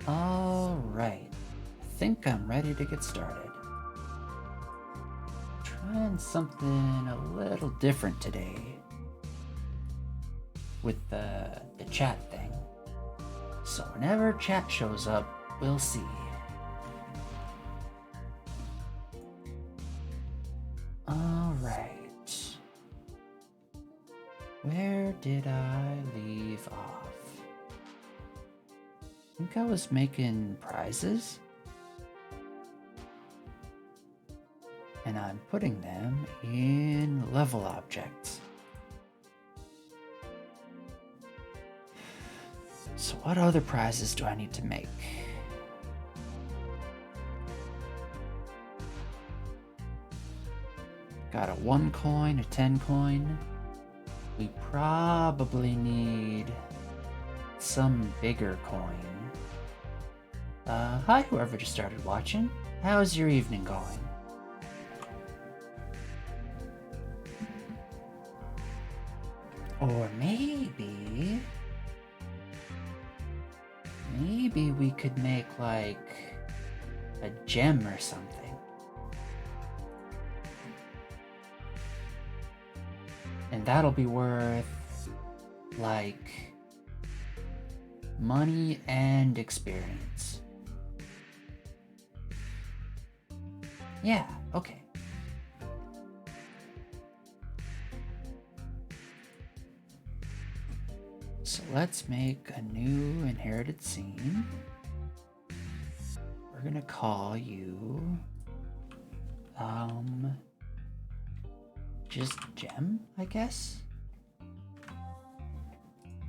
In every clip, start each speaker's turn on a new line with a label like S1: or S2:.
S1: Alright, I think I'm ready to get started. Trying something a little different today with the chat thing. So whenever chat shows up, we'll see. Alright. Where did I leave off? I think I was making prizes. And I'm putting them in level objects. So what other prizes do I need to make? Got a 1 coin, a 10 coin. We probably need some bigger coin. Hi, whoever just started watching. How's your evening going? Or maybe we could make like a gem or something. And that'll be worth like money and experience. Yeah, okay. So let's make a new inherited scene. We're gonna call you, just Gem, I guess?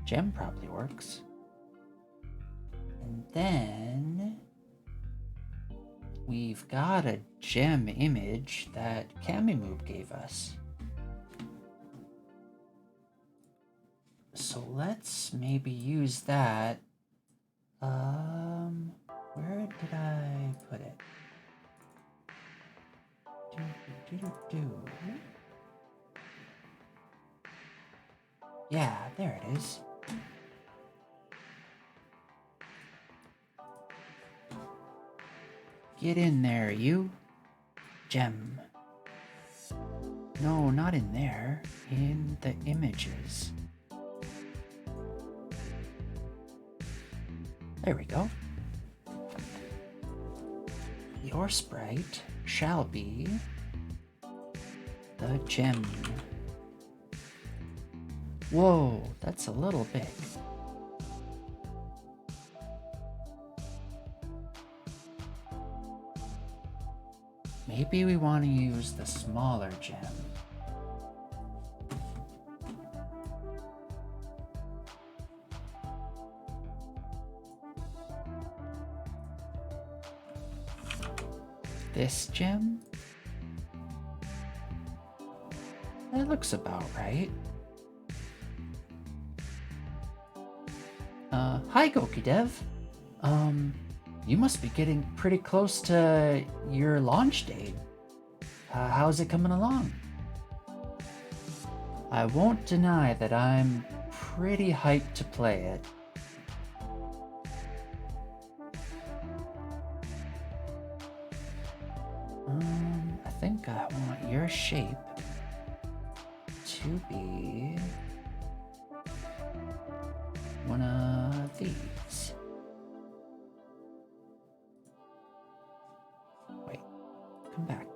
S1: Gem probably works. And then we've got a gem image that Camimoob gave us. So let's maybe use that. Where did I put it? Yeah, there it is. Get in there, you. Gem. No, not in there. In the images. There we go. Your sprite shall be the gem. Whoa, that's a little big. Maybe we want to use the smaller gem. This gem? That looks about right. Hi Goki Dev. You must be getting pretty close to your launch date. How's it coming along? I won't deny that I'm pretty hyped to play it. I think I want your shape to be one of these. Wait, come back.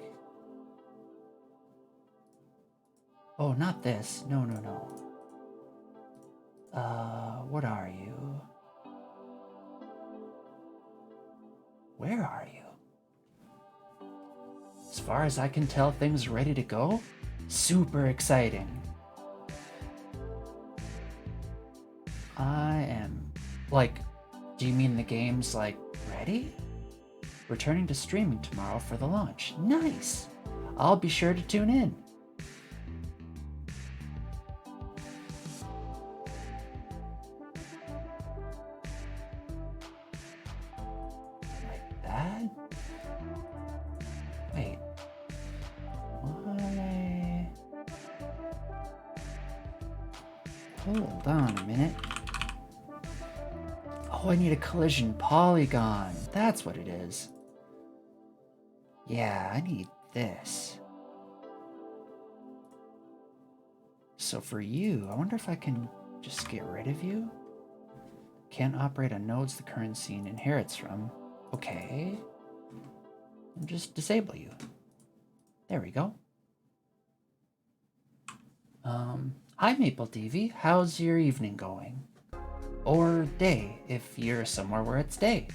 S1: Oh, not this. No. What are you? Where are you? As far as I can tell, things are ready to go. Super exciting. I am... Like, do you mean the game's, like, ready? Returning to streaming tomorrow for the launch. Nice! I'll be sure to tune in. Like that? Wait. Why? Hold on a minute. Oh, Oh, I need a collision polygon. That's what it is. Yeah, I need this. So for you, I wonder if I can just get rid of you? Can't operate on nodes the current scene inherits from. Okay. And just disable you. There we go. Hi Maple TV, how's your evening going? Or day, if you're somewhere where it's day.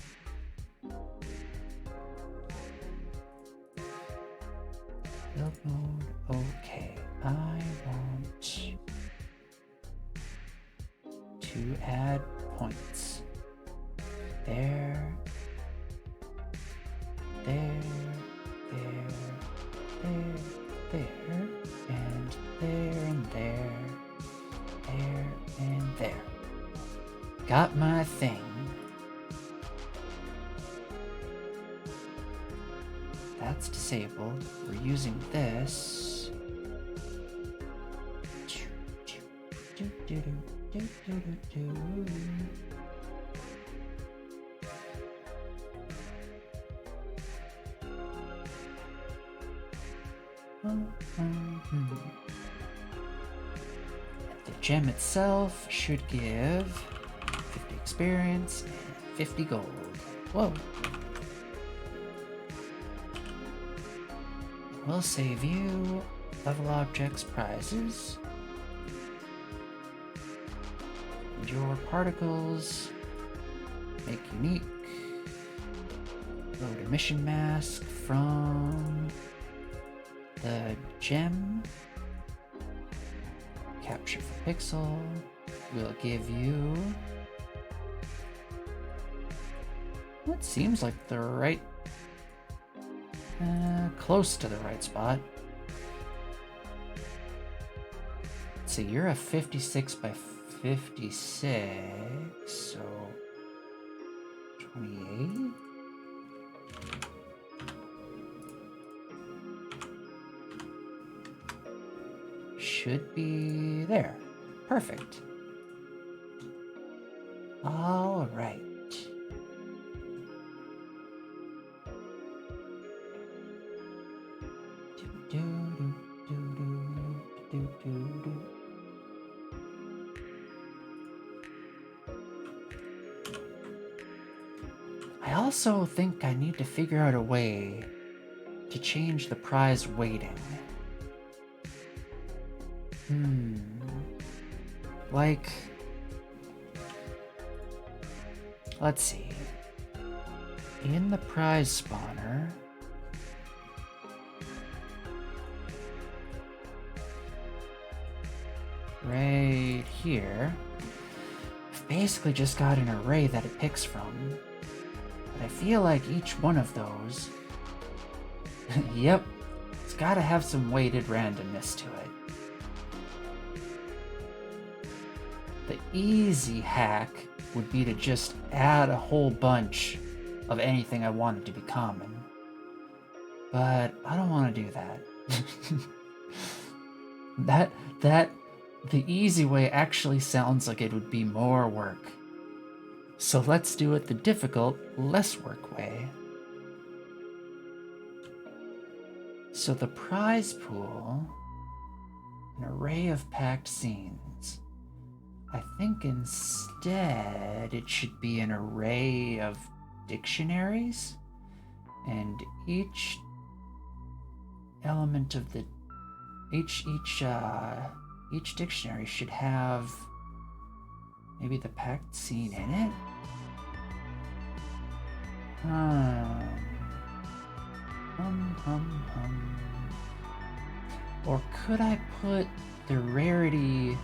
S1: Build mode, okay. I want to add points. There, there, there, and there, and there, there, and there. Got my thing. That's disabled. We're using this. The gem itself should give 50 experience and 50 gold. Whoa. We'll save you level objects prizes. And your particles make unique. Load a mission mask from the gem. Capture for pixel. We'll give you what seems like the right, close to the right spot. So you're a 56 by 56, so 28. Should be there. Perfect. All right. I also think I need to figure out a way to change the prize weighting. Like, let's see. In the prize spawner, right here, I've basically just got an array that it picks from. But I feel like each one of those, yep, it's gotta have some weighted randomness to it. The easy hack would be to just add a whole bunch of anything I wanted to be common. But I don't want to do that. The easy way actually sounds like it would be more work. So let's do it the difficult, less work way. So the prize pool, an array of packed scenes. I think instead it should be an array of dictionaries, and each element of the each dictionary should have maybe the packed scene in it. Or could I put the rarity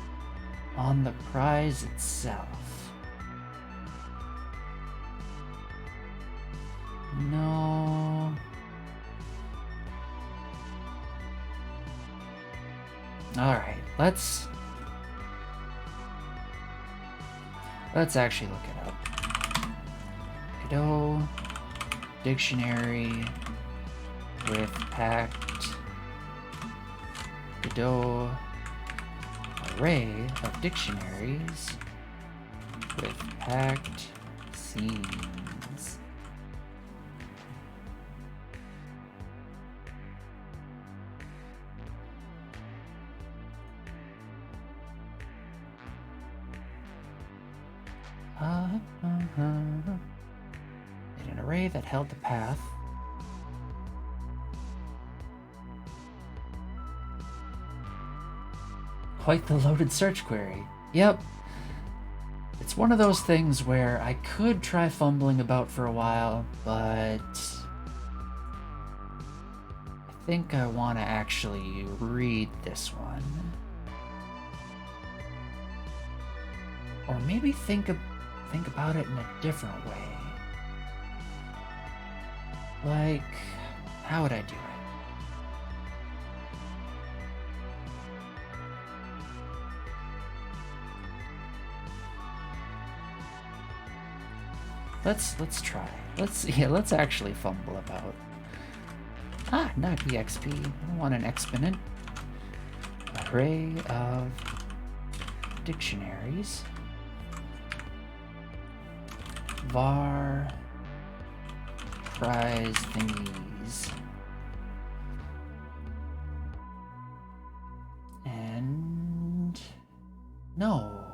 S1: on the prize itself? No. Alright, let's actually look it up. Godot dictionary with packed Godot array of dictionaries with packed scenes. In an array that held the path. Quite the loaded search query. Yep. It's one of those things where I could try fumbling about for a while, but I think I want to actually read this one. Or maybe think about it in a different way. Like, how would I do it? Let's try. Let's actually fumble about. Not EXP. I want an exponent. Array of dictionaries. Var prize thingies. And no,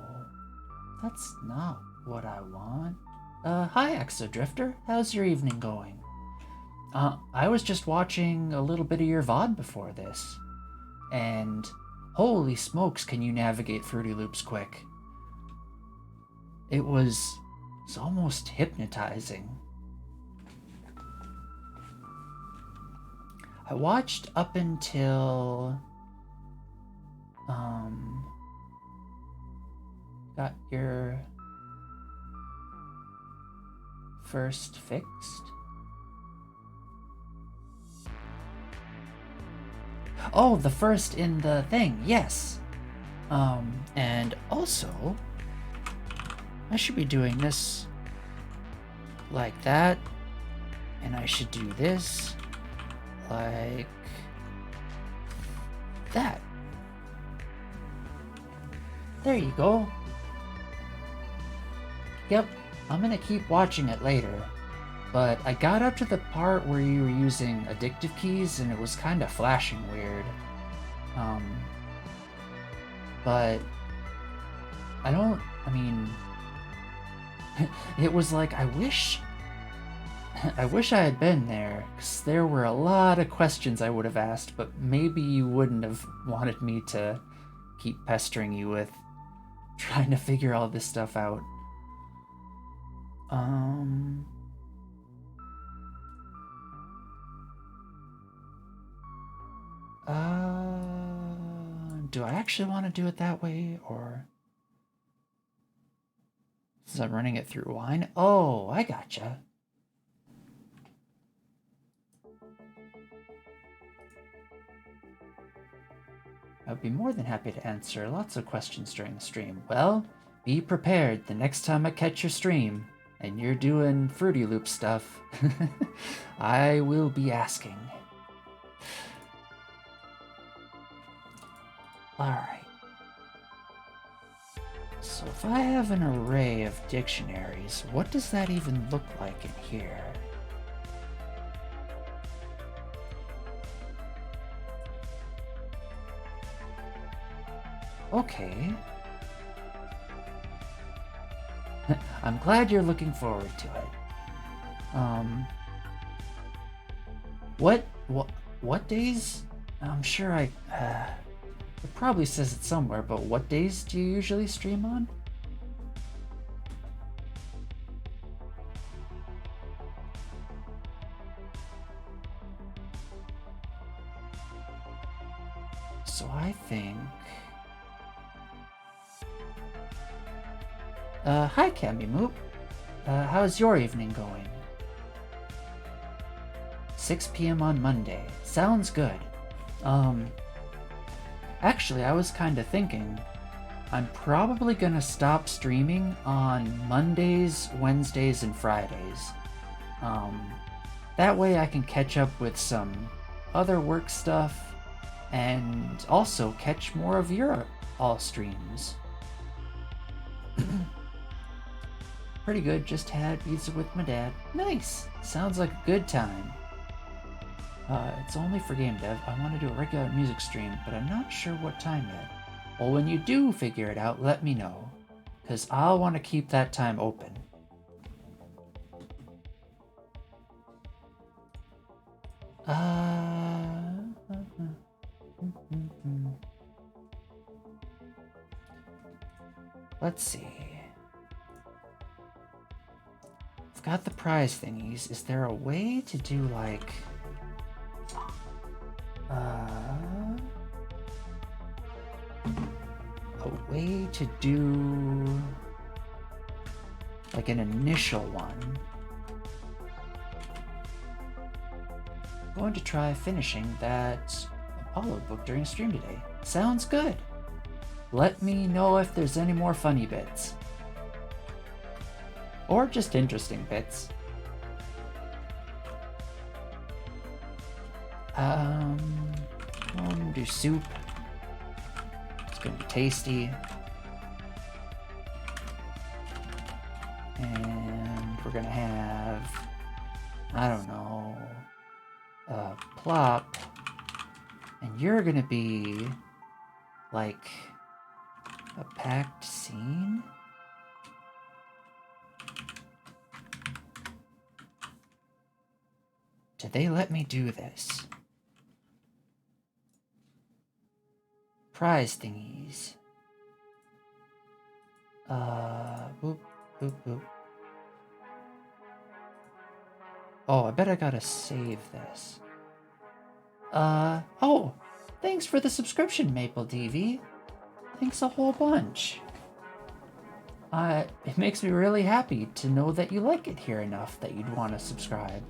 S1: that's not what I want. Hi, Exodrifter. How's your evening going? I was just watching a little bit of your VOD before this. And holy smokes, can you navigate Fruity Loops quick? It's almost hypnotizing. I watched up until... got your... first fixed? Oh, the first in the thing, yes. And also, I should be doing this like that, and I should do this like that. There you go. Yep. I'm gonna keep watching it later, but I got up to the part where you were using addictive keys and it was kind of flashing weird. But it was like, I wish I had been there, because there were a lot of questions I would have asked, but maybe you wouldn't have wanted me to keep pestering you with trying to figure all this stuff out. Do I actually want to do it that way, or since I'm running it through wine? Oh, I gotcha. I'd be more than happy to answer lots of questions during the stream. Well, be prepared the next time I catch your stream and you're doing Fruity Loop stuff. I will be asking. Alright. So if I have an array of dictionaries, what does that even look like in here? Okay. I'm glad you're looking forward to it. What days? I'm sure it probably says it somewhere, but what days do you usually stream on? So I think... hi Camimoop. How's your evening going? 6 p.m. on Monday. Sounds good. Actually, I was kinda thinking, I'm probably gonna stop streaming on Mondays, Wednesdays, and Fridays. That way I can catch up with some other work stuff, and also catch more of your all streams. Pretty good, just had pizza with my dad. Nice! Sounds like a good time. It's only for game dev. I want to do a regular music stream, but I'm not sure what time yet. Well, when you do figure it out, let me know, because I'll want to keep that time open. Let's see. I've got the prize thingies. Is there a way to do like... a way to do like an initial one? I'm going to try finishing that Apollo book during stream today. Sounds good. Let me know if there's any more funny bits. Or just interesting bits. We'll do soup. It's gonna be tasty. And we're gonna have, I don't know, a plop. And you're gonna be like a packed scene? Did they let me do this? Prize thingies. Boop, boop, boop. Oh, I bet I gotta save this. Oh! Thanks for the subscription, Maple DV. Thanks a whole bunch. It makes me really happy to know that you like it here enough that you'd want to subscribe.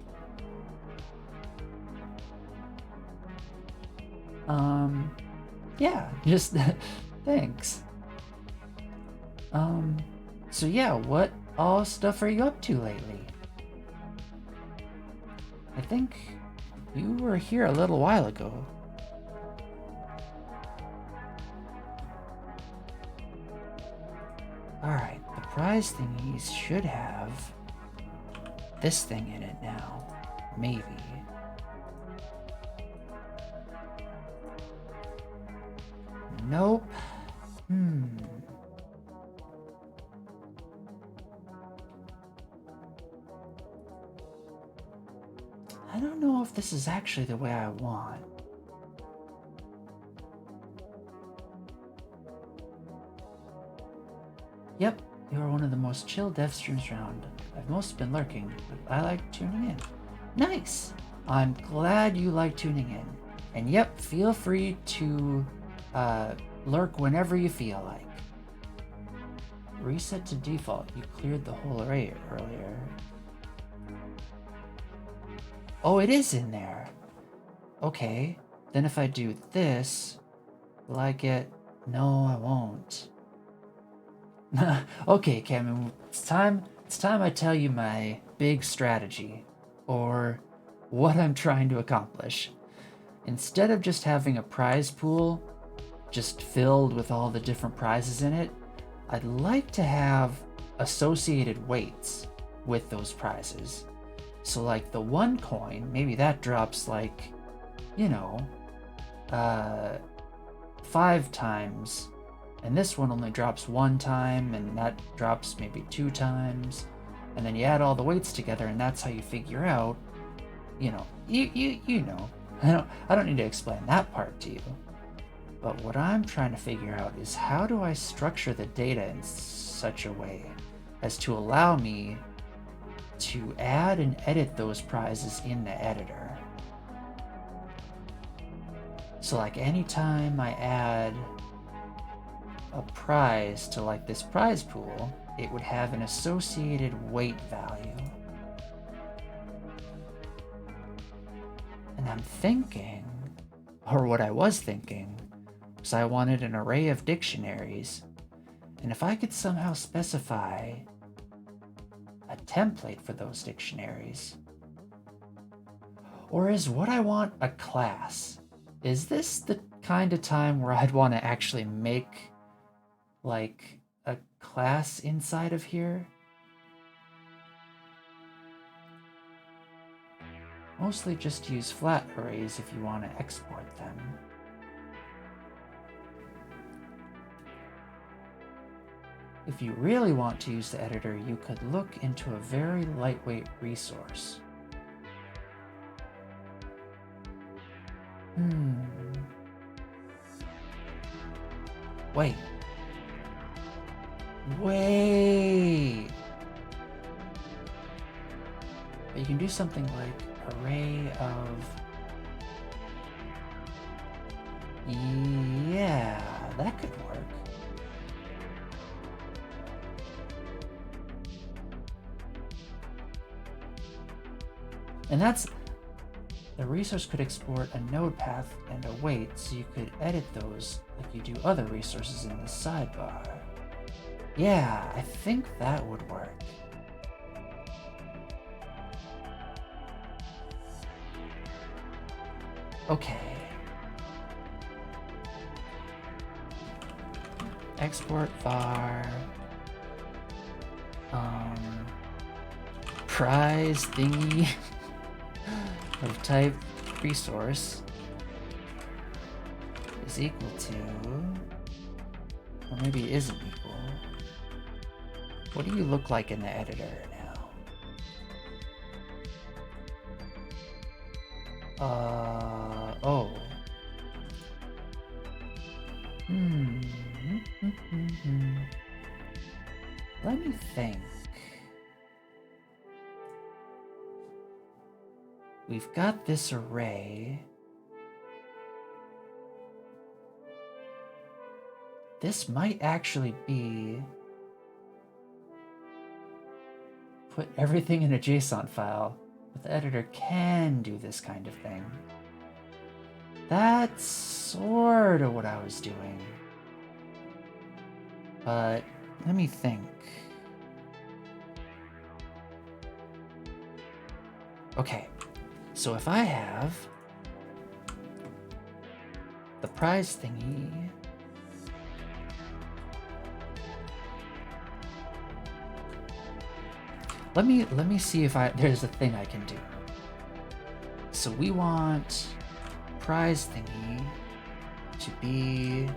S1: Yeah, just thanks. So yeah, what all stuff are you up to lately? I think you were here a little while ago. Alright, the prize thingies should have this thing in it now. Maybe. Nope. I don't know if this is actually the way I want. Yep, you are one of the most chill dev streams around. I've mostly been lurking, but I like tuning in. Nice! I'm glad you like tuning in. And yep, feel free to lurk whenever you feel like. Reset to default. You cleared the whole array earlier. Oh, it is in there. Okay, then if I do this, will I get... No, I won't. Okay, Cameron, it's time I tell you my big strategy, or what I'm trying to accomplish. Instead of just having a prize pool just filled with all the different prizes in it, I'd like to have associated weights with those prizes. So like the one coin, maybe that drops like, you know, 5 times, and this one only drops 1 time, and that drops maybe 2 times, and then you add all the weights together, and that's how you figure out, you know, you know. I don't need to explain that part to you. But what I'm trying to figure out is how do I structure the data in such a way as to allow me to add and edit those prizes in the editor. So like anytime I add a prize to like this prize pool, it would have an associated weight value. And I'm thinking, or what I was thinking, was I wanted an array of dictionaries, and if I could somehow specify a template for those dictionaries. Or is what I want a class? Is this the kind of time where I'd want to actually make like a class inside of here? Mostly just use flat arrays if you want to export them. If you really want to use the editor, you could look into a very lightweight resource. Wait. But you can do something like array of... Yeah, that could work. And that's... The resource could export a node path and a weight, so you could edit those like you do other resources in the sidebar. Yeah, I think that would work. Okay. Export var prize thingy of type resource is equal to, or maybe it isn't equal. What do you look like in the editor now? Oh. Let me think. We've got this array. This might actually be put everything in a JSON file, but the editor can do this kind of thing. That's sort of what I was doing. But let me think. Okay, so if I have the prize thingy, let me see if there's a thing I can do. So we want prize thingy to be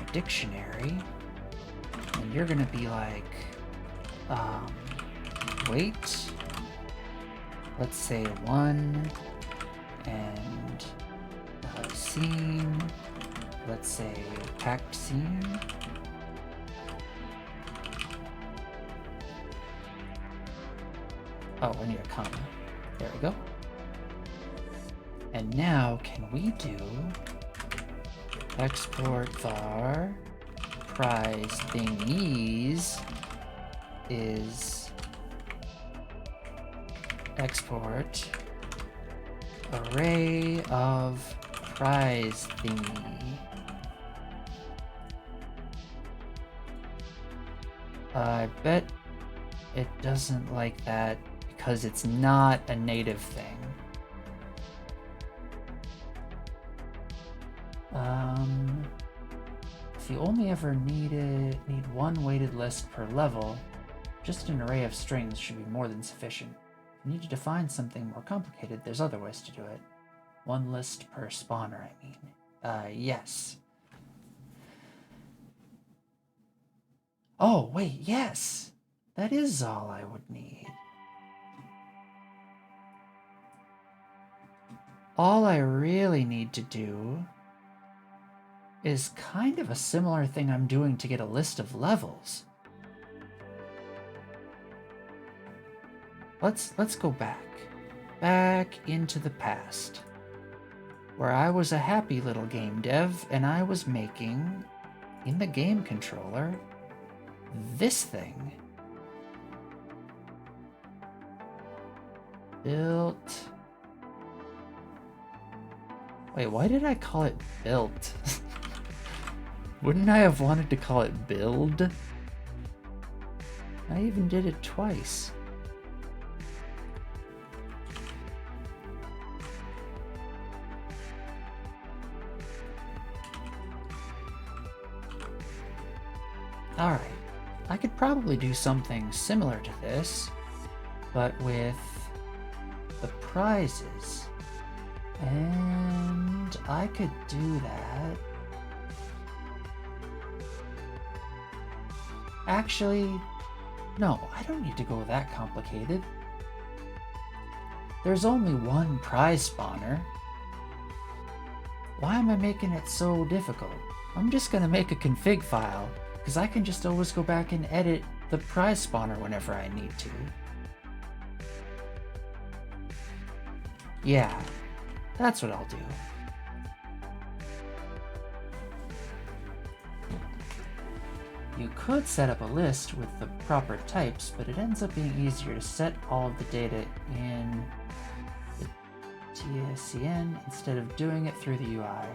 S1: a dictionary, and you're gonna be like, wait, let's say 1, and scene, let's say packed scene. Oh, I need a comma. There we go. And now, can we do export var prize thingies is export array of prize thingy. I bet it doesn't like that because it's not a native thing. If you only ever need one weighted list per level, just an array of strings should be more than sufficient. If you need to define something more complicated, there's other ways to do it. One list per spawner, I mean. Yes. Oh, wait, yes! That is all I would need. All I really need to do is kind of a similar thing I'm doing to get a list of levels. Let's go back into the past, where I was a happy little game dev and I was making, in the game controller, this thing. Built. Wait, why did I call it built? Wouldn't I have wanted to call it build? I even did it twice. Alright, I could probably do something similar to this, but with the prizes. And I could do that. Actually, no, I don't need to go that complicated. There's only one prize spawner. Why am I making it so difficult? I'm just gonna make a config file, because I can just always go back and edit the prize spawner whenever I need to. Yeah, that's what I'll do. You could set up a list with the proper types, but it ends up being easier to set all of the data in the TSCN instead of doing it through the UI.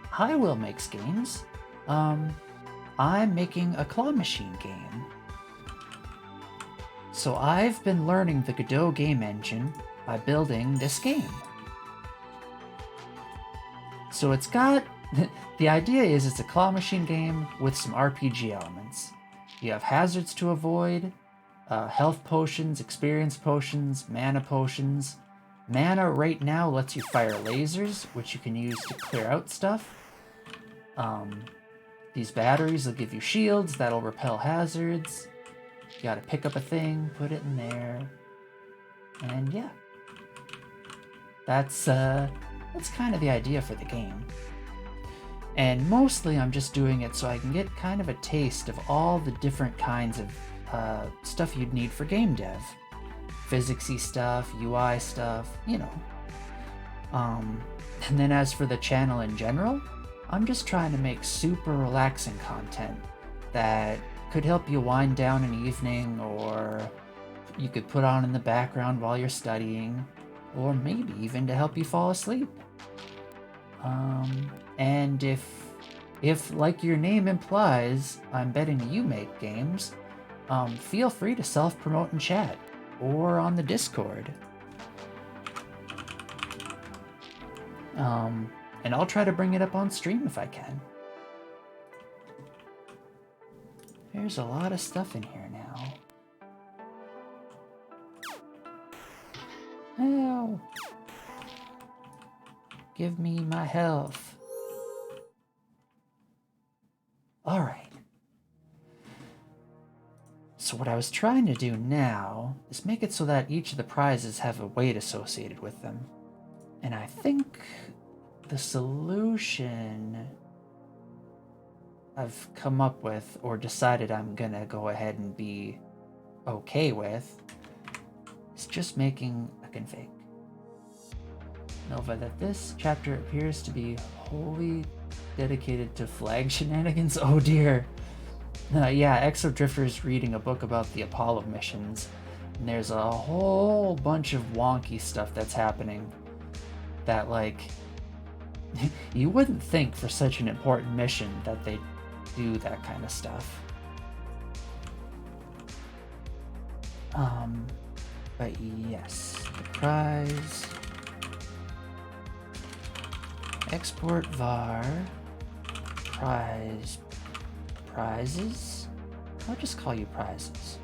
S1: Hi Will makes games. I'm making a claw machine game. So I've been learning the Godot game engine by building this game. So it's got... The idea is it's a claw machine game with some RPG elements. You have hazards to avoid, health potions, experience potions, mana potions. Mana right now lets you fire lasers, which you can use to clear out stuff. These batteries will give you shields that'll repel hazards. You gotta pick up a thing, put it in there, and yeah. That's kind of the idea for the game. And mostly I'm just doing it so I can get kind of a taste of all the different kinds of stuff you'd need for game dev. Physicsy stuff, UI stuff, you know. And then as for the channel in general, I'm just trying to make super relaxing content that could help you wind down an evening, or you could put on in the background while you're studying, or maybe even to help you fall asleep. And if like your name implies, I'm betting you make games, feel free to self-promote in chat or on the Discord. And I'll try to bring it up on stream if I can. There's a lot of stuff in here now. Ow. Give me my health. Alright. So what I was trying to do now is make it so that each of the prizes have a weight associated with them. And I think the solution I've come up with, or decided I'm gonna go ahead and be okay with, is just making a config. Nova, that this chapter appears to be wholly dedicated to flag shenanigans. Oh dear. Yeah, Exodrifter is reading a book about the Apollo missions, and there's a whole bunch of wonky stuff that's happening that, like, you wouldn't think for such an important mission that they do that kind of stuff. But yes, the prize, export var, prizes? I'll just call you prizes.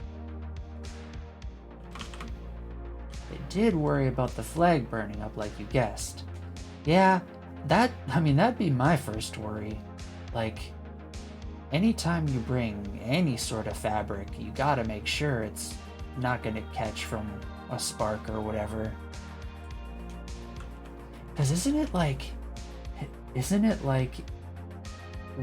S1: They did worry about the flag burning up like you guessed. Yeah, that'd be my first worry. Like, anytime you bring any sort of fabric, you gotta make sure it's not gonna catch from a spark or whatever. Because isn't it like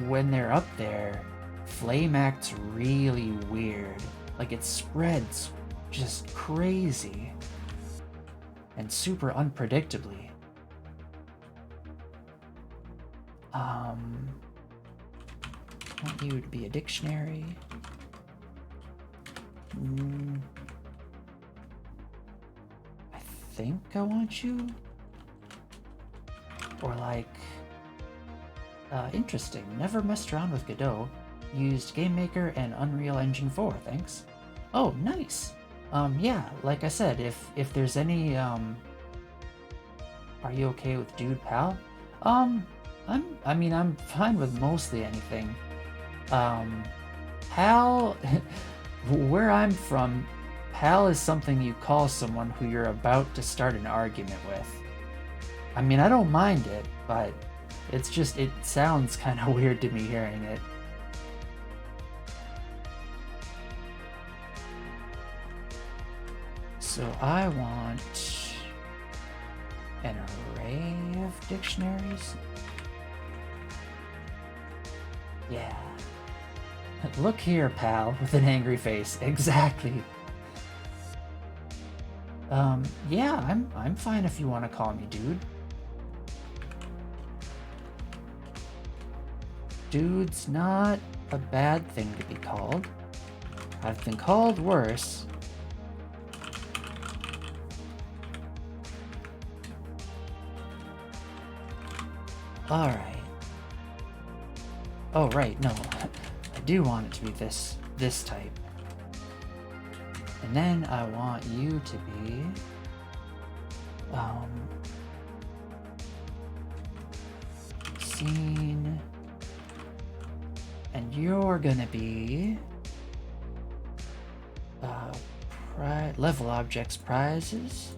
S1: when they're up there, flame acts really weird. Like, it spreads just crazy and super unpredictably. I want you to be a dictionary. I think I want you. Or like, interesting. Never messed around with Godot. Used GameMaker and Unreal Engine 4, thanks. Oh, nice. Yeah, like I said, if there's any, are you okay with Dude Pal? I'm fine with mostly anything. Pal, where I'm from, pal is something you call someone who you're about to start an argument with. I mean, I don't mind it, but it's just, it sounds kind of weird to me hearing it. So I want an array of dictionaries. Yeah. Look here, pal, with an angry face. Exactly. Yeah, I'm fine if you want to call me dude. Dude's not a bad thing to be called. I've been called worse. Alright. Oh, right, no. I do want it to be this type. And then I want you to be... scene... And you're gonna be... level objects prizes.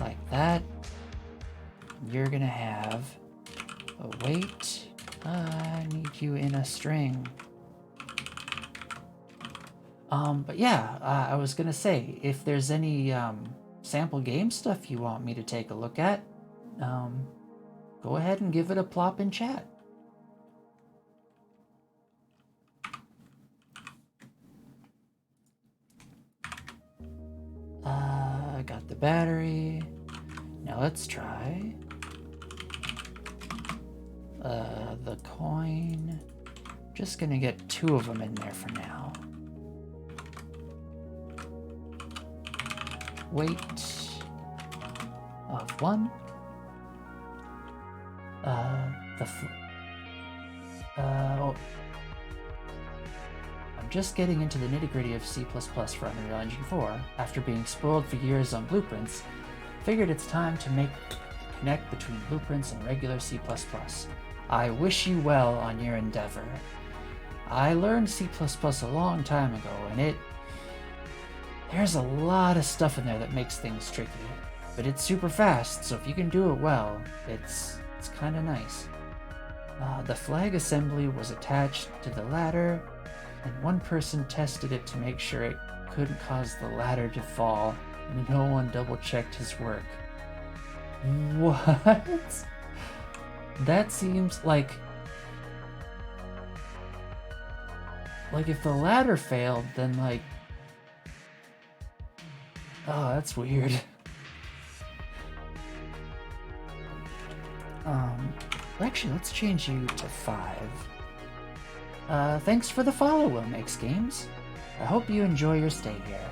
S1: Like that. You're gonna have a weight. I need you in a string. But yeah, I was gonna say, if there's any sample game stuff you want me to take a look at, go ahead and give it a plop in chat. I got the battery. Now let's try the coin. Just gonna get 2 of them in there for now. Weight of 1. I'm just getting into the nitty-gritty of C++ for Unreal Engine 4. After being spoiled for years on Blueprints, figured it's time to connect between Blueprints and regular C++. I wish you well on your endeavor. I learned C++ a long time ago, and there's a lot of stuff in there that makes things tricky, but it's super fast, so if you can do it well, it's kind of nice. The flag assembly was attached to the ladder, and one person tested it to make sure it couldn't cause the ladder to fall, and no one double-checked his work. What? That seems like if the ladder failed, then oh, that's weird. Actually, let's change you to 5. Thanks for the follow, Will Makes Games. I hope you enjoy your stay here.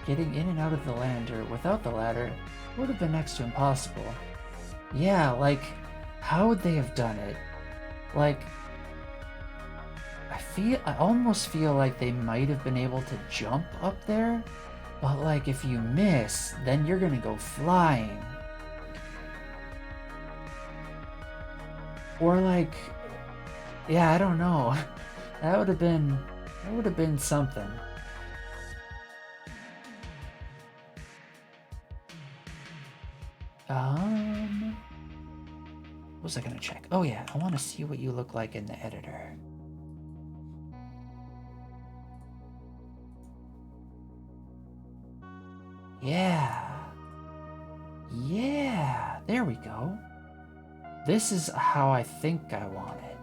S1: Getting in and out of the lander without the ladder would have been next to impossible. Yeah, how would they have done it? I almost feel like they might have been able to jump up there, but if you miss, then you're gonna go flying. Or yeah, I don't know. That would have been something. What was I gonna check? Oh yeah, I want to see what you look like in the editor. Yeah, there we go. This is how I think I want it.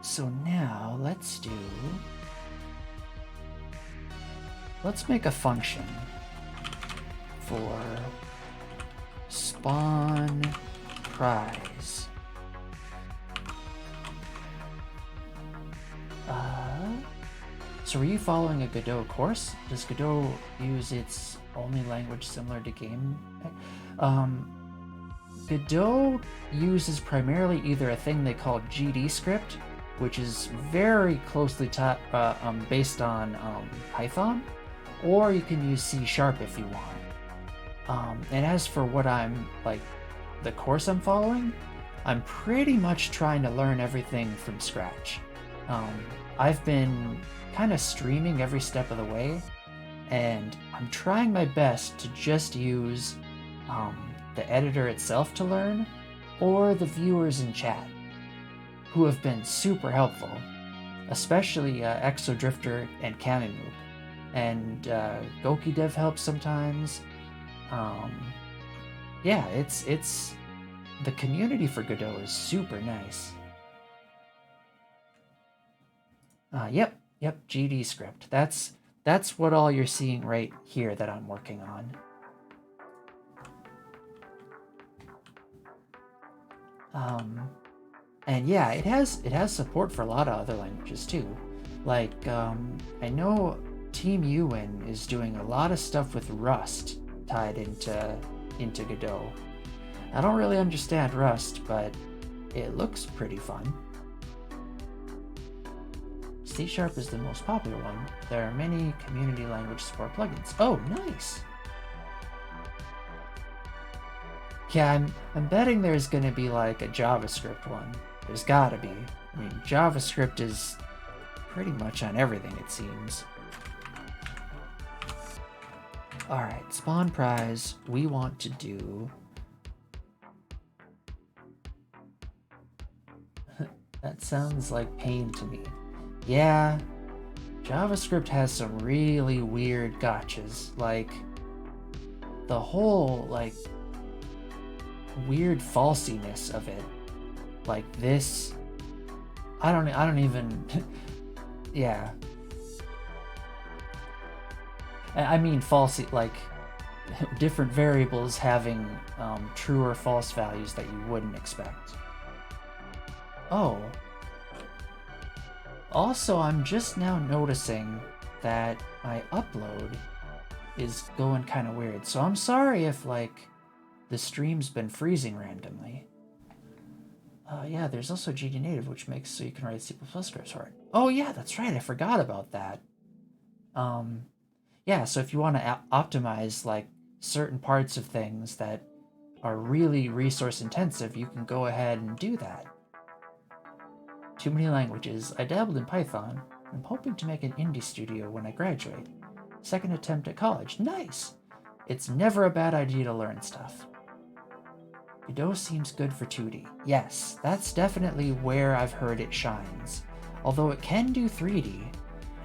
S1: So now let's make a function for spawn prize. So are you following a Godot course? Does Godot use its only language similar to game? Godot uses primarily either a thing they call GD script, which is very closely based on Python, or you can use C# if you want. And as for what I'm, like, the course I'm following, I'm pretty much trying to learn everything from scratch. I've been kind of streaming every step of the way, and I'm trying my best to just use the editor itself to learn, or the viewers in chat, who have been super helpful, especially Exodrifter and Camimoop. And GokiDev helps sometimes. Yeah, it's the community for Godot is super nice. Yep, GD script. That's what all you're seeing right here that I'm working on. And yeah, it has support for a lot of other languages too. Like, I know Team Ewan is doing a lot of stuff with Rust tied into Godot. I don't really understand Rust, but it looks pretty fun. C# is the most popular one. There are many community language support plugins. Oh, nice! Yeah, I'm betting there's gonna be like a JavaScript one. There's gotta be. I mean, JavaScript is pretty much on everything, it seems. Alright, spawn prize. We want to do... That sounds like pain to me. Yeah, JavaScript has some really weird gotchas. Like, the whole, like, weird falsiness of it. Like this... I don't even... yeah. I mean false, like different variables having true or false values that you wouldn't expect. Oh. Also, I'm just now noticing that my upload is going kind of weird. So I'm sorry if, like, the stream's been freezing randomly. Yeah, there's also GD Native, which makes so you can write C++ scripts for it. Oh yeah, that's right, I forgot about that. Yeah, so if you want to optimize, like, certain parts of things that are really resource intensive, you can go ahead and do that. Too many languages. I dabbled in Python. I'm hoping to make an indie studio when I graduate. Second attempt at college. Nice! It's never a bad idea to learn stuff. Godot seems good for 2D. Yes, that's definitely where I've heard it shines. Although it can do 3D,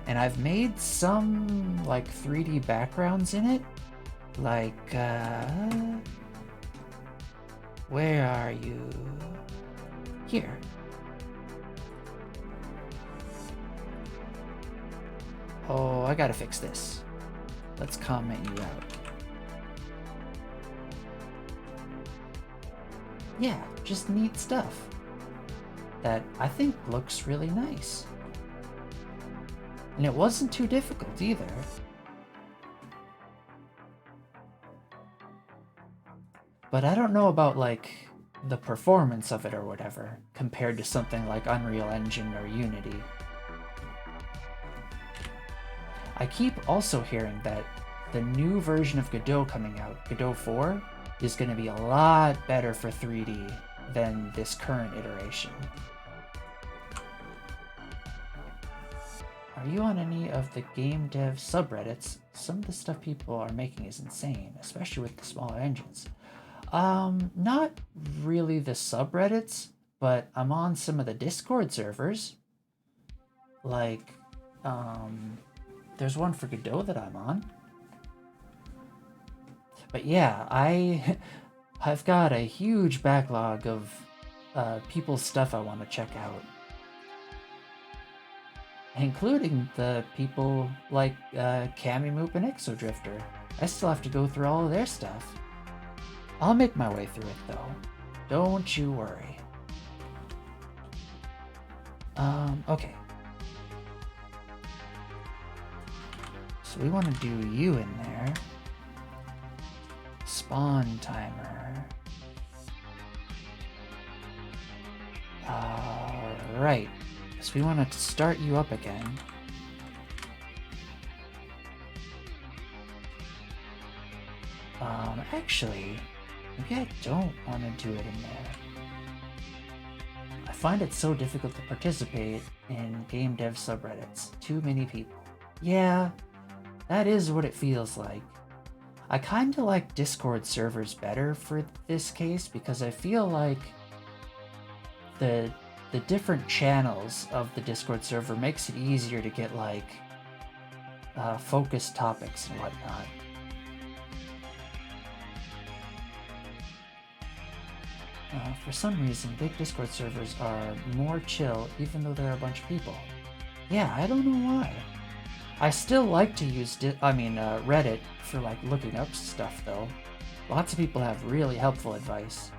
S1: and I've made some, like, 3D backgrounds in it. Like, where are you? Here. Oh, I gotta fix this. Let's comment you out. Yeah, just neat stuff that I think looks really nice. And it wasn't too difficult either. But I don't know about, like, the performance of it or whatever, compared to something like Unreal Engine or Unity. I keep also hearing that the new version of Godot coming out, Godot 4, is going to be a lot better for 3D than this current iteration. Are you on any of the game dev subreddits? Some of the stuff people are making is insane, especially with the smaller engines. Not really the subreddits, but I'm on some of the Discord servers. Like, there's one for Godot that I'm on. But yeah, I've got a huge backlog of people's stuff I want to check out. Including the people like Camimoop and Exodrifter. I still have to go through all of their stuff. I'll make my way through it though. Don't you worry. Okay. So we want to do you in there. Spawn timer. Alright. So we want to start you up again. Actually, maybe I don't want to do it in there. I find it so difficult to participate in game dev subreddits. Too many people. Yeah, that is what it feels like. I kinda like Discord servers better for this case because I feel like the different channels of the Discord server makes it easier to get like focused topics and whatnot. For some reason, big Discord servers are more chill even though there are a bunch of people. Yeah, I don't know why. I still like to use Reddit for like looking up stuff though. Lots of people have really helpful advice.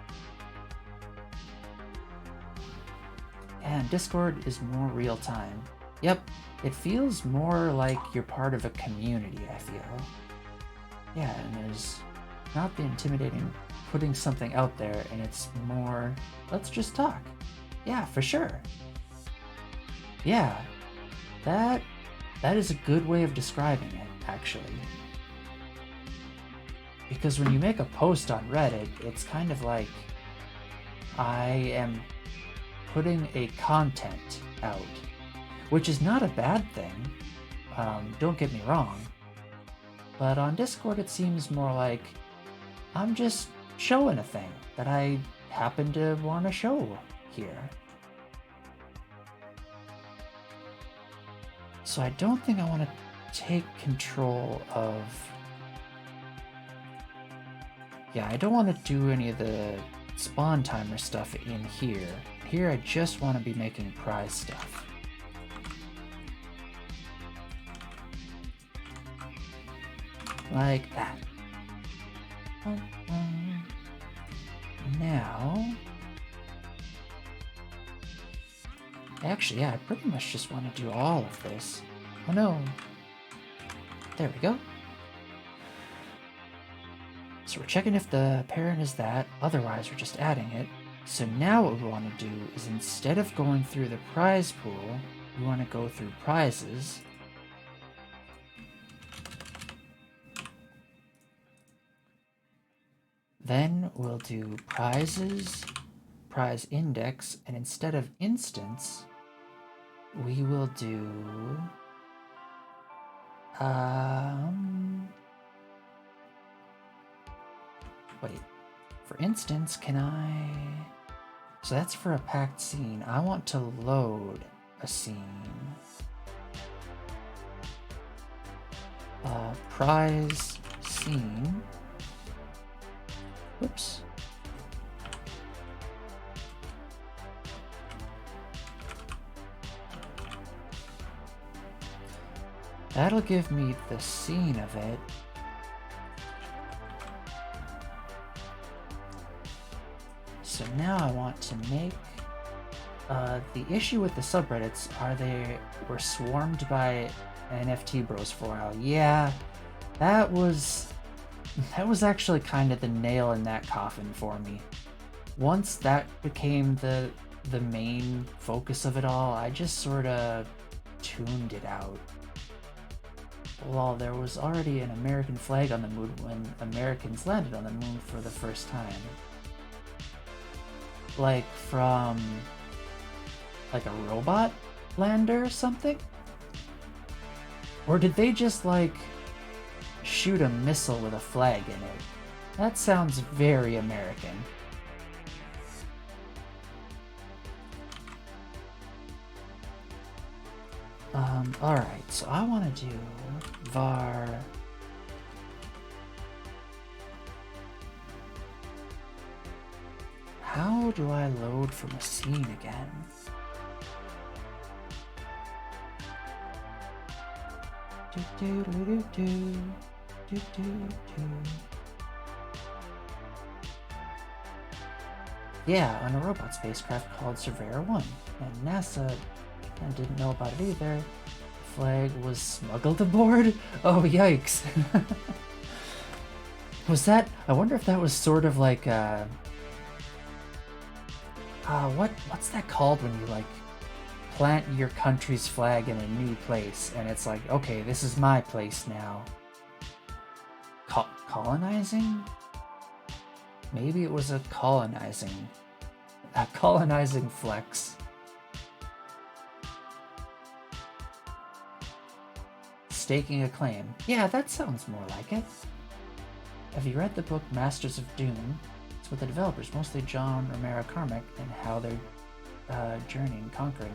S1: And Discord is more real time. Yep, it feels more like you're part of a community, I feel. Yeah, and there's not the intimidating putting something out there, and it's more, let's just talk. Yeah, for sure. Yeah, that is a good way of describing it, actually. Because when you make a post on Reddit, it's kind of like I am putting a content out, which is not a bad thing. Don't get me wrong. But on Discord, it seems more like I'm just showing a thing that I happen to want to show here. So I don't think I want to take control of... Yeah, I don't want to do any of the spawn timer stuff in here. Here I just want to be making prize stuff. Like that. Now... Actually, yeah, I pretty much just want to do all of this. Oh no. There we go. So we're checking if the parent is that, otherwise we're just adding it. So now what we want to do is instead of going through the prize pool, we want to go through prizes. Then we'll do prizes, prize index, and instead of instance, we will do wait, for instance, can I, so that's for a packed scene. I want to load a scene. Prize scene. Whoops. That'll give me the scene of it. So now I want to make... the issue with the subreddits are they were swarmed by NFT bros for a while. Yeah, that was actually kind of the nail in that coffin for me. Once that became the main focus of it all, I just sort of tuned it out. Well, there was already an American flag on the moon when Americans landed on the moon for the first time. Like from like a robot lander or something? Or did they just like shoot a missile with a flag in it? That sounds very American. Alright, so I want to do var how do I load from a scene again? Yeah, on a robot spacecraft called Surveyor 1, and NASA didn't know about it either. The flag was smuggled aboard? Oh, yikes. Was that... I wonder if that was sort of like, what's that called when you, like, plant your country's flag in a new place, and it's like, okay, this is my place now. Colonizing? Maybe it was a colonizing flex. Staking a claim. Yeah, that sounds more like it. Have you read the book Masters of Doom? It's with the developers, mostly John Romero Carmack, and how they're journeying, conquering.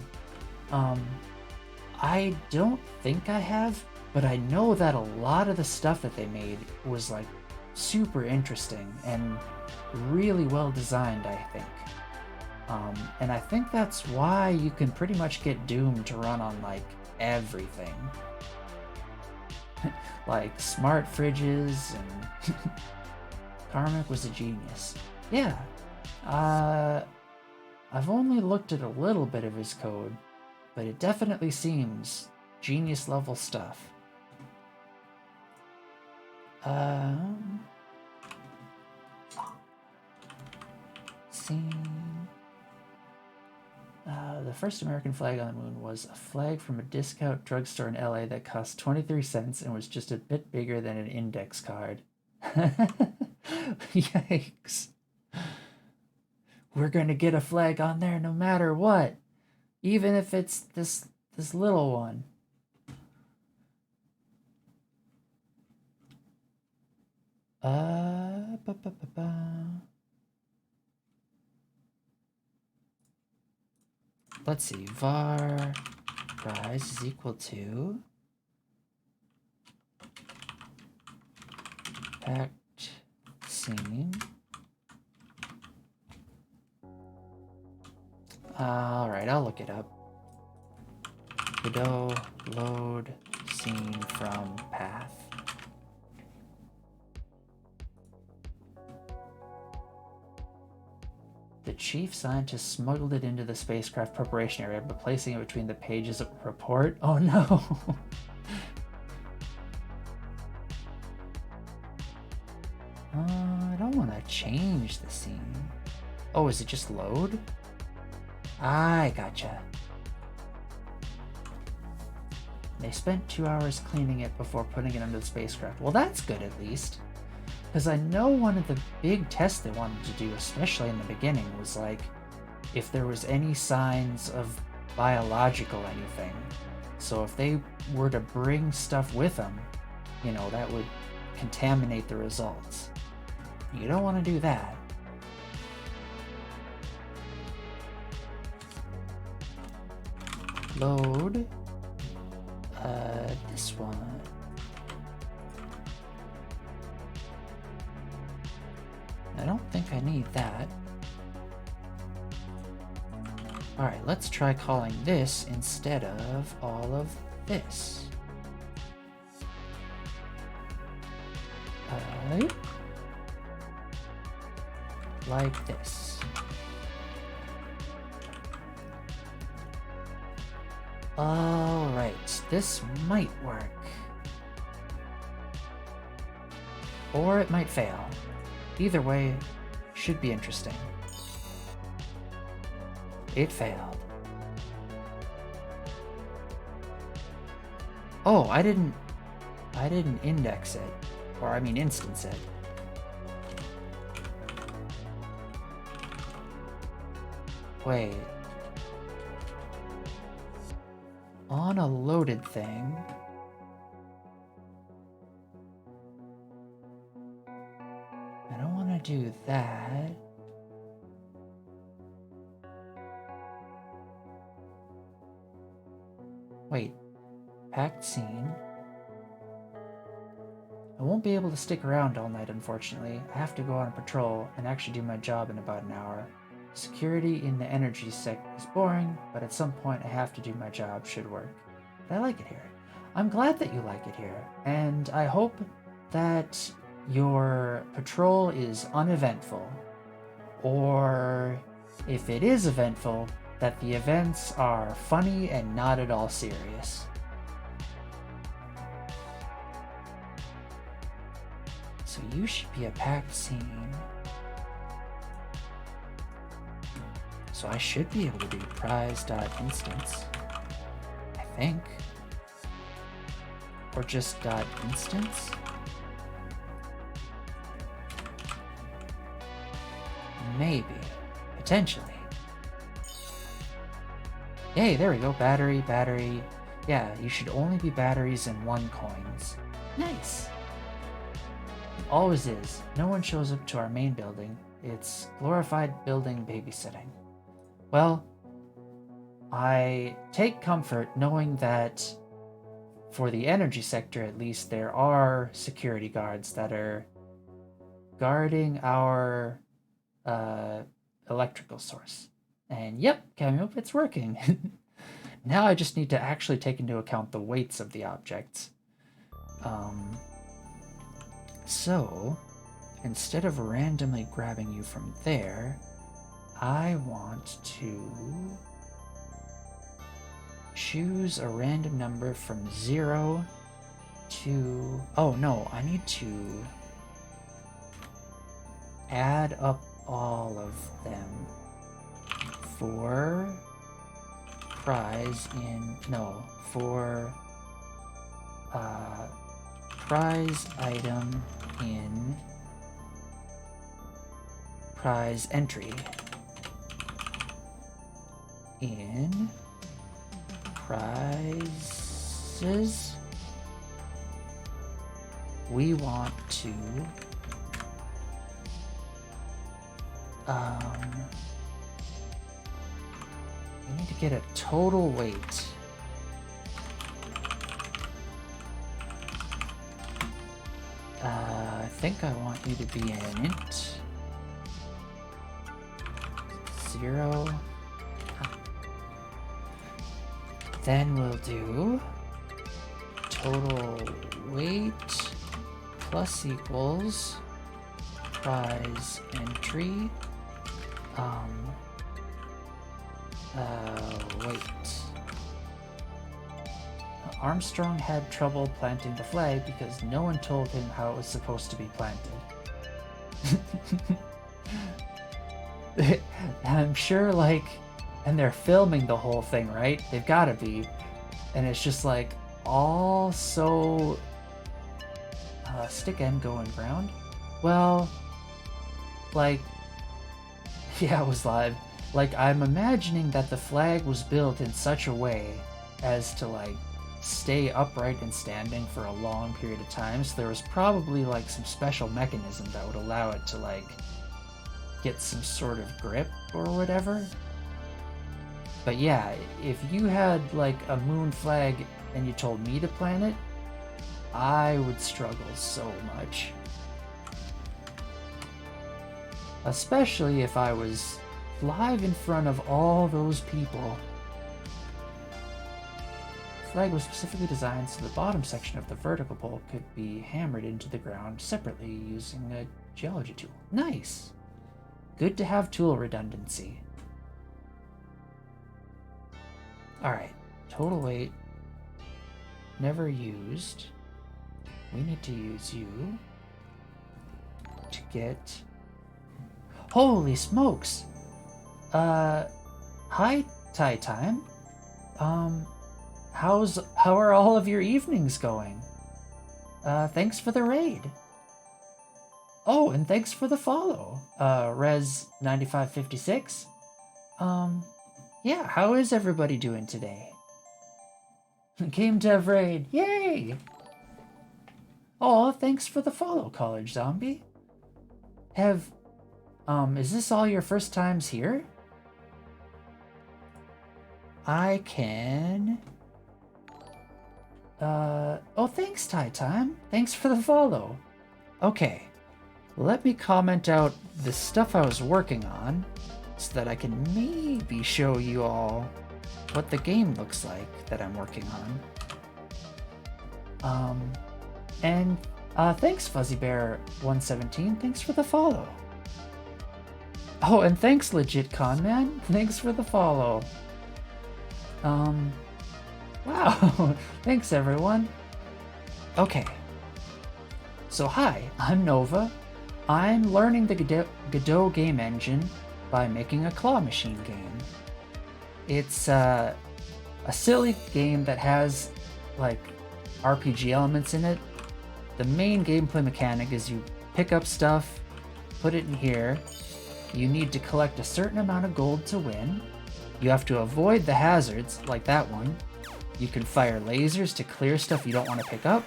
S1: I don't think I have, but I know that a lot of the stuff that they made was like super interesting and really well designed, I think. And I think that's why you can pretty much get Doom to run on like everything. Like smart fridges, and Carmack was a genius. Yeah. I've only looked at a little bit of his code, but it definitely seems genius level stuff. The first American flag on the moon was a flag from a discount drugstore in LA that cost 23 cents and was just a bit bigger than an index card. Yikes. We're gonna get a flag on there no matter what, even if it's this little one. Let's see, var rise is equal to packed scene. All right, I'll look it up. Godot load scene from path. The chief scientist smuggled it into the spacecraft preparation area by placing it between the pages of a report. Oh no! I don't want to change the scene. Oh, is it just load? I gotcha. They spent 2 hours cleaning it before putting it under the spacecraft. Well, that's good at least. Because I know one of the big tests they wanted to do, especially in the beginning, was like if there was any signs of biological anything. So if they were to bring stuff with them, you know, that would contaminate the results. You don't want to do that. Load. This one. I don't think I need that. Alright, let's try calling this instead of all of this. Like this. Alright, this might work. Or it might fail. Either way, should be interesting. It failed. Oh, I didn't index it. Or I mean instance it. Wait. On a loaded thing. I don't want to do that. Wait. Packed scene. I won't be able to stick around all night, unfortunately. I have to go on a patrol and actually do my job in about an hour. Security in the energy sector is boring, but at some point I have to do my job, should work. But I like it here. I'm glad that you like it here, and I hope that your patrol is uneventful. Or, if it is eventful, that the events are funny and not at all serious. So you should be a packed scene. So I should be able to do prize.instance, I think. Or just .instance. Maybe. Potentially. Yay, there we go. Battery, battery. Yeah, you should only be batteries and 1 coins. Nice. It always is. No one shows up to our main building. It's glorified building babysitting. Well, I take comfort knowing that for the energy sector at least, there are security guards that are guarding our electrical source. And yep, Cameo, it's working. Now I just need to actually take into account the weights of the objects. So, instead of randomly grabbing you from there, I want to choose a random number from 0 to... Oh no, I need to add up all of them for prize in... No, for prize item in prize entry in prizes. We want to we need to get a total weight. I think I want you to be an int 0. Then we'll do total weight plus equals prize entry weight. Armstrong had trouble planting the flag because no one told him how it was supposed to be planted. I'm sure, like, and they're filming the whole thing, right? They've got to be. And it's just like all so stick end going ground. Well, like, yeah, it was live. Like, I'm imagining that the flag was built in such a way as to, like, stay upright and standing for a long period of time, so there was probably, like, some special mechanism that would allow it to, like, get some sort of grip or whatever. But yeah, if you had, like, a moon flag and you told me to plant it, I would struggle so much. Especially if I was live in front of all those people. The flag was specifically designed so the bottom section of the vertical pole could be hammered into the ground separately using a geology tool. Nice! Good to have tool redundancy. Alright, total weight. Never used. We need to use you to get... Holy smokes! Hi, Tie Time. How are all of your evenings going? Thanks for the raid. Oh, and thanks for the follow, Res9556. Yeah, how is everybody doing today? Game Dev Raid, yay! Oh, thanks for the follow, College Zombie. Is this all your first times here? I can... oh, thanks, Tie Time. Thanks for the follow. Okay, let me comment out the stuff I was working on so that I can maybe show you all what the game looks like that I'm working on. Thanks, Fuzzy Bear 117. Thanks for the follow. Oh, and thanks, Legit Con Man. Thanks for the follow. Wow. Thanks, everyone. Okay. So, hi, I'm Nova. I'm learning the Godot game engine by making a claw machine game. It's a silly game that has, like, RPG elements in it. The main gameplay mechanic is you pick up stuff, put it in here, you need to collect a certain amount of gold to win. You have to avoid the hazards, like that one. You can fire lasers to clear stuff you don't want to pick up.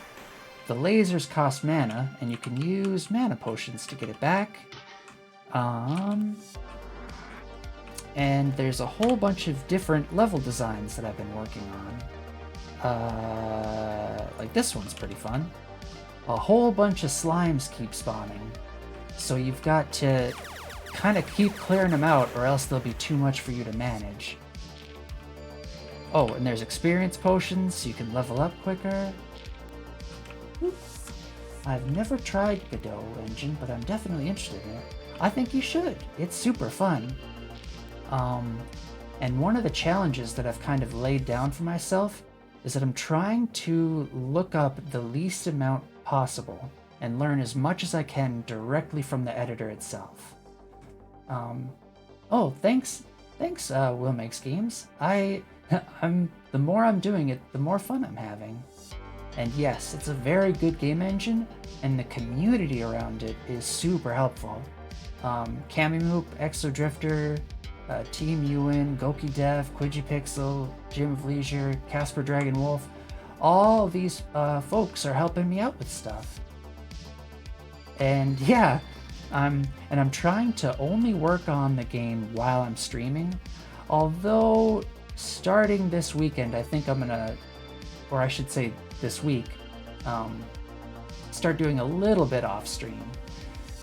S1: The lasers cost mana, and you can use mana potions to get it back. And there's a whole bunch of different level designs that I've been working on. Like this one's pretty fun. A whole bunch of slimes keep spawning, so you've got to kind of keep clearing them out, or else they'll be too much for you to manage. Oh, and there's experience potions, so you can level up quicker. I've never tried Godot engine, but I'm definitely interested in it. I think you should. It's super fun. And one of the challenges that I've kind of laid down for myself is that I'm trying to look up the least amount possible and learn as much as I can directly from the editor itself. Oh, thanks, Will Makes Games. The more I'm doing it, the more fun I'm having. And yes, it's a very good game engine, and the community around it is super helpful. Camimoop, Exodrifter, Team Ewan, Goki Dev, Quigipixel, Jim of Leisure, Casper Dragon Wolf, all these folks are helping me out with stuff. And yeah, I'm trying to only work on the game while I'm streaming, although starting this weekend, I think I'm gonna, or I should say this week, start doing a little bit off stream.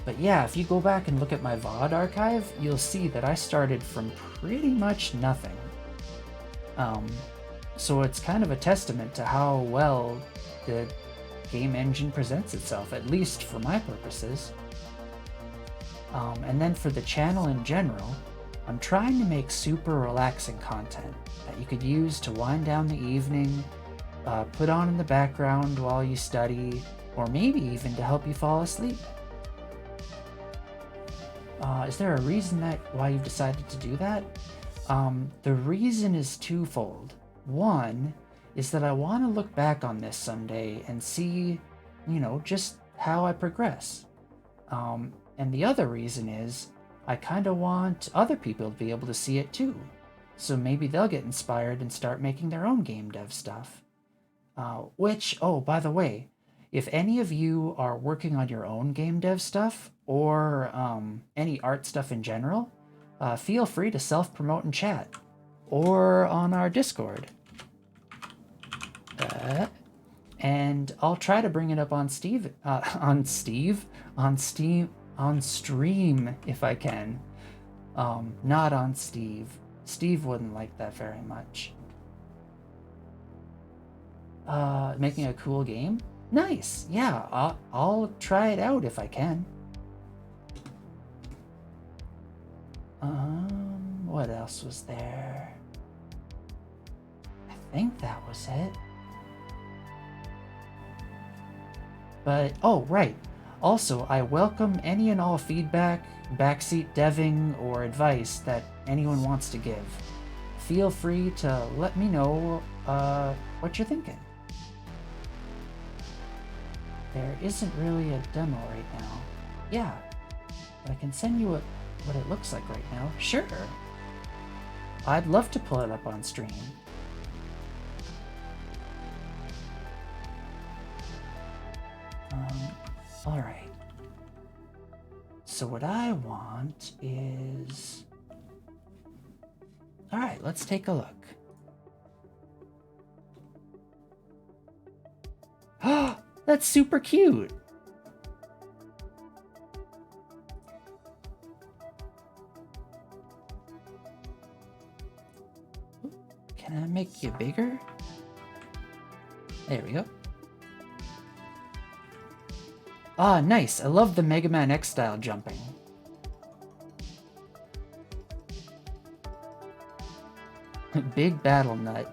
S1: But yeah, if you go back and look at my VOD archive, you'll see that I started from pretty much nothing. So it's kind of a testament to how well the game engine presents itself, at least for my purposes. And then for the channel in general, I'm trying to make super relaxing content that you could use to wind down the evening, put on in the background while you study, or maybe even to help you fall asleep. Is there a reason why you've decided to do that? The reason is twofold. One is that I want to look back on this someday and see, just how I progress. And the other reason is I kind of want other people to be able to see it too. So maybe they'll get inspired and start making their own game dev stuff. Oh, by the way, if any of you are working on your own game dev stuff, or any art stuff in general, feel free to self-promote in chat, or on our Discord. And I'll try to bring it up on stream if I can. Not on Steve. Steve wouldn't like that very much. Making a cool game? Nice. Yeah, I'll try it out if I can. What else was there? I think that was it. But, oh, right. Also, I welcome any and all feedback, backseat deving, or advice that anyone wants to give. Feel free to let me know what you're thinking. There isn't really a demo right now. Yeah, but I can send you what it looks like right now. Sure. I'd love to pull it up on stream. Alright. So what I want is... Alright, let's take a look. Oh, that's super cute! Can I make you bigger? There we go. Ah, nice. I love the Mega Man X style jumping. Big battle nut.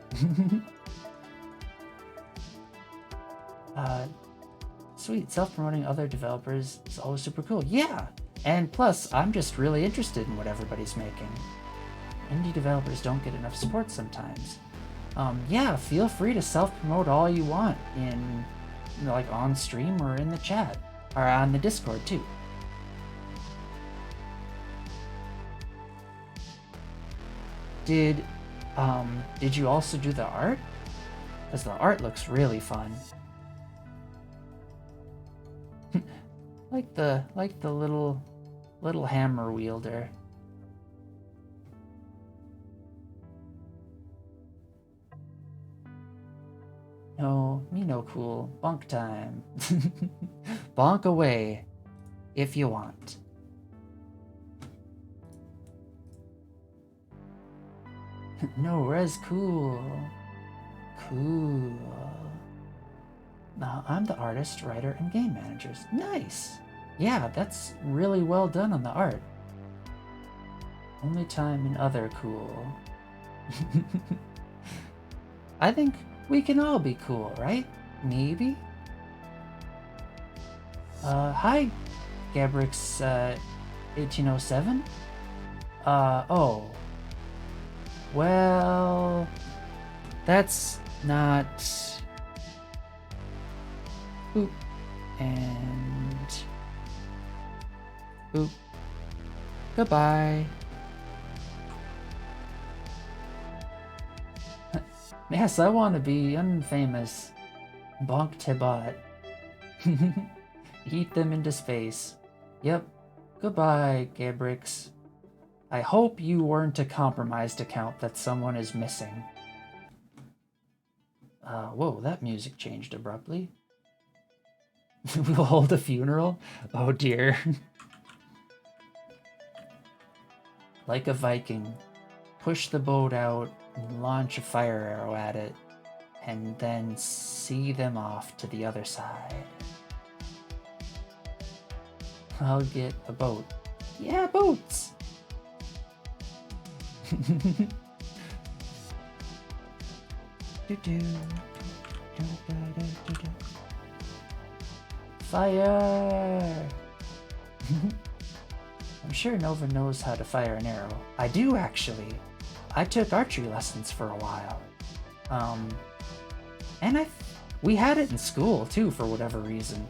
S1: Sweet. Self-promoting other developers is always super cool. Yeah! And plus, I'm just really interested in what everybody's making. Indie developers don't get enough support sometimes. Yeah, feel free to self-promote all you want in, like, on stream or in the chat. Or on the Discord, too. Did you also do the art? Because the art looks really fun. like the little hammer wielder. No, me no cool. Bonk time. Bonk away, if you want. No, res cool. Cool. I'm the artist, writer, and game managers. Nice! Yeah, that's really well done on the art. Only time in other cool. I think we can all be cool, right? Maybe? Hi, Gabrix, 1807? Oh. Well, that's not... Boop. And... Boop. Goodbye. Yes, I want to be unfamous. Bonk Tibot. Eat them into space. Yep. Goodbye, Gabrix. I hope you weren't a compromised account that someone is missing. Whoa, that music changed abruptly. We'll hold a funeral? Oh dear. Like a Viking, push the boat out and launch a fire arrow at it, and then see them off to the other side. I'll get a boat. Yeah, boats! Fire! I'm sure Nova knows how to fire an arrow. I do, actually. I took archery lessons for a while. And we had it in school, too, for whatever reason,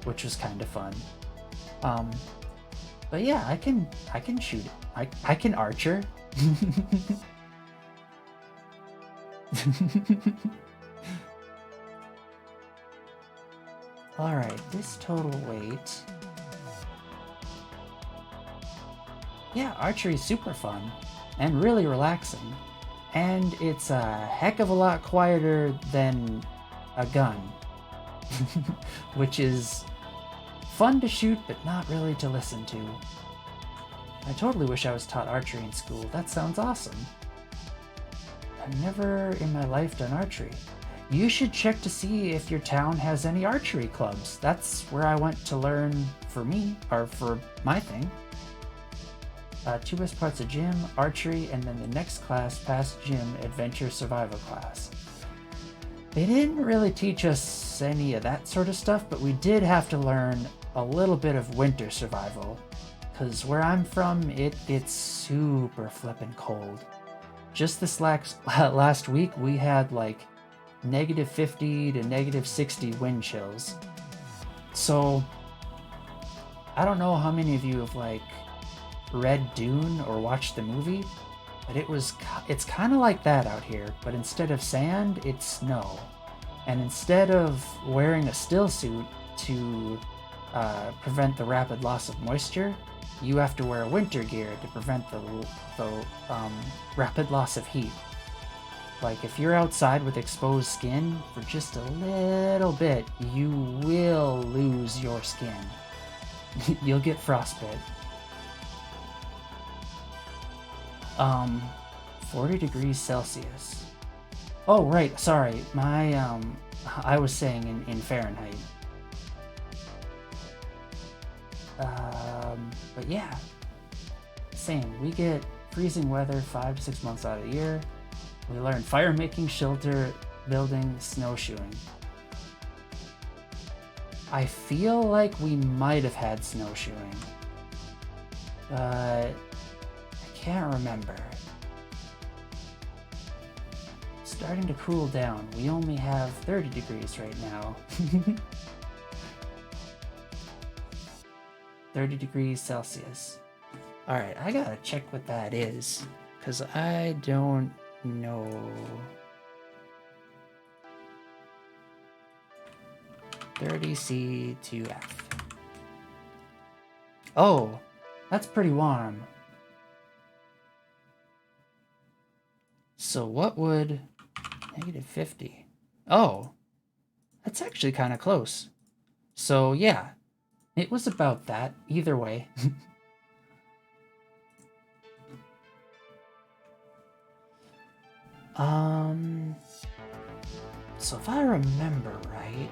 S1: which was kind of fun. But yeah, I can shoot it. I can archer. Alright, this total weight... Yeah, archery is super fun, and really relaxing. And it's a heck of a lot quieter than a gun. Which is fun to shoot, but not really to listen to. I totally wish I was taught archery in school. That sounds awesome. I've never in my life done archery. You should check to see if your town has any archery clubs. That's where I went to learn for my thing. 2 best parts of gym, archery, and then the next class past gym, adventure survival class. They didn't really teach us any of that sort of stuff, but we did have to learn a little bit of winter survival. Because where I'm from, it gets super flippin' cold. Just this last week, we had like -50 to -60 wind chills. So, I don't know how many of you have like read Dune or watched the movie, but it's kind of like that out here, but instead of sand, it's snow. And instead of wearing a still suit to prevent the rapid loss of moisture, you have to wear winter gear to prevent the rapid loss of heat. Like, if you're outside with exposed skin for just a little bit, you will lose your skin. You'll get frostbite. 40 degrees Celsius. Oh, right, sorry. I was saying in Fahrenheit. But yeah, same. We get freezing weather 5 to 6 months out of the year. We learn fire making, shelter building, snowshoeing. I feel like we might have had snowshoeing, but I can't remember. It's starting to cool down. We only have 30 degrees right now. 30 degrees Celsius. Alright, I gotta check what that is, Because I don't know. $30C to F. Oh, that's pretty warm. So what would -50? Oh, that's actually kind of close. So yeah, it was about that either way. So if I remember right,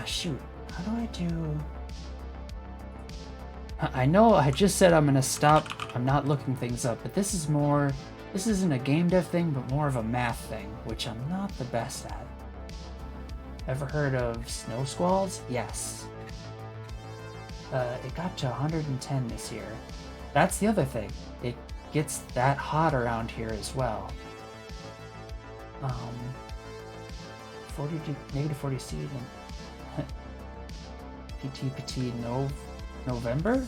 S1: shoot, how do I do? I know I just said I'm gonna stop. I'm not looking things up, but this isn't a game dev thing, but more of a math thing, which I'm not the best at. Ever heard of snow squalls? Yes. It got to 110 this year. That's the other thing. It gets that hot around here as well. 40 to -40C then PT November?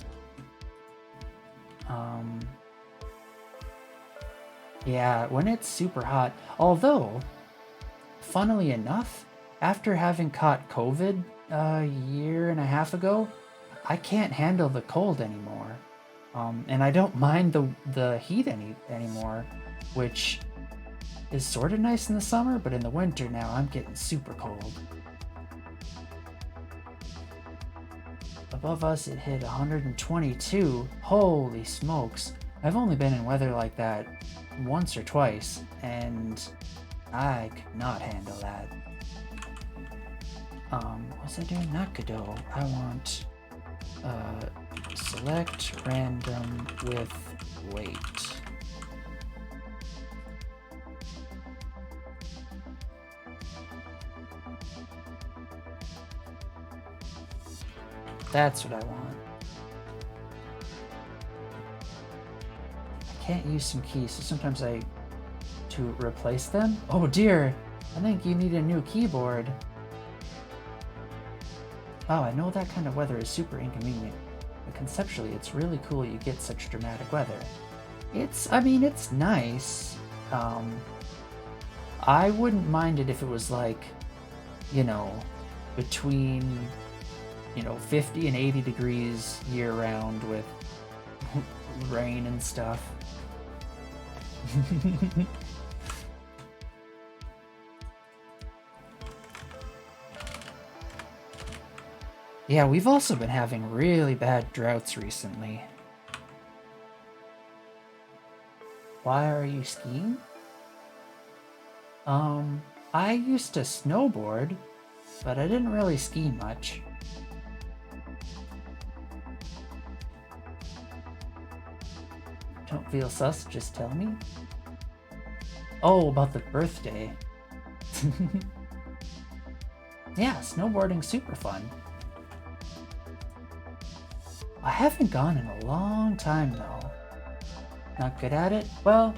S1: Yeah, when it's super hot. Although, funnily enough, after having caught COVID a year and a half ago, I can't handle the cold anymore. And I don't mind the heat anymore, which is sort of nice in the summer, but in the winter now I'm getting super cold. Above us it hit 122. Holy smokes. I've only been in weather like that once or twice, and I could not handle that. What was I doing? Not Godot. I want select random with weight. That's what I want. I can't use some keys, so sometimes to replace them. Oh dear, I think you need a new keyboard. Oh, I know that kind of weather is super inconvenient, but conceptually it's really cool you get such dramatic weather. I mean, it's nice. I wouldn't mind it if it was like, between 50 and 80 degrees year round with rain and stuff. Yeah, we've also been having really bad droughts recently. Why are you skiing? I used to snowboard, but I didn't really ski much. Don't feel sus, just tell me. Oh, about the birthday. Yeah, snowboarding's super fun. I haven't gone in a long time though. Not good at it? Well,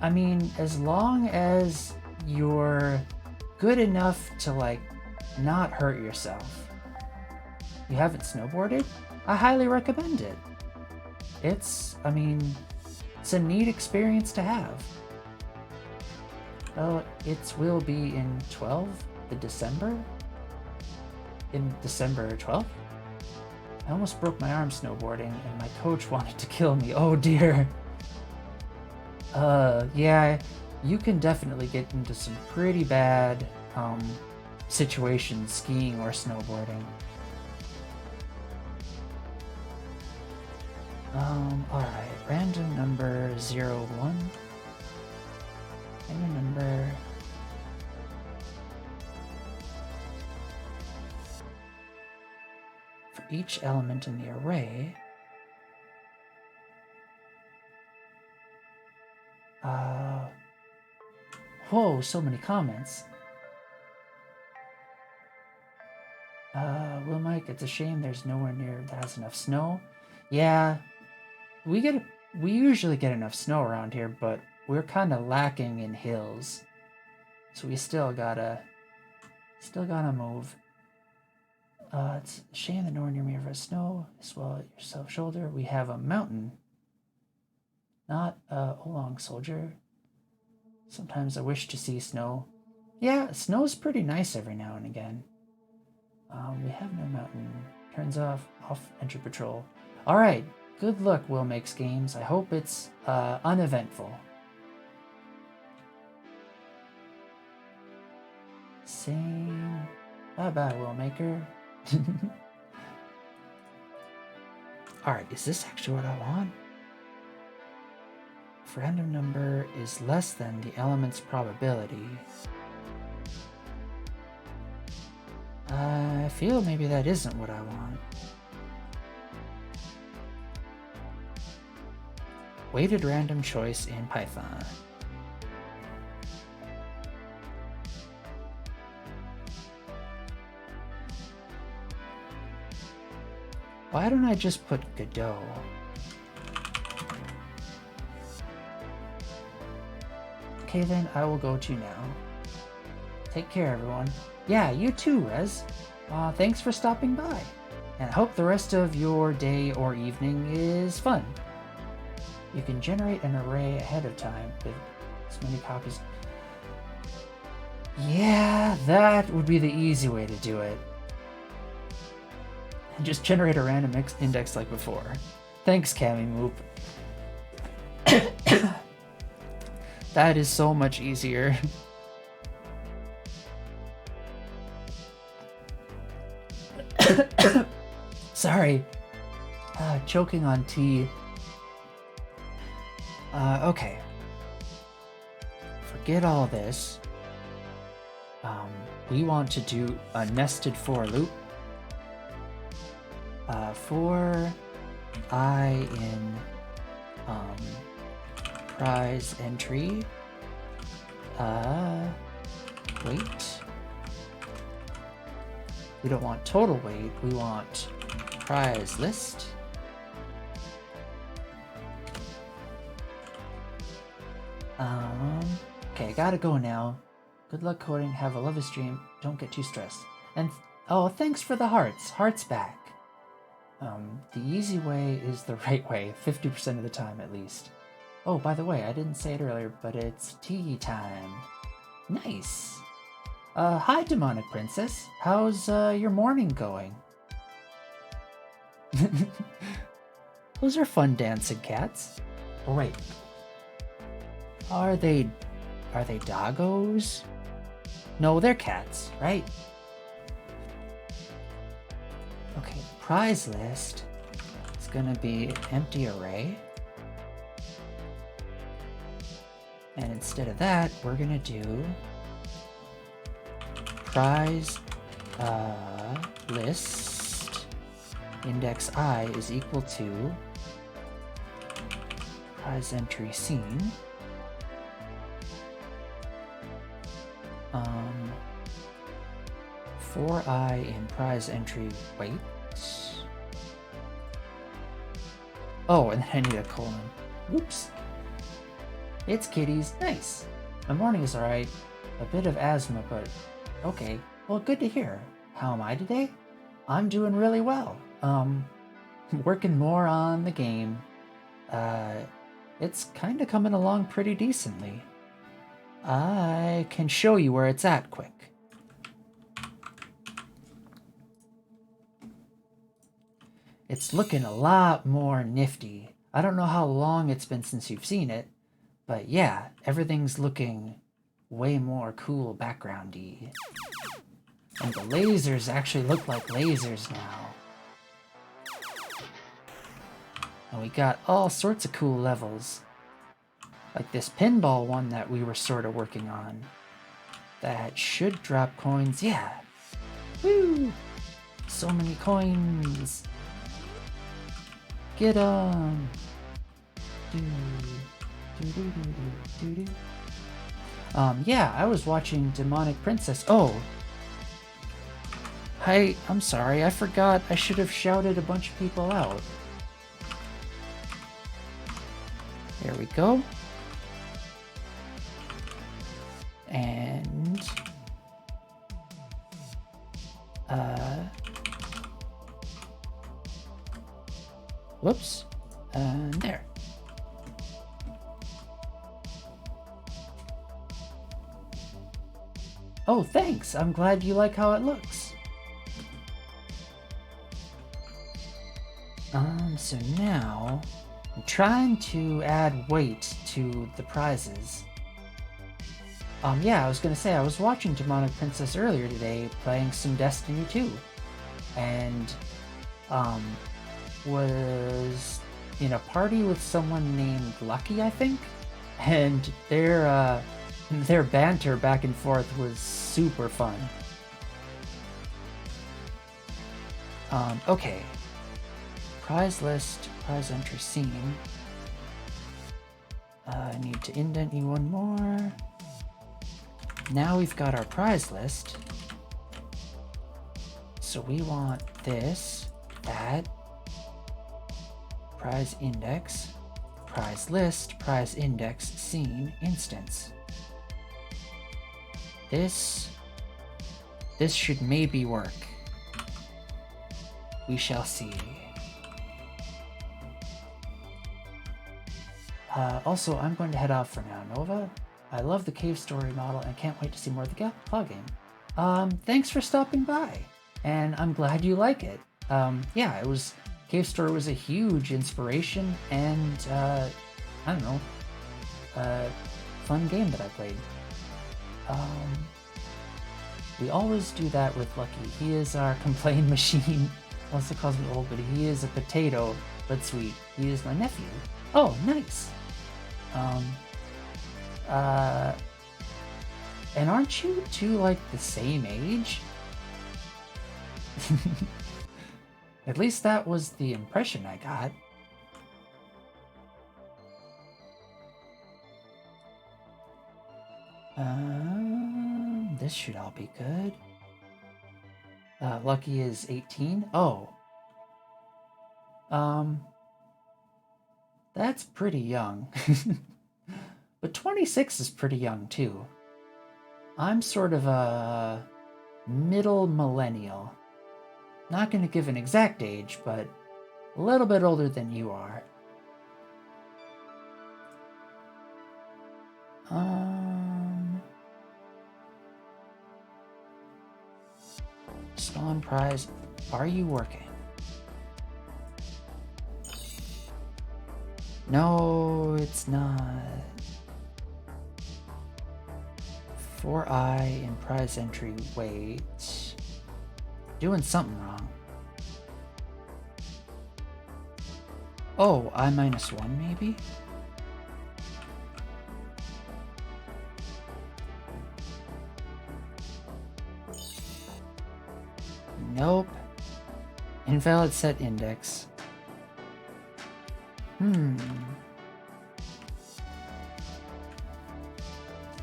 S1: I mean, as long as you're good enough to not hurt yourself. You haven't snowboarded? I highly recommend it. It's a neat experience to have. Well, it will be in December 12th? I almost broke my arm snowboarding and my coach wanted to kill me. Oh dear. Yeah, you can definitely get into some pretty bad situations skiing or snowboarding. Alright, random number 01. Random number... For each element in the array... Whoa, so many comments. Will Mike, it's a shame there's nowhere near that has enough snow. Yeah, we usually get enough snow around here, but we're kind of lacking in hills. So we still gotta move. It's a shame that nowhere near me has snow. Swell at yourself shoulder. We have a mountain. Not Oolong Soldier. Sometimes I wish to see snow. Yeah, snow's pretty nice every now and again. We have no mountain. Turns off entry patrol. Alright, good luck, Will Makes Games. I hope it's uneventful. Same. Bye-bye, Will Maker. Alright, is this actually what I want? If random number is less than the element's probability. I feel maybe that isn't what I want. Weighted random choice in Python. Why don't I just put Godot? Okay then, I will go to now. Take care, everyone. Yeah, you too, Rez. Thanks for stopping by. And I hope the rest of your day or evening is fun. You can generate an array ahead of time with as many copies. Yeah, that would be the easy way to do it. And just generate a random index like before. Thanks, Cammy Moop. That is so much easier. Sorry. Choking on tea. Okay. Forget all this. We want to do a nested for loop. For I in prize entry. Weight. We don't want total weight, we want prize list. Okay, I gotta go now. Good luck coding, have a lovely stream, don't get too stressed. And, oh, thanks for the hearts. Hearts back. The easy way is the right way, 50% of the time at least. Oh, by the way, I didn't say it earlier, but it's tea time. Nice. Hi, Demonic Princess. How's your morning going? Those are fun dancing cats. Oh, wait. Are they doggos? No, they're cats, right? Okay, prize list is gonna be empty array. And instead of that, we're gonna do prize list index I is equal to prize entry seen. For I in prize entry weight. Oh, and then I need a colon. Whoops. It's kitties. Nice. My morning is alright. A bit of asthma, but okay. Well, good to hear. How am I today? I'm doing really well. Working more on the game. It's kind of coming along pretty decently. I can show you where it's at quick. It's looking a lot more nifty. I don't know how long it's been since you've seen it, but yeah, everything's looking way more cool backgroundy. And the lasers actually look like lasers now. And we got all sorts of cool levels. Like this pinball one that we were sort of working on. That should drop coins, yeah. Woo! So many coins. Get 'em. Yeah, I was watching Demonic Princess. Oh. Hi, I'm sorry, I forgot I should have shouted a bunch of people out. There we go. And whoops, and there. Oh, thanks. I'm glad you like how it looks. So now I'm trying to add weight to the prizes. Yeah, I was gonna say, I was watching Demonic Princess earlier today playing some Destiny 2. And, was in a party with someone named Lucky, I think? And their banter back and forth was super fun. Okay. Prize list, prize entry scene. I need to indent you one more. Now we've got our prize list. So we want this, that, prize index, prize list, prize index, scene, instance. This should maybe work. We shall see. Also, I'm going to head off for now, Nova. I love the cave story model and can't wait to see more of the claw game. Thanks for stopping by, and I'm glad you like it. Yeah, Cave Story was a huge inspiration and, I don't know, fun game that I played. We always do that with Lucky. He is our complaint machine. Also calls me old, but he is a potato, but sweet. He is my nephew. Oh, nice. And aren't you two like the same age? At least that was the impression I got. This should all be good. Lucky is 18. Oh. That's pretty young. But 26 is pretty young too. I'm sort of a middle millennial. Not gonna give an exact age, but a little bit older than you are. Spawn prize, are you working? No, it's not. 4i in prize entry, wait. Doing something wrong. Oh, I-1 maybe? Nope. Invalid set index.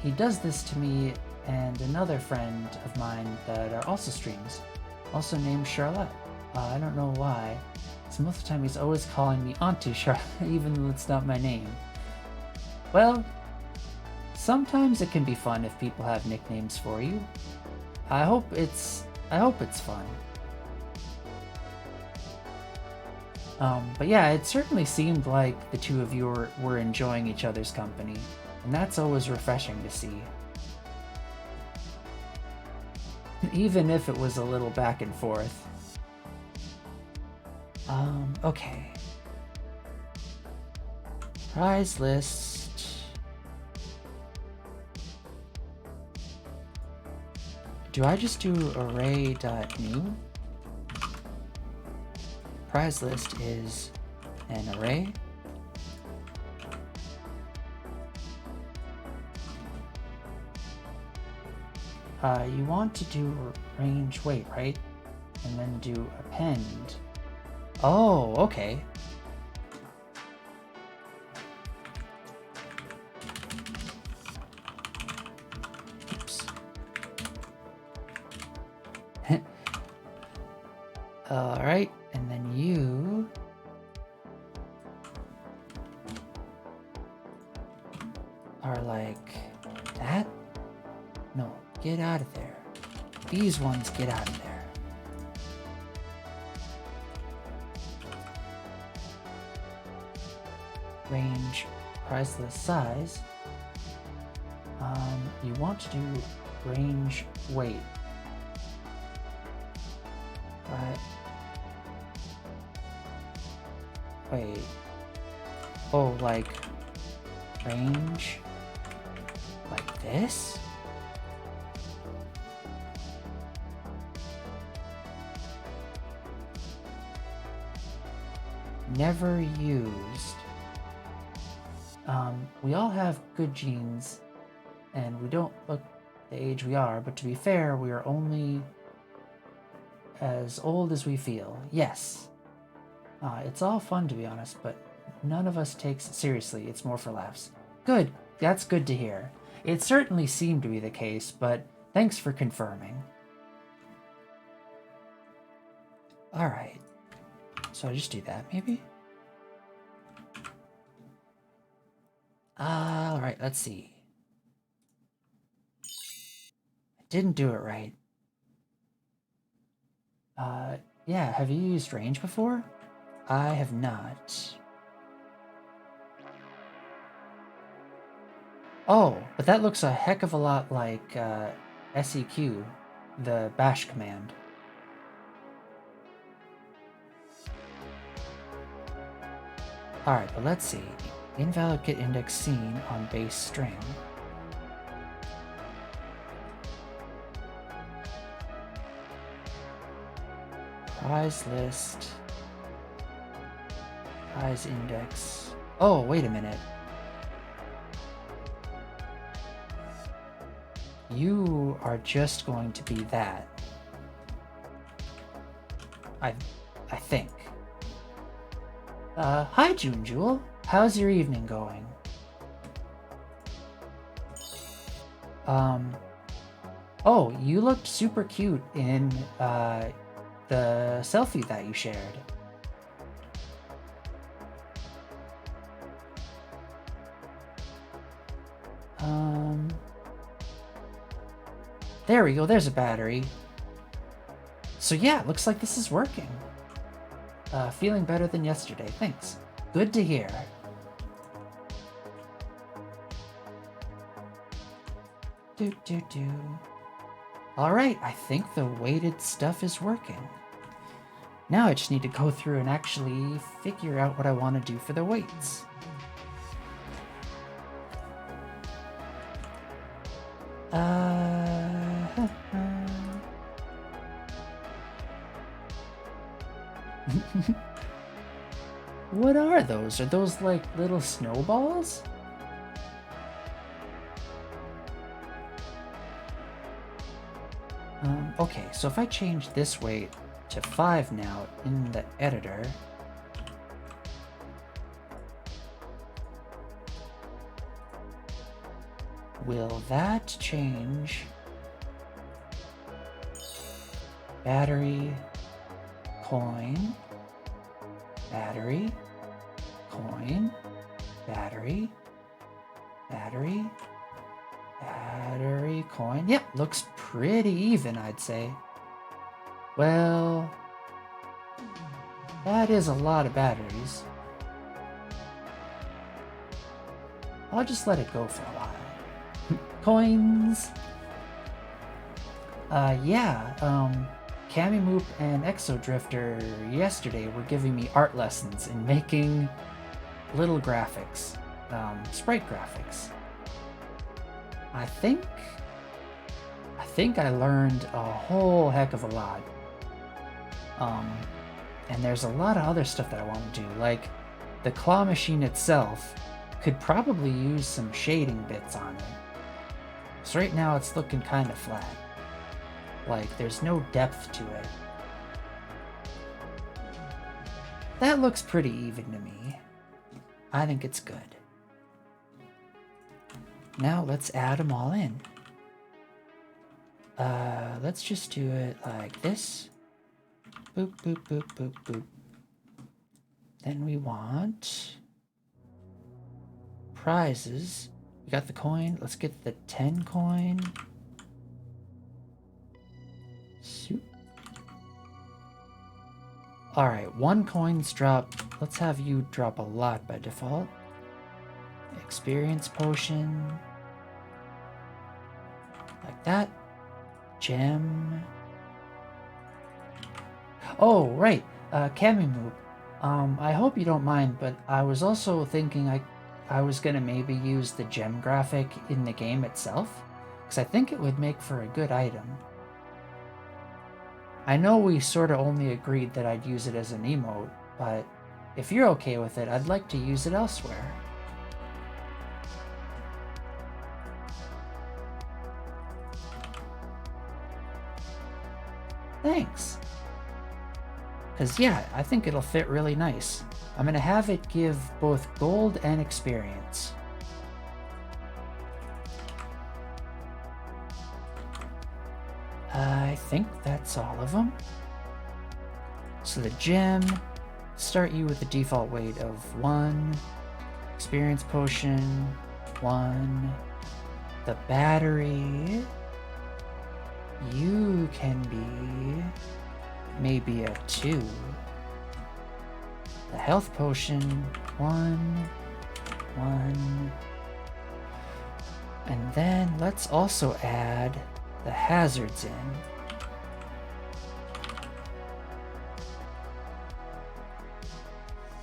S1: He does this to me and another friend of mine that are also streams, also named Charlotte. I don't know why. So most of the time he's always calling me Auntie Charlotte, even though it's not my name. Well, sometimes it can be fun if people have nicknames for you. I hope it's fun. But yeah, it certainly seemed like the two of you were enjoying each other's company, and that's always refreshing to see. Even if it was a little back and forth. Okay. Prize list. Do I just do array.new? Prize list is an array. You want to do range weight, right? And then do append. Oh, okay. Oops. Alright, and then you... are like that? No, get out of there. These ones get out of there. Range, price list, size. You want to do range weight. But wait. Oh, like range like this? Never used. We all have good genes, and we don't look the age we are, but to be fair, we are only as old as we feel. Yes. It's all fun, to be honest, but none of us takes it seriously. It's more for laughs. Good. That's good to hear. It certainly seemed to be the case, but thanks for confirming. Alright. So I just do that, maybe? Alright, let's see. I didn't do it right. Yeah, have you used range before? I have not. Oh, but that looks a heck of a lot like SEQ, the bash command. Alright, but let's see. Invalid get index seen on base string. Prize list. Prize index. Oh, wait a minute. You are just going to be that. I think. Hi, June Jewel. How's your evening going? Oh, you looked super cute in, the selfie that you shared. There we go, there's a battery. So yeah, it looks like this is working. Feeling better than yesterday, thanks. Good to hear. Alright, I think the weighted stuff is working. Now I just need to go through and actually figure out what I want to do for the weights. What are those? Are those like little snowballs? Okay, so if I change this weight to 5 now in the editor, will that change battery, coin, battery, coin, battery, battery, battery, coin? Yep, looks pretty even, I'd say. Well, that is a lot of batteries. I'll just let it go for a while. Coins! Camimoop and Exodrifter yesterday were giving me art lessons in making little graphics, sprite graphics. I think I learned a whole heck of a lot. And there's a lot of other stuff that I want to do, like the claw machine itself could probably use some shading bits on it. So right now it's looking kind of flat. Like, there's no depth to it. That looks pretty even to me. I think it's good. Now let's add them all in. Let's just do it like this. Boop, boop, boop, boop, boop. Then we want prizes. We got the coin. Let's get the 10 coin. Alright, 1 coin's drop. Let's have you drop a lot by default. Experience potion. Like that. Gem. Oh, right. Kamimu. I hope you don't mind, but I was also thinking I was gonna maybe use the gem graphic in the game itself, because I think it would make for a good item. I know we sort of only agreed that I'd use it as an emote, but if you're okay with it, I'd like to use it elsewhere. Thanks. Because, yeah, I think it'll fit really nice. I'm going to have it give both gold and experience. I think that's all of them. So the gem, start you with the default weight of 1. Experience potion, 1. The battery, you can be maybe a 2. The health potion, 1, 1. And then let's also add the hazards in.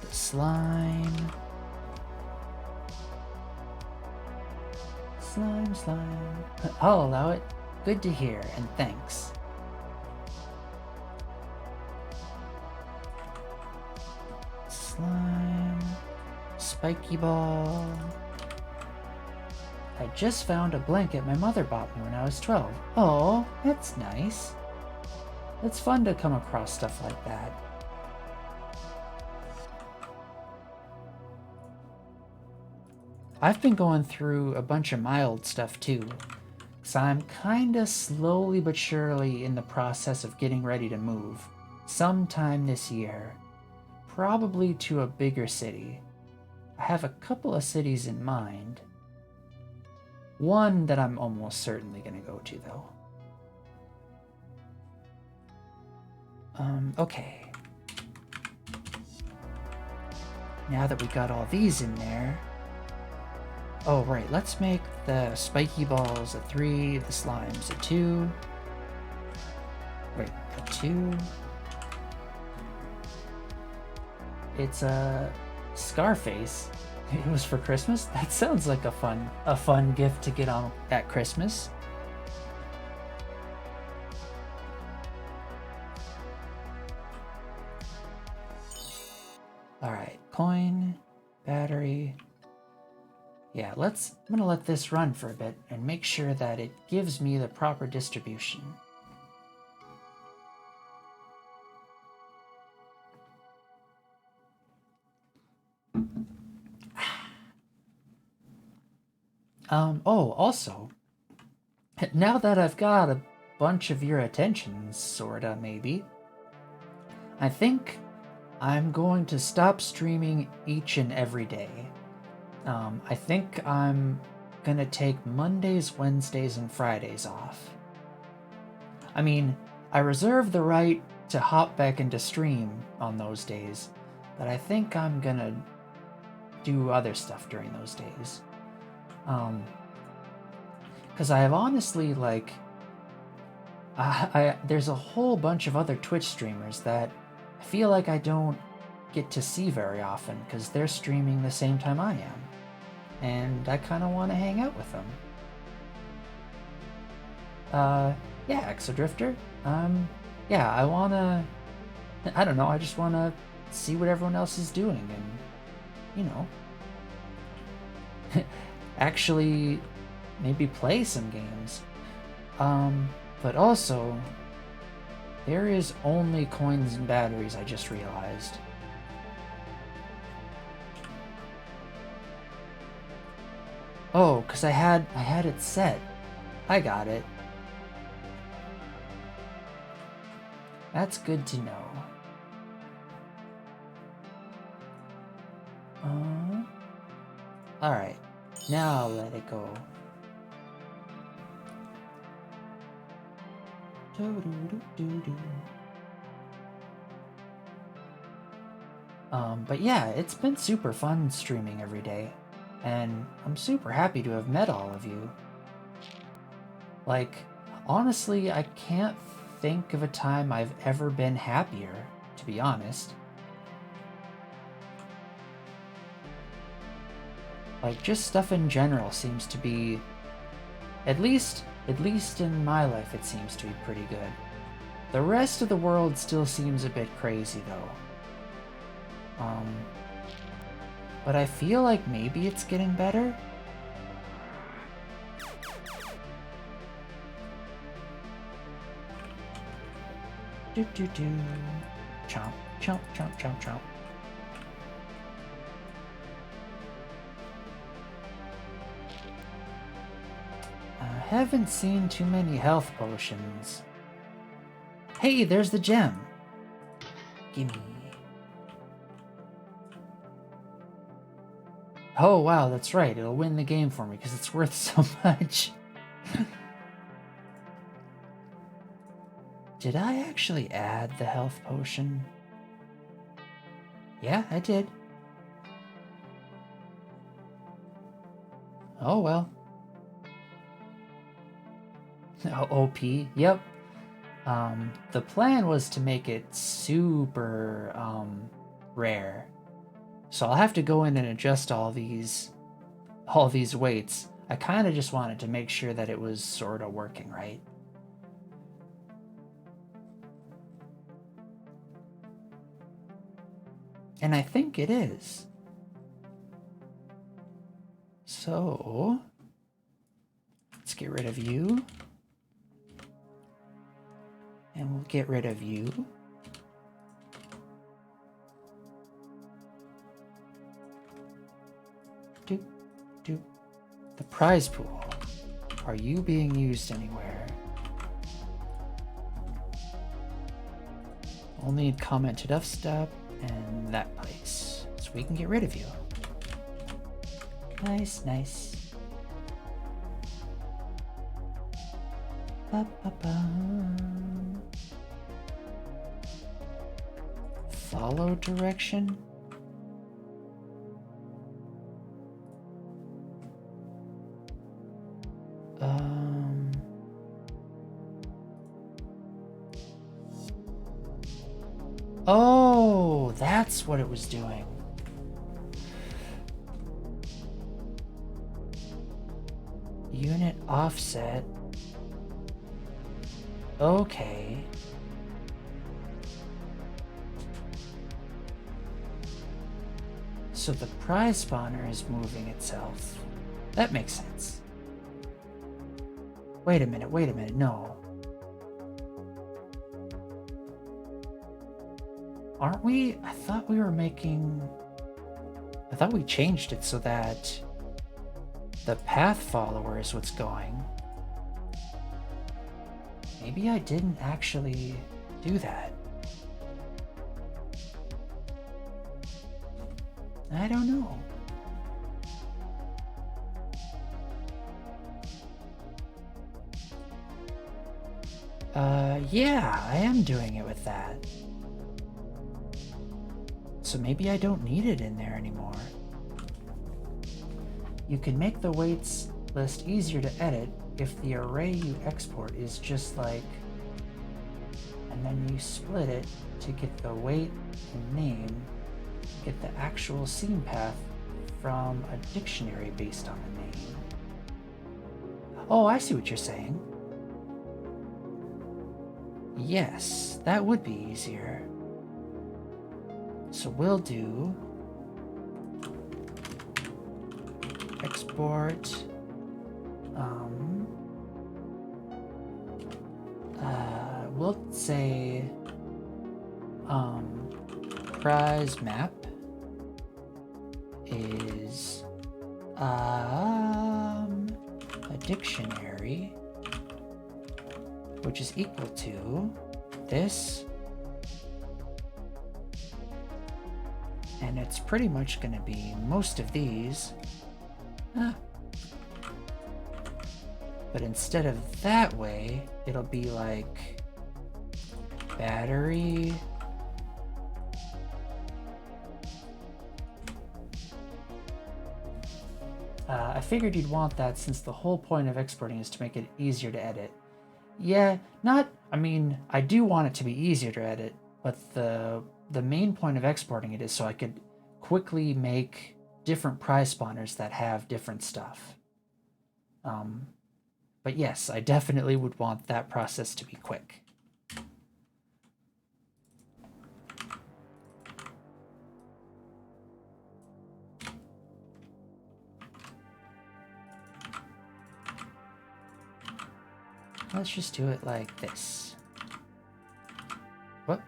S1: The slime. Slime. I'll allow it. Good to hear, and thanks. Slime. Spiky ball. I just found a blanket my mother bought me when I was 12. Oh, that's nice. It's fun to come across stuff like that. I've been going through a bunch of mild stuff too, so I'm kinda slowly but surely in the process of getting ready to move, sometime this year, probably to a bigger city. I have a couple of cities in mind. One that I'm almost certainly gonna go to though. Okay. Now that we got all these in there, oh, right, let's make the spiky balls a 3, the slimes a 2. Wait, a 2. It's a Scarface. It was for Christmas? That sounds like a fun gift to get on at Christmas. Alright, coin, battery. Yeah, I'm gonna let this run for a bit and make sure that it gives me the proper distribution. Oh, also, now that I've got a bunch of your attention, sorta, maybe, I think I'm going to stop streaming each and every day. I think I'm gonna take Mondays, Wednesdays, and Fridays off. I mean, I reserve the right to hop back into stream on those days, but I think I'm gonna do other stuff during those days. Because I have honestly, like, there's a whole bunch of other Twitch streamers that I feel like I don't get to see very often because they're streaming the same time I am. And I kind of want to hang out with them. Yeah, Exodrifter. Yeah, I want to... I don't know, I just want to see what everyone else is doing and, you know, actually maybe play some games. But also, there is only coins and batteries, I just realized. Oh, because I had it set. I got it. That's good to know. Alright, now let it go. But yeah, it's been super fun streaming every day, and I'm super happy to have met all of you. Like, honestly, I can't think of a time I've ever been happier, to be honest. Like, just stuff in general seems to be, at least in my life, it seems to be pretty good. The rest of the world still seems a bit crazy, though. But I feel like maybe it's getting better. Do do do. Chomp, chomp, chomp, chomp, chomp. I haven't seen too many health potions. Hey, there's the gem. Gimme. Oh wow, that's right. It'll win the game for me because it's worth so much. Did I actually add the health potion? Yeah, I did. Oh well. OP, yep. The plan was to make it super rare. So I'll have to go in and adjust all these weights. I kind of just wanted to make sure that it was sort of working right. And I think it is. So let's get rid of you. And we'll get rid of you. Doop, doop. The prize pool. Are you being used anywhere? Only commented up step and that place. So we can get rid of you. Nice, nice. Ba-ba-bum. Follow direction. Oh, that's what it was doing. Unit offset. Okay. So the prize spawner is moving itself. That makes sense. Wait a minute, no. Aren't we? I thought we changed it so that the path follower is what's going. Maybe I didn't actually do that. I don't know. Yeah, I am doing it with that. So maybe I don't need it in there anymore. You can make the weights list easier to edit if the array you export is just like, and then you split it to get the weight and name, get the actual scene path from a dictionary based on the name. Oh, I see what you're saying. Yes, that would be easier. So we'll do export we'll say prize map is a dictionary which is equal to this, and it's pretty much going to be most of these. But instead of that way, it'll be like battery I figured you'd want that since the whole point of exporting is to make it easier to edit. Yeah, I mean, I do want it to be easier to edit, but the main point of exporting it is so I could quickly make different prize spawners that have different stuff. But yes, I definitely would want that process to be quick. Let's just do it like this. Up,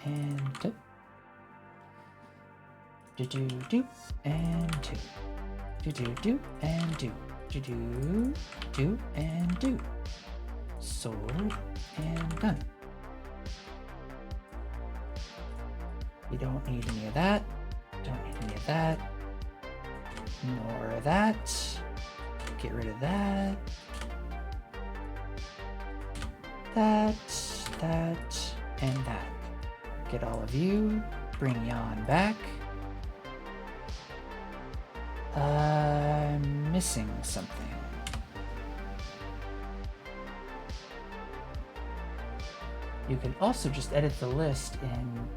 S1: and up. Do and do and do. Do and do. Sword and gun. You don't need any of that. Don't need any of that. Nor of that. Get rid of that. That, and that. Get all of you. Bring Jan back. I'm missing something. You can also just edit the list in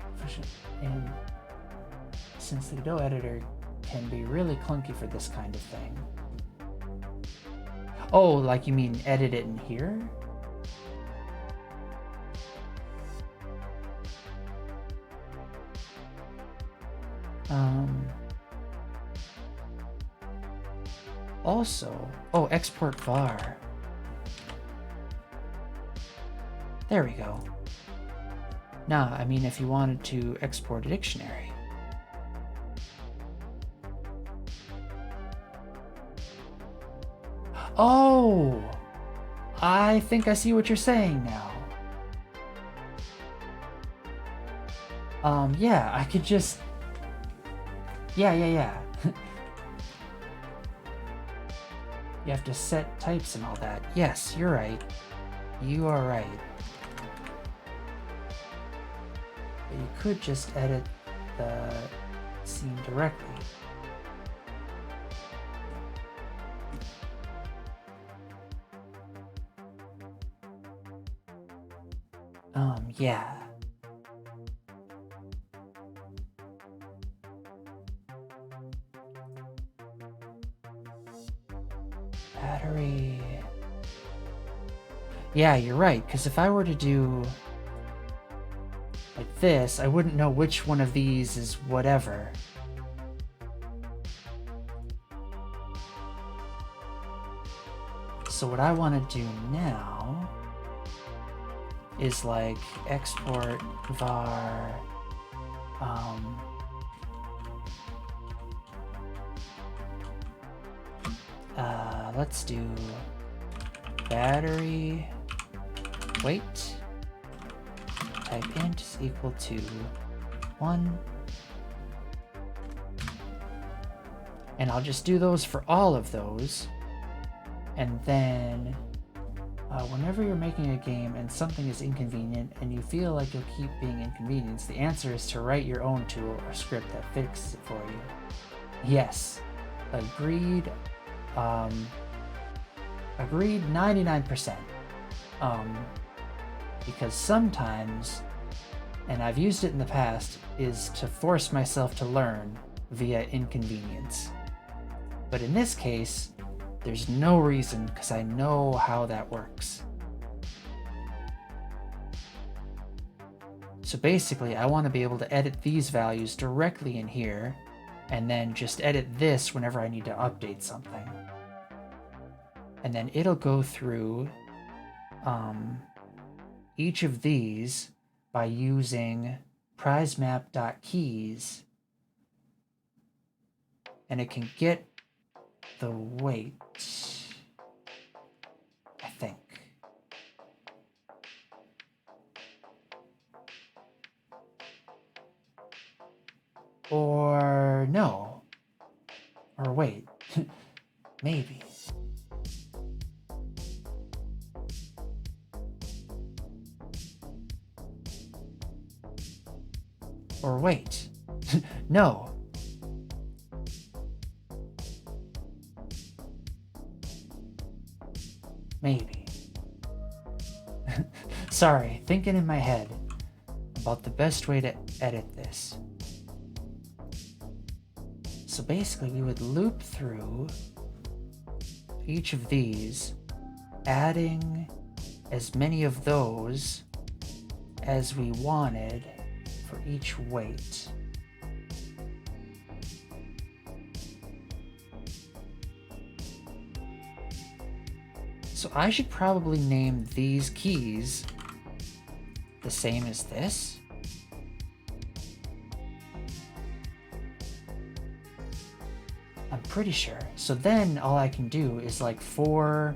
S1: since the Godot editor can be really clunky for this kind of thing. Oh, like you mean edit it in here? Also, export var. There we go. Nah, I mean if you wanted to export a dictionary. Oh! I think I see what you're saying now. Yeah, I could just... Yeah. You have to set types and all that. Yes, you're right. You are right. But you could just edit the scene directly. Yeah. Battery. Yeah, you're right, because if I were to do like this, I wouldn't know which one of these is whatever. So what I want to do now is like export var let's do battery weight type int is equal to 1, and I'll just do those for all of those. And then whenever you're making a game and something is inconvenient and you feel like you'll keep being inconvenienced, the answer is to write your own tool or script that fixes it for you. Yes, agreed. Agreed 99%. Because sometimes, and I've used it in the past, is to force myself to learn via inconvenience. But in this case, there's no reason because I know how that works. So basically, I want to be able to edit these values directly in here and then just edit this whenever I need to update something. And then it'll go through each of these by using prizemap.keys, and it can get the weight, I think. Or no. Or wait. Maybe. Or wait. No. Maybe. Sorry, thinking in my head about the best way to edit this. So basically we would loop through each of these, adding as many of those as we wanted for each weight. So I should probably name these keys the same as this. I'm pretty sure. So then all I can do is like for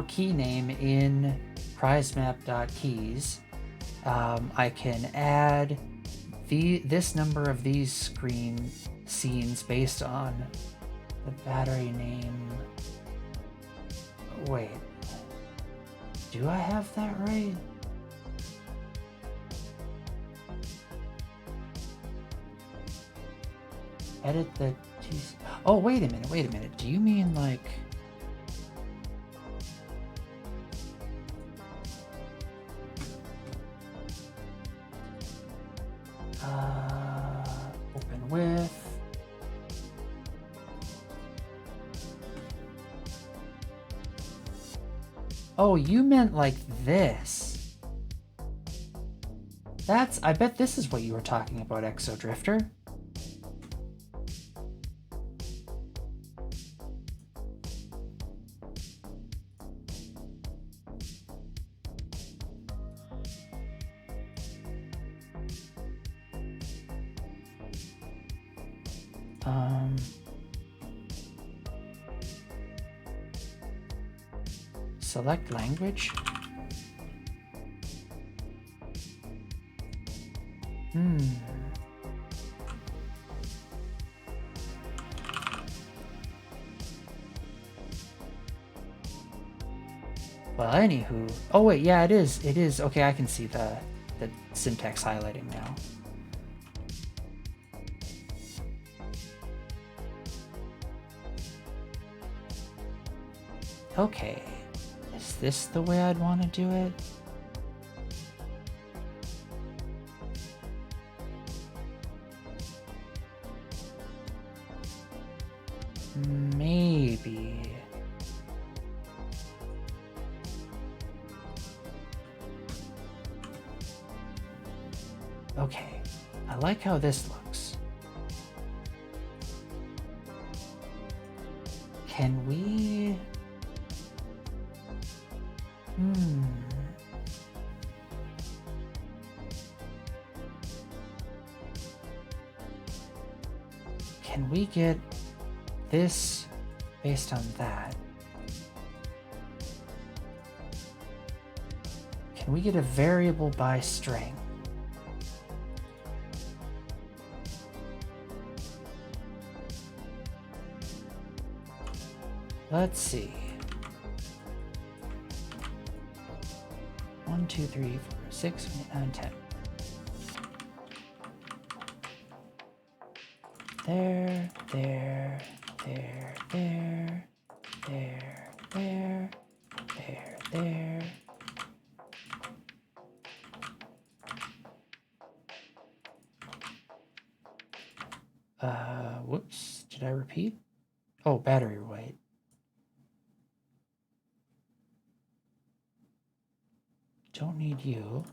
S1: key name in prizemap.keys, I can add this number of these screen scenes based on the battery name. Wait, do I have that right? Edit the oh, wait a minute. Do you mean like open with oh, you meant like this. I bet this is what you were talking about, Exodrifter. Select language. Well, anywho. Oh wait, yeah, it is. It is. Okay, I can see the syntax highlighting now. Okay. Is this the way I'd want to do it? Maybe. Okay, I like how this looks. Can we... Can we get this based on that? Can we get a variable by string? Let's see. 1, 2, 3, 4, 6, 9, 10. There, there, there, there, there, there, there, there. Whoops, did I repeat? Oh, battery weight. Don't need you.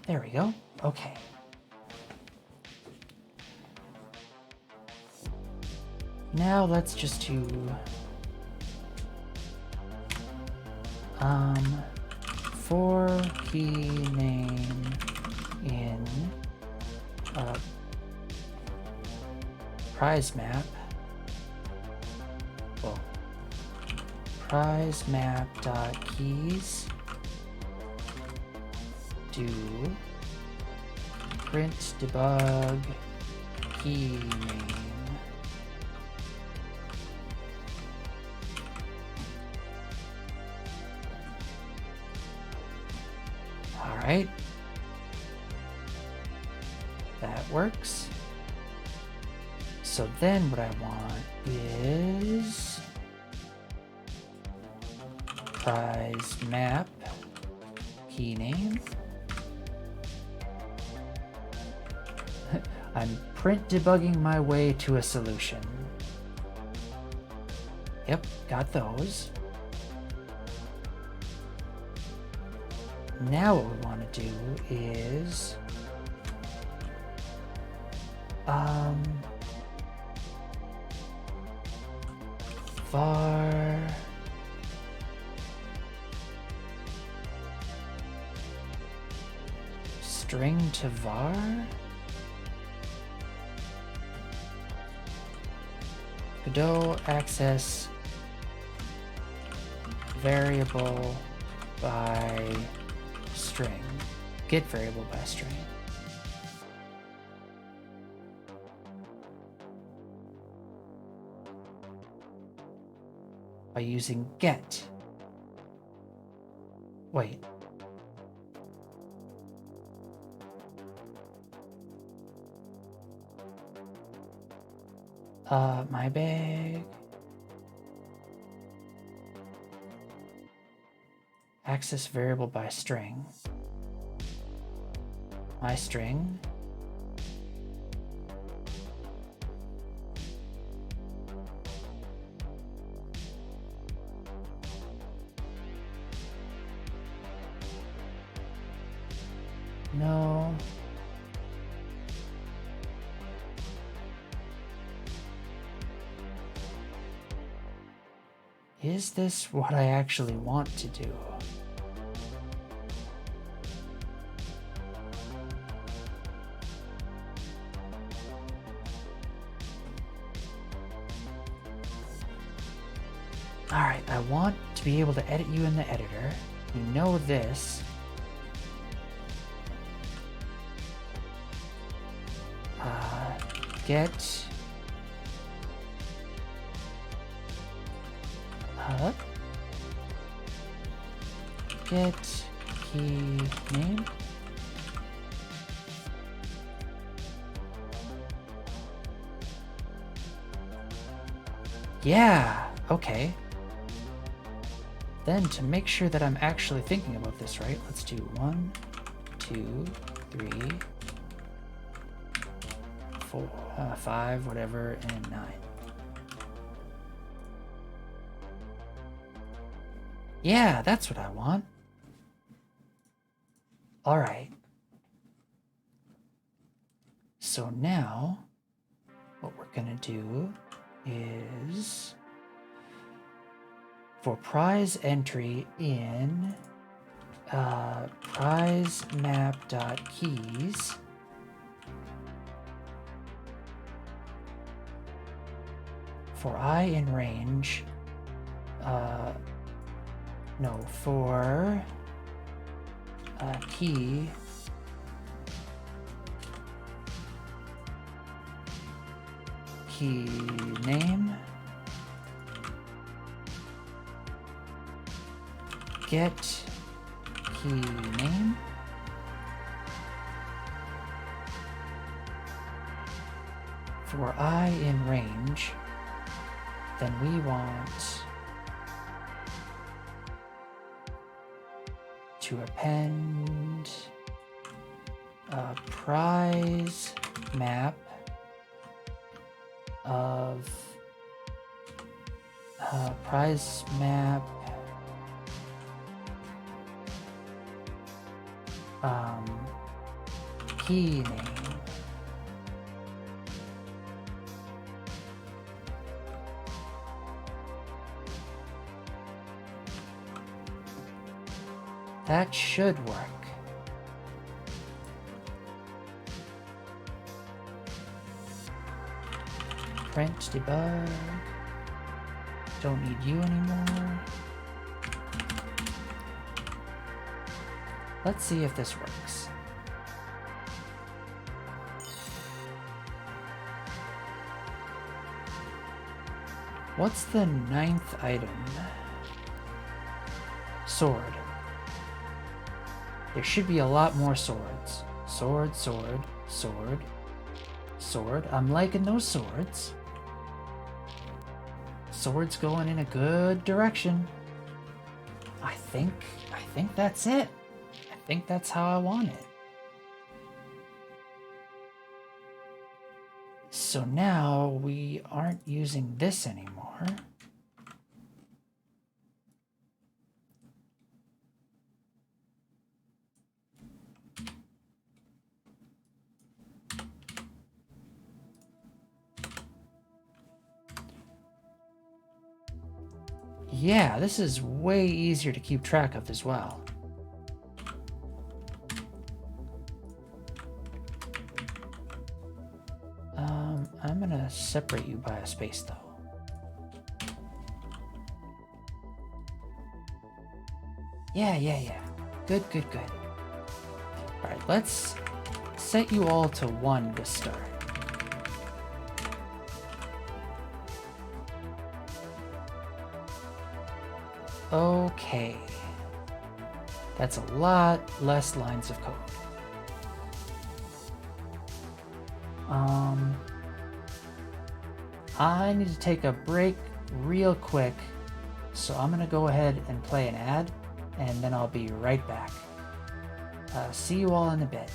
S1: There we go. Okay. Now let's just do for key name in prize map. Well, prize map.keys do print debug key name. All right, that works. So then what I want is prize map key name. I'm print debugging my way to a solution. Yep, got those. Now what we want to do is var string to var. Godot access variable by string. Get variable by string. By using get. Wait. My bag. Access variable by string. My string. No. Is this what I actually want to do? Alright, I want to be able to edit you in the editor. You know this. Get get key name. Yeah, okay. Then to make sure that I'm actually thinking about this right, let's do 1, 2, 3, 4, 5, whatever, and 9. Yeah, that's what I want. All right. So now what we're gonna do is for prize entry in prize map.keys, for I in range, for key name, get key name, for I in range, then we want to append a prize map of prize map key name. That should work. Print debug. Don't need you anymore. Let's see if this works. What's the 9th item? Sword. There should be a lot more swords. Sword, sword, sword. Sword. I'm liking those swords. Swords going in a good direction. I think that's it. I think that's how I want it. So now we aren't using this anymore. Yeah, this is way easier to keep track of as well. I'm gonna separate you by a space though. Yeah. Good. All right, let's set you all to 1 to start. Okay. That's a lot less lines of code. I need to take a break real quick, so I'm gonna go ahead and play an ad, and then I'll be right back. See you all in a bit.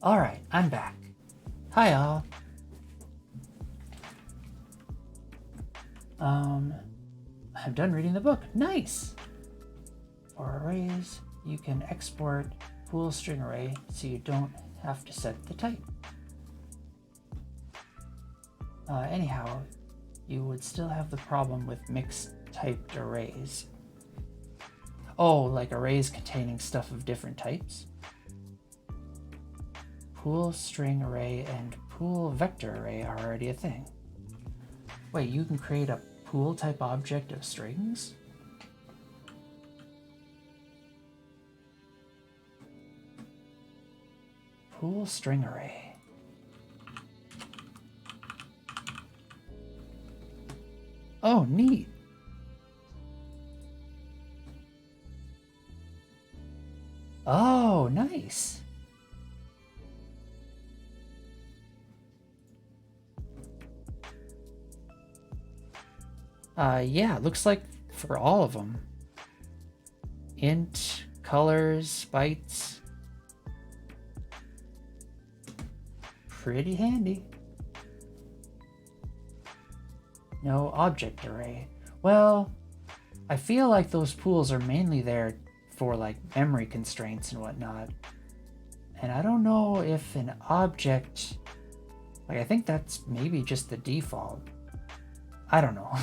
S1: All right, I'm back. Hi all. I'm done reading the book. Nice. For arrays, you can export pool string array so you don't have to set the type. Anyhow, you would still have the problem with mixed typed arrays. Oh, like arrays containing stuff of different types? Pool string array and pool vector array are already a thing. Wait, you can create a pool type object of strings? Pool string array. Oh, neat. Oh, nice. Yeah, it looks like for all of them. int, colors, bytes. Pretty handy. No object array. Well, I feel like those pools are mainly there for like memory constraints and whatnot. And I don't know if an object, like I think that's maybe just the default. I don't know.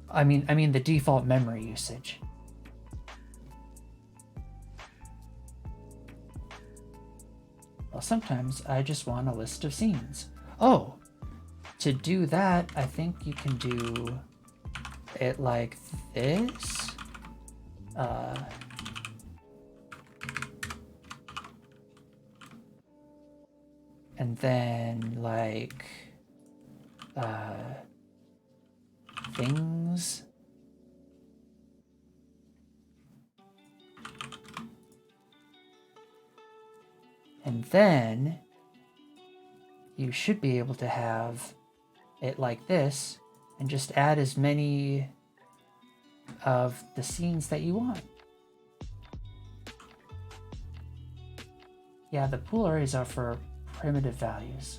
S1: I mean the default memory usage. Well, sometimes I just want a list of scenes. Oh, to do that, I think you can do it like this. And then like things. And then you should be able to have it like this and just add as many of the scenes that you want. Yeah, the pool arrays are for primitive values.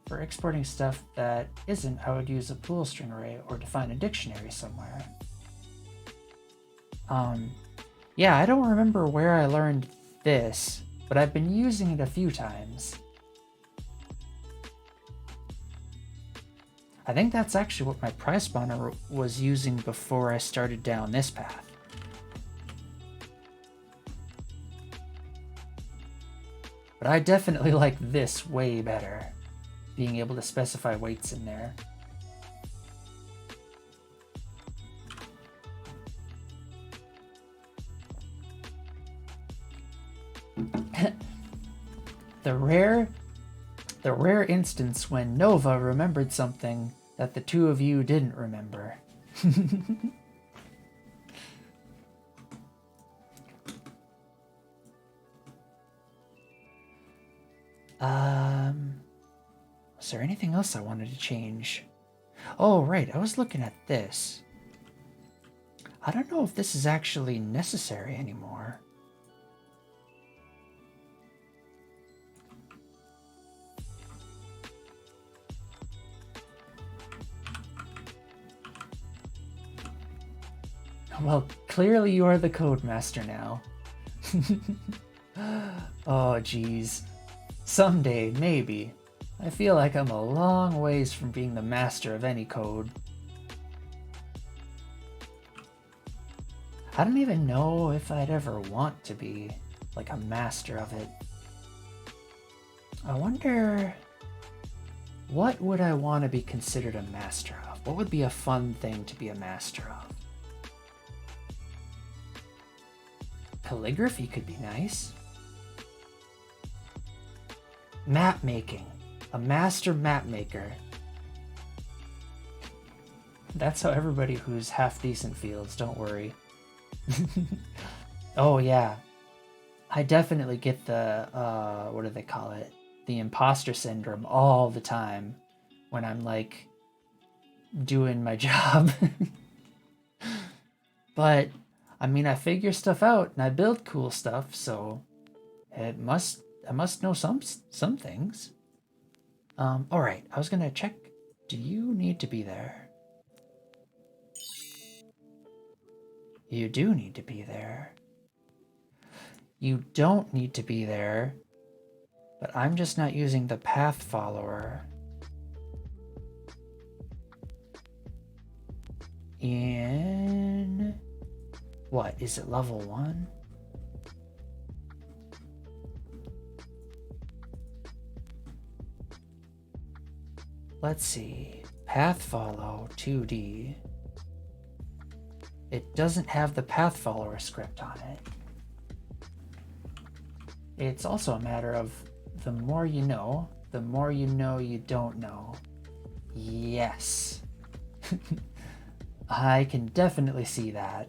S1: For exporting stuff that isn't, I would use a pool string array or define a dictionary somewhere. Yeah, I don't remember where I learned this, but I've been using it a few times. I think that's actually what my prize spawner was using before I started down this path. But I definitely like this way better, being able to specify weights in there. The rare instance when Nova remembered something that the two of you didn't remember. Was there anything else I wanted to change? Oh, right, I was looking at this. I don't know if this is actually necessary anymore. Well, clearly you are the codemaster now. Oh, geez. Someday, maybe. I feel like I'm a long ways from being the master of any code. I don't even know if I'd ever want to be, like, a master of it. I wonder, what would I want to be considered a master of? What would be a fun thing to be a master of? Calligraphy could be nice. Map making. A master map maker. That's how everybody who's half decent feels, don't worry. Oh yeah. I definitely get the, what do they call it? The imposter syndrome all the time when I'm like doing my job. But I mean, I figure stuff out and I build cool stuff, so I must know some things. All right, I was gonna check. Do you need to be there? You do need to be there. You don't need to be there, but I'm just not using the path follower. In what is it, level 1? Let's see, path follow 2D. It doesn't have the path follower script on it. It's also a matter of the more you know you don't know. Yes. I can definitely see that.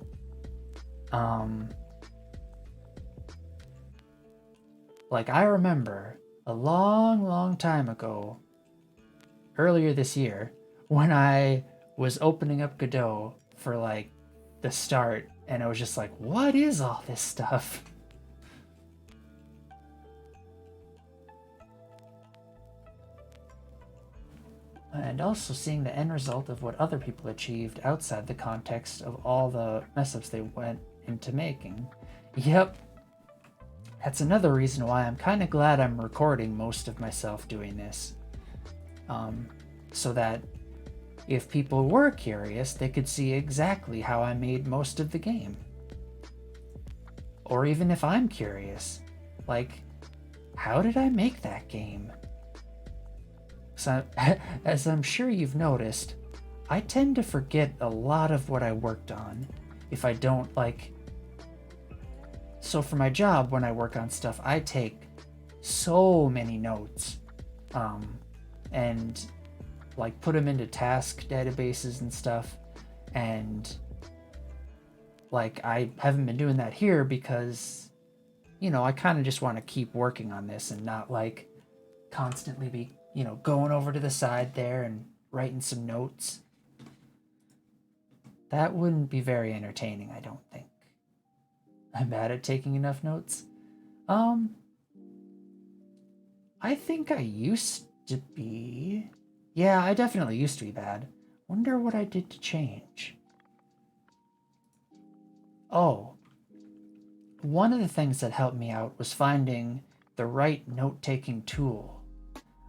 S1: Like I remember a long time ago, earlier this year, when I was opening up Godot for like the start, and I was just like, what is all this stuff? And also seeing the end result of what other people achieved outside the context of all the mess-ups they went into making. Yep. That's another reason why I'm kind of glad I'm recording most of myself doing this. So that if people were curious, they could see exactly how I made most of the game. Or even if I'm curious, like, how did I make that game? So, as I'm sure you've noticed, I tend to forget a lot of what I worked on if I don't, like... So for my job, when I work on stuff, I take so many notes, and like put them into task databases and stuff, and like I haven't been doing that here because, you know, I kind of just want to keep working on this and not like constantly be, you know, going over to the side there and writing some notes. That wouldn't be very entertaining, I don't think. I'm bad at taking enough notes. I think I used to be. Yeah, I definitely used to be bad. Wonder what I did to change. Oh. One of the things that helped me out was finding the right note-taking tool.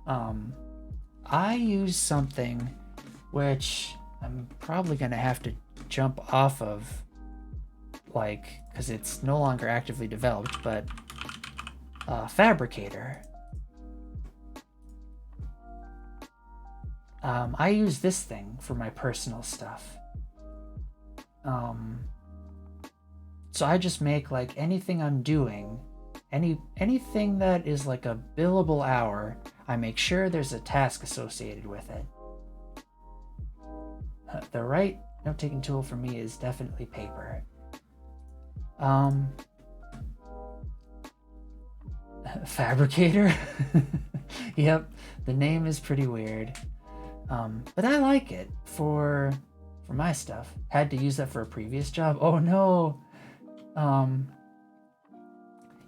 S1: I use something which I'm probably going to have to jump off of, like, because it's no longer actively developed, but Fabricator. I use this thing for my personal stuff. So I just make like anything I'm doing, anything that is like a billable hour, I make sure there's a task associated with it. The right note-taking tool for me is definitely paper. Fabricator? Yep, the name is pretty weird. But I like it for my stuff. Had to use that for a previous job. Oh no.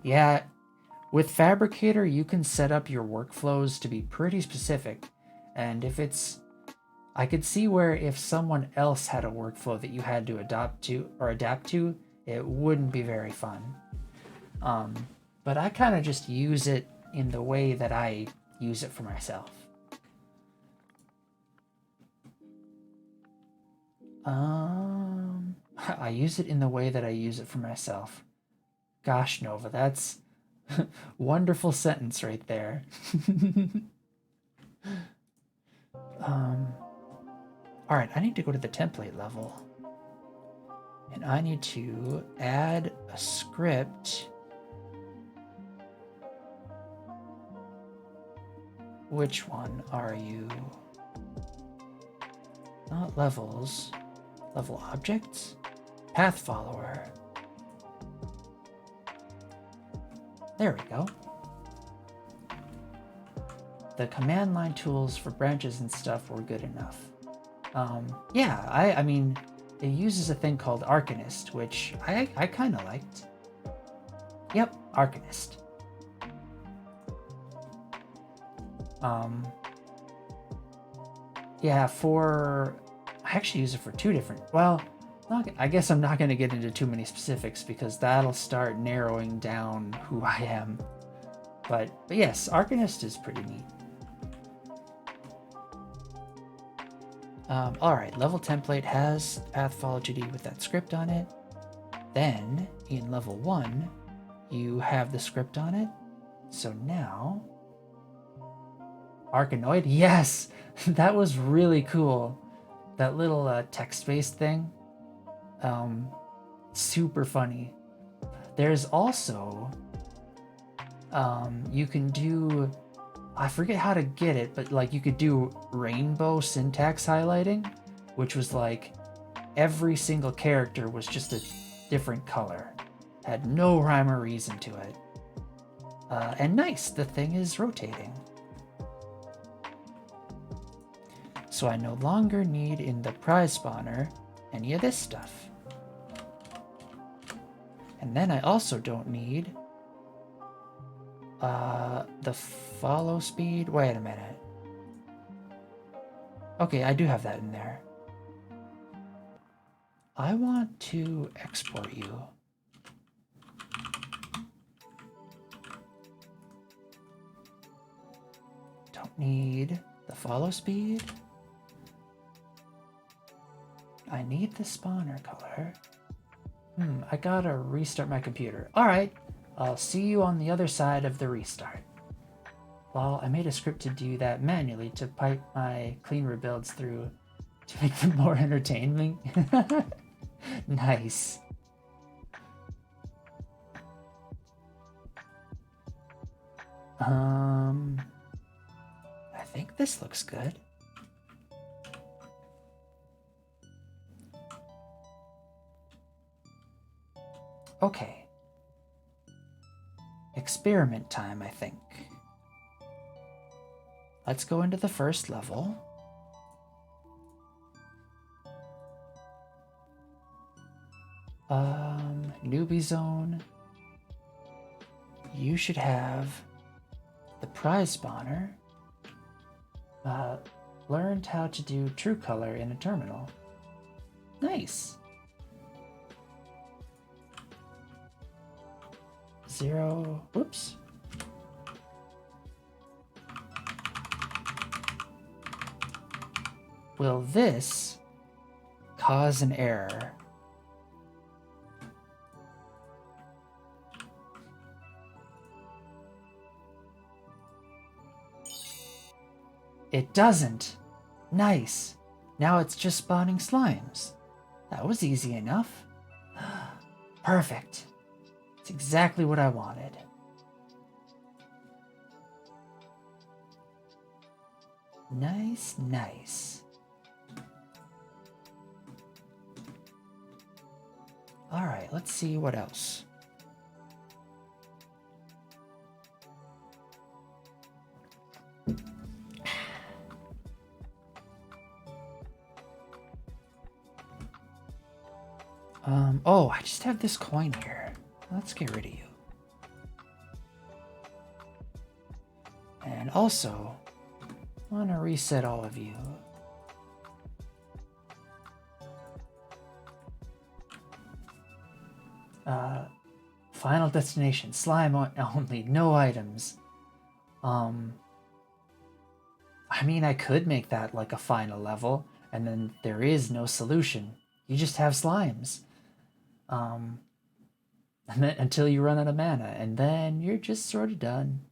S1: Yeah, with Fabricator, you can set up your workflows to be pretty specific. And if it's, I could see where if someone else had a workflow that you had to adapt to, it wouldn't be very fun. But I kind of just use it in the way that I use it for myself. I use it in the way that I use it for myself. Gosh, Nova, that's wonderful sentence right there. All right, I need to go to the template level. And I need to add a script. Which one are you? Not levels. Level objects? Path follower. There we go. The command line tools for branches and stuff were good enough. Yeah, I mean, it uses a thing called Arcanist, which I kind of liked. Yep, Arcanist. Yeah, I actually use it for two different, well, I guess I'm not going to get into too many specifics because that'll start narrowing down who I am. But yes, Arcanist is pretty neat. All right, level template has path follow 2D with that script on it. Then in level 1, you have the script on it. So now, Arcanoid, yes, that was really cool. That little text-based thing, super funny. There's also, you can do, I forget how to get it, but like you could do rainbow syntax highlighting, which was like every single character was just a different color. Had no rhyme or reason to it. And nice, the thing is rotating. So I no longer need in the prize spawner any of this stuff. And then I also don't need the follow speed. Wait a minute. Okay, I do have that in there. I want to export you. Don't need the follow speed. I need the spawner color. I gotta restart my computer. All right, I'll see you on the other side of the restart. Well, I made a script to do that manually to pipe my clean rebuilds through to make them more entertaining. Nice. I think this looks good. Okay. Experiment time, I think. Let's go into the first level. Newbie zone. You should have the prize spawner. Learned how to do true color in a terminal. Nice. 0. Whoops. Will this cause an error? It doesn't. Nice. Now it's just spawning slimes. That was easy enough. Perfect. It's exactly what I wanted. Nice, nice. All right, let's see what else. Oh, I just have this coin here. Let's get rid of you. And also, I want to reset all of you. Final destination, slime only, no items. I mean, I could make that like a final level, and then there is no solution. You just have slimes. And then, until you run out of mana, and then you're just sort of done.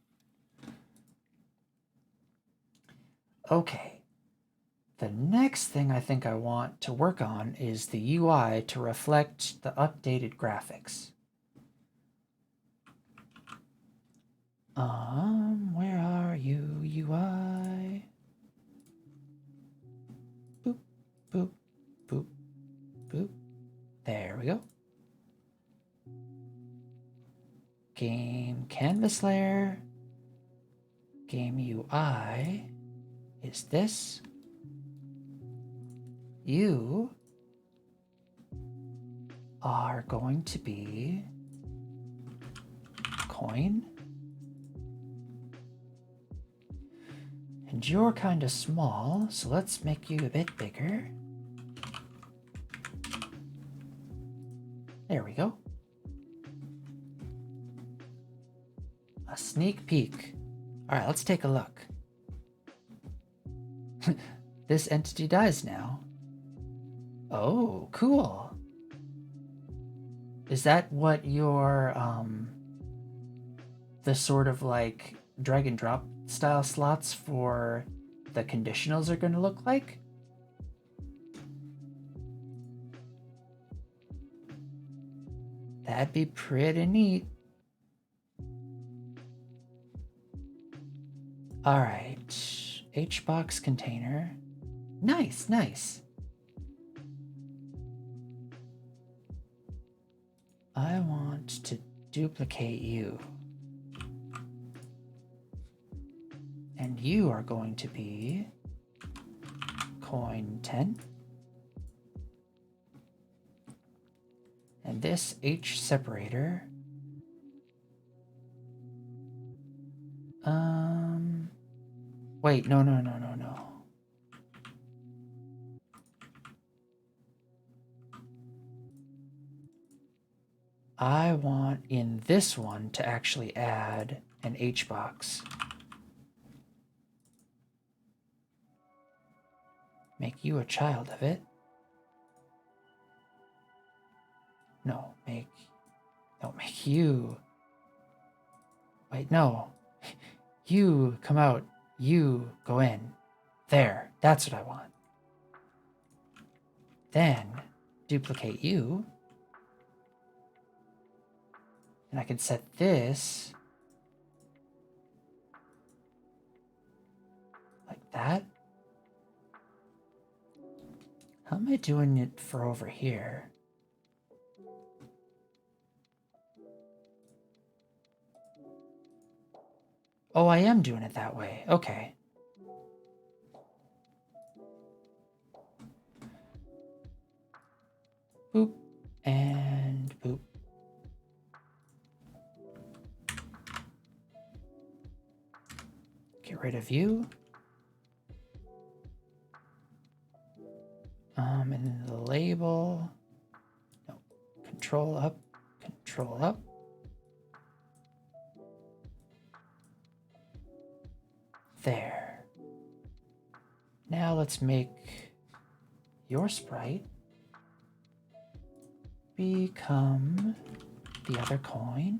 S1: Okay. The next thing I think I want to work on is the UI to reflect the updated graphics. Where are you, UI? Boop, boop, boop, boop. There we go. Game canvas layer. Game UI is this. You are going to be coin. And you're kind of small, so let's make you a bit bigger. There we go. A sneak peek. All right, let's take a look. This entity dies now. Oh, cool. Is that what your, the sort of like drag and drop style slots for the conditionals are going to look like? That'd be pretty neat. All right, HBox container. Nice, nice. I want to duplicate you. And you are going to be coin 10. And this H separator. Wait, no. I want in this one to actually add an H box. Make you a child of it. No, make you. Wait, no. You come out. You go in. There, that's what I want. Then duplicate you. And I can set this like that. How am I doing it for over here? Oh, I am doing it that way. Okay. Boop and boop. Get rid of you. And then the label. No. Control up. Control up. There. Now let's make your sprite become the other coin.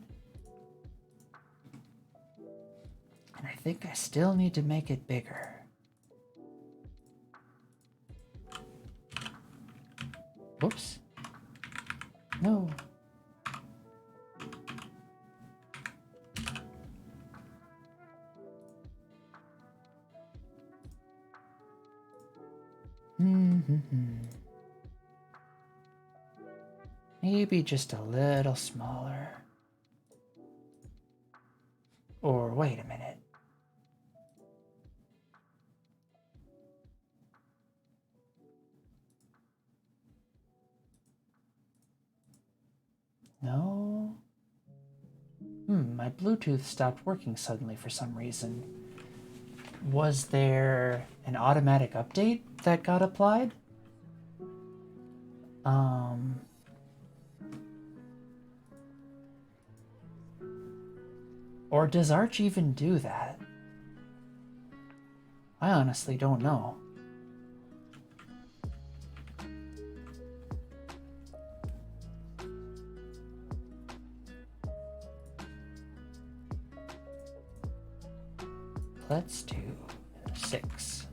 S1: And I think I still need to make it bigger. Whoops. No. Maybe just a little smaller. Or wait a minute. No. My Bluetooth stopped working suddenly for some reason. Was there an automatic update that got applied? Or does Arch even do that? I honestly don't know. Let's do 6.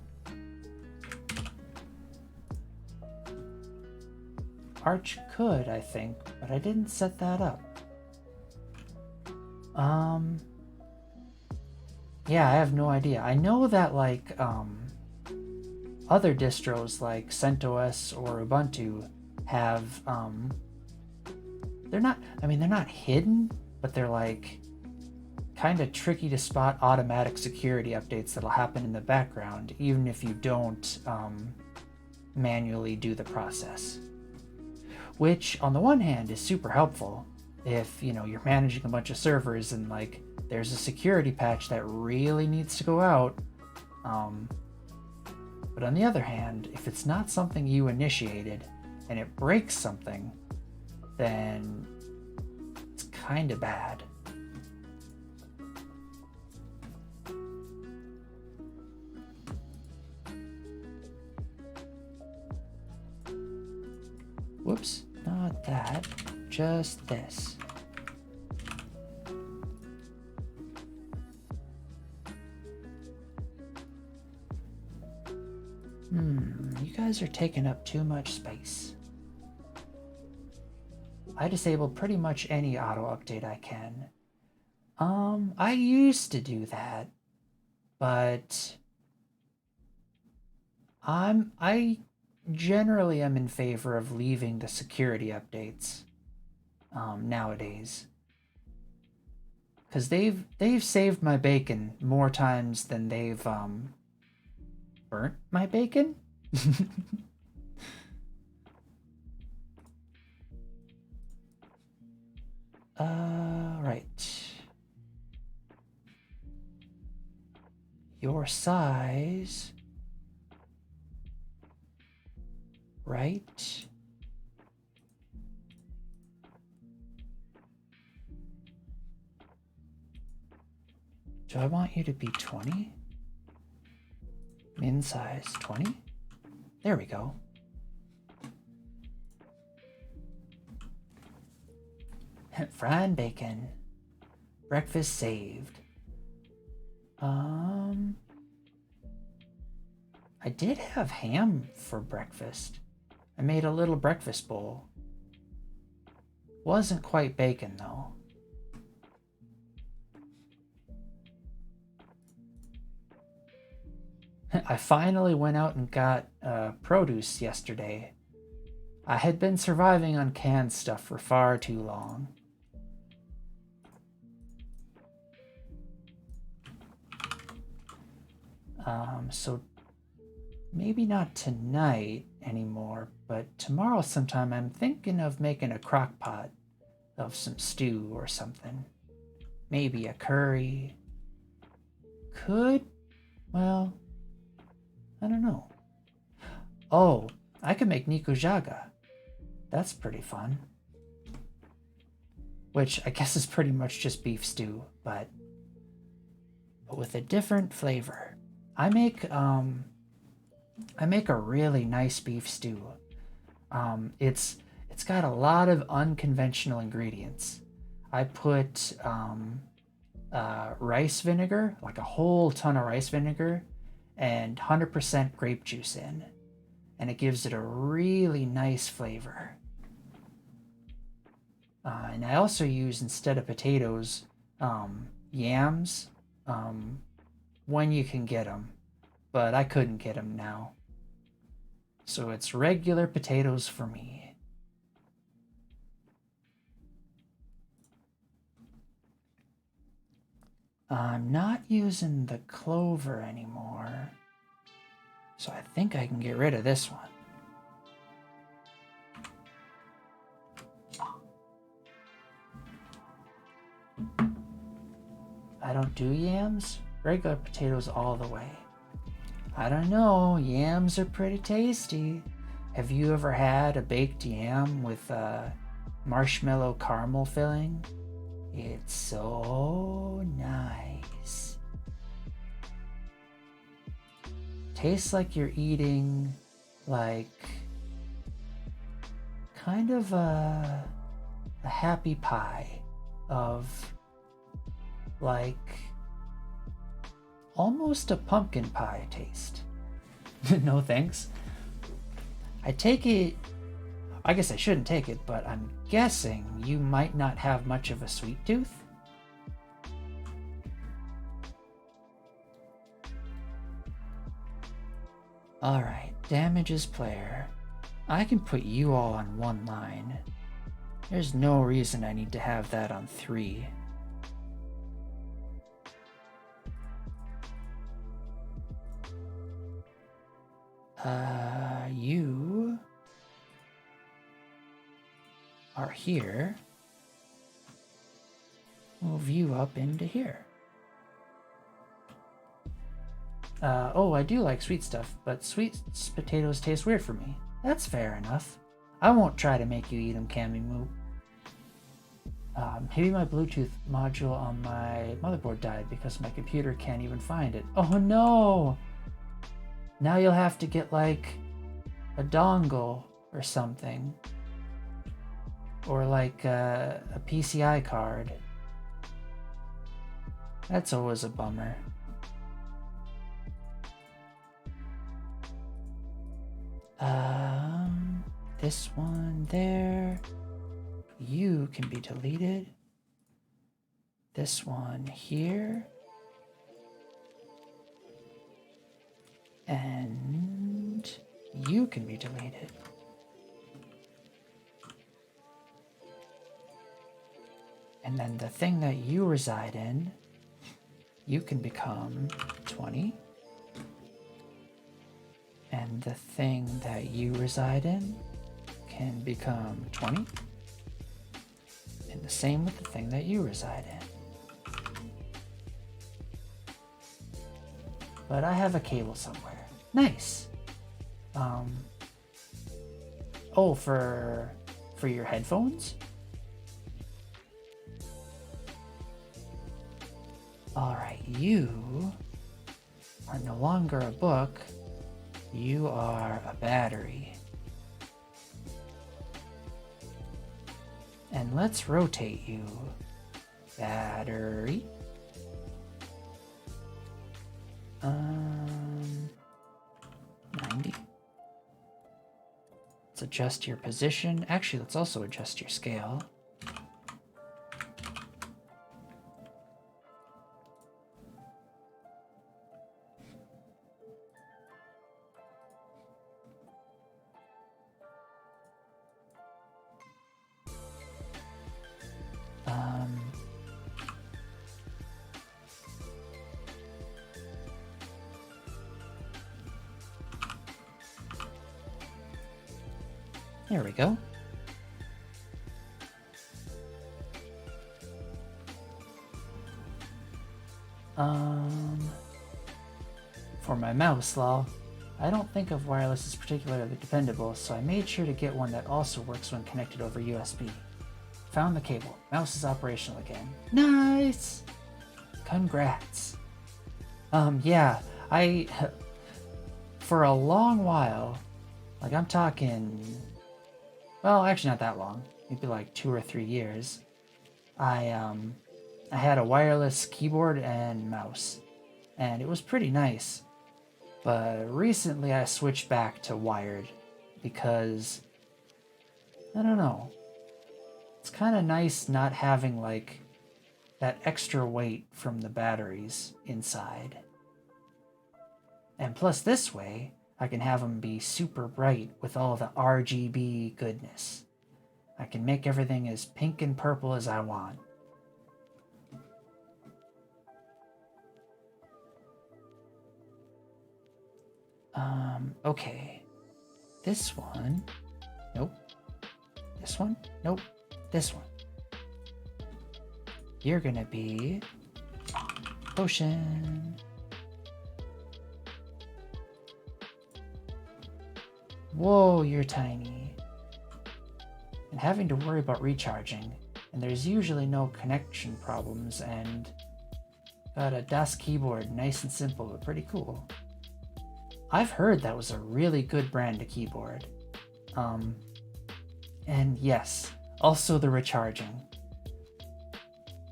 S1: Arch could, I think, but I didn't set that up. Yeah, I have no idea. I know that like other distros like CentOS or Ubuntu have they're not hidden, but they're like kind of tricky to spot automatic security updates that'll happen in the background even if you don't manually do the process. Which on the one hand is super helpful if you're managing a bunch of servers and like there's a security patch that really needs to go out. But on the other hand, if it's not something you initiated and it breaks something, then it's kind of bad. Whoops, not that, just this. You guys are taking up too much space. I disable pretty much any auto update I can. I used to do that, but I generally am in favor of leaving the security updates nowadays, because they've saved my bacon more times than they've burnt my bacon. Right. Your size. Right. Do I want you to be 20? Min size 20? There we go. Frying bacon. Breakfast saved. I did have ham for breakfast. I made a little breakfast bowl. Wasn't quite bacon though. I finally went out and got produce yesterday. I had been surviving on canned stuff for far too long. So maybe not tonight anymore, but tomorrow sometime I'm thinking of making a crock pot of some stew or something. Maybe a curry. Well, I don't know. Oh, I could make nikujaga. That's pretty fun. Which I guess is pretty much just beef stew, but with a different flavor. I make a really nice beef stew. It's got a lot of unconventional ingredients. I put rice vinegar, like a whole ton of rice vinegar, and 100% grape juice in, and it gives it a really nice flavor. And I also use, instead of potatoes, yams, when you can get them, but I couldn't get them now. So it's regular potatoes for me. I'm not using the clover anymore, so I think I can get rid of this one. I don't do yams. Regular potatoes all the way. I don't know, yams are pretty tasty. Have you ever had a baked yam with marshmallow caramel filling? It's so nice. Tastes like you're eating like kind of a happy pie of like almost a pumpkin pie taste. No thanks. I take it, I guess I shouldn't take it, but I'm guessing you might not have much of a sweet tooth? Alright, damages player. I can put you all on one line. There's no reason I need to have that on 3. You are here. Move you up into here. Oh, I do like sweet stuff, but sweet potatoes taste weird for me. That's fair enough. I won't try to make you eat them, Cammy Moo. Maybe my Bluetooth module on my motherboard died because my computer can't even find it. Oh no! Now you'll have to get like a dongle or something. Or like a PCI card. That's always a bummer. This one there. You can be deleted. This one here. And you can be deleted. And then the thing that you reside in, you can become 20. And the thing that you reside in can become 20. And the same with the thing that you reside in. But I have a cable somewhere. Nice. Oh, for your headphones? Alright, you are no longer a book. You are a battery. And let's rotate you. Battery. 90. Let's adjust your position. Actually, let's also adjust your scale. There we go. For my mouse, lol. I don't think of wireless as particularly dependable, so I made sure to get one that also works when connected over USB. Found the cable. Mouse is operational again. Nice! Congrats. Yeah, for a long while, like I'm talking, well, actually not that long, maybe like 2 or 3 years, I had a wireless keyboard and mouse, and it was pretty nice. But recently I switched back to wired because, I don't know, it's kind of nice not having like that extra weight from the batteries inside. And plus this way, I can have them be super bright with all the RGB goodness. I can make everything as pink and purple as I want. Okay. This one. Nope. This one? Nope. This one. You're gonna be potion. Whoa, you're tiny. And having to worry about recharging, and there's usually no connection problems, and got a DOS keyboard, nice and simple, but pretty cool. I've heard that was a really good brand of keyboard. And yes, also the recharging.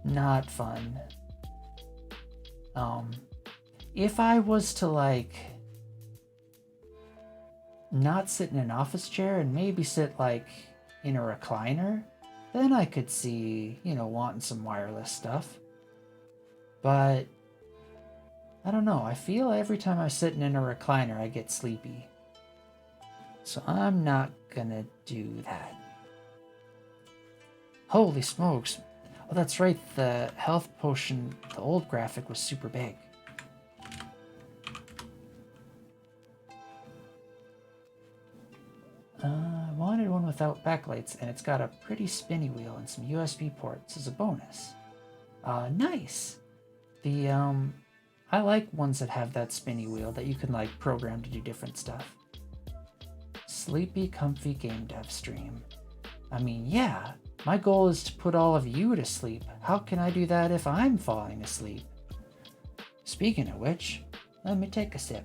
S1: Not fun. If I was to like not sit in an office chair and maybe sit like in a recliner, then I could see, wanting some wireless stuff. But I don't know, I feel every time I'm sitting in a recliner I get sleepy. So I'm not gonna do that. Holy smokes. Oh, that's right, the health potion, the old graphic was super big. I wanted one without backlights, and it's got a pretty spinny wheel and some USB ports as a bonus. Nice! I like ones that have that spinny wheel that you can like program to do different stuff. Sleepy, comfy game dev stream. I mean, yeah, my goal is to put all of you to sleep. How can I do that if I'm falling asleep? Speaking of which, let me take a sip.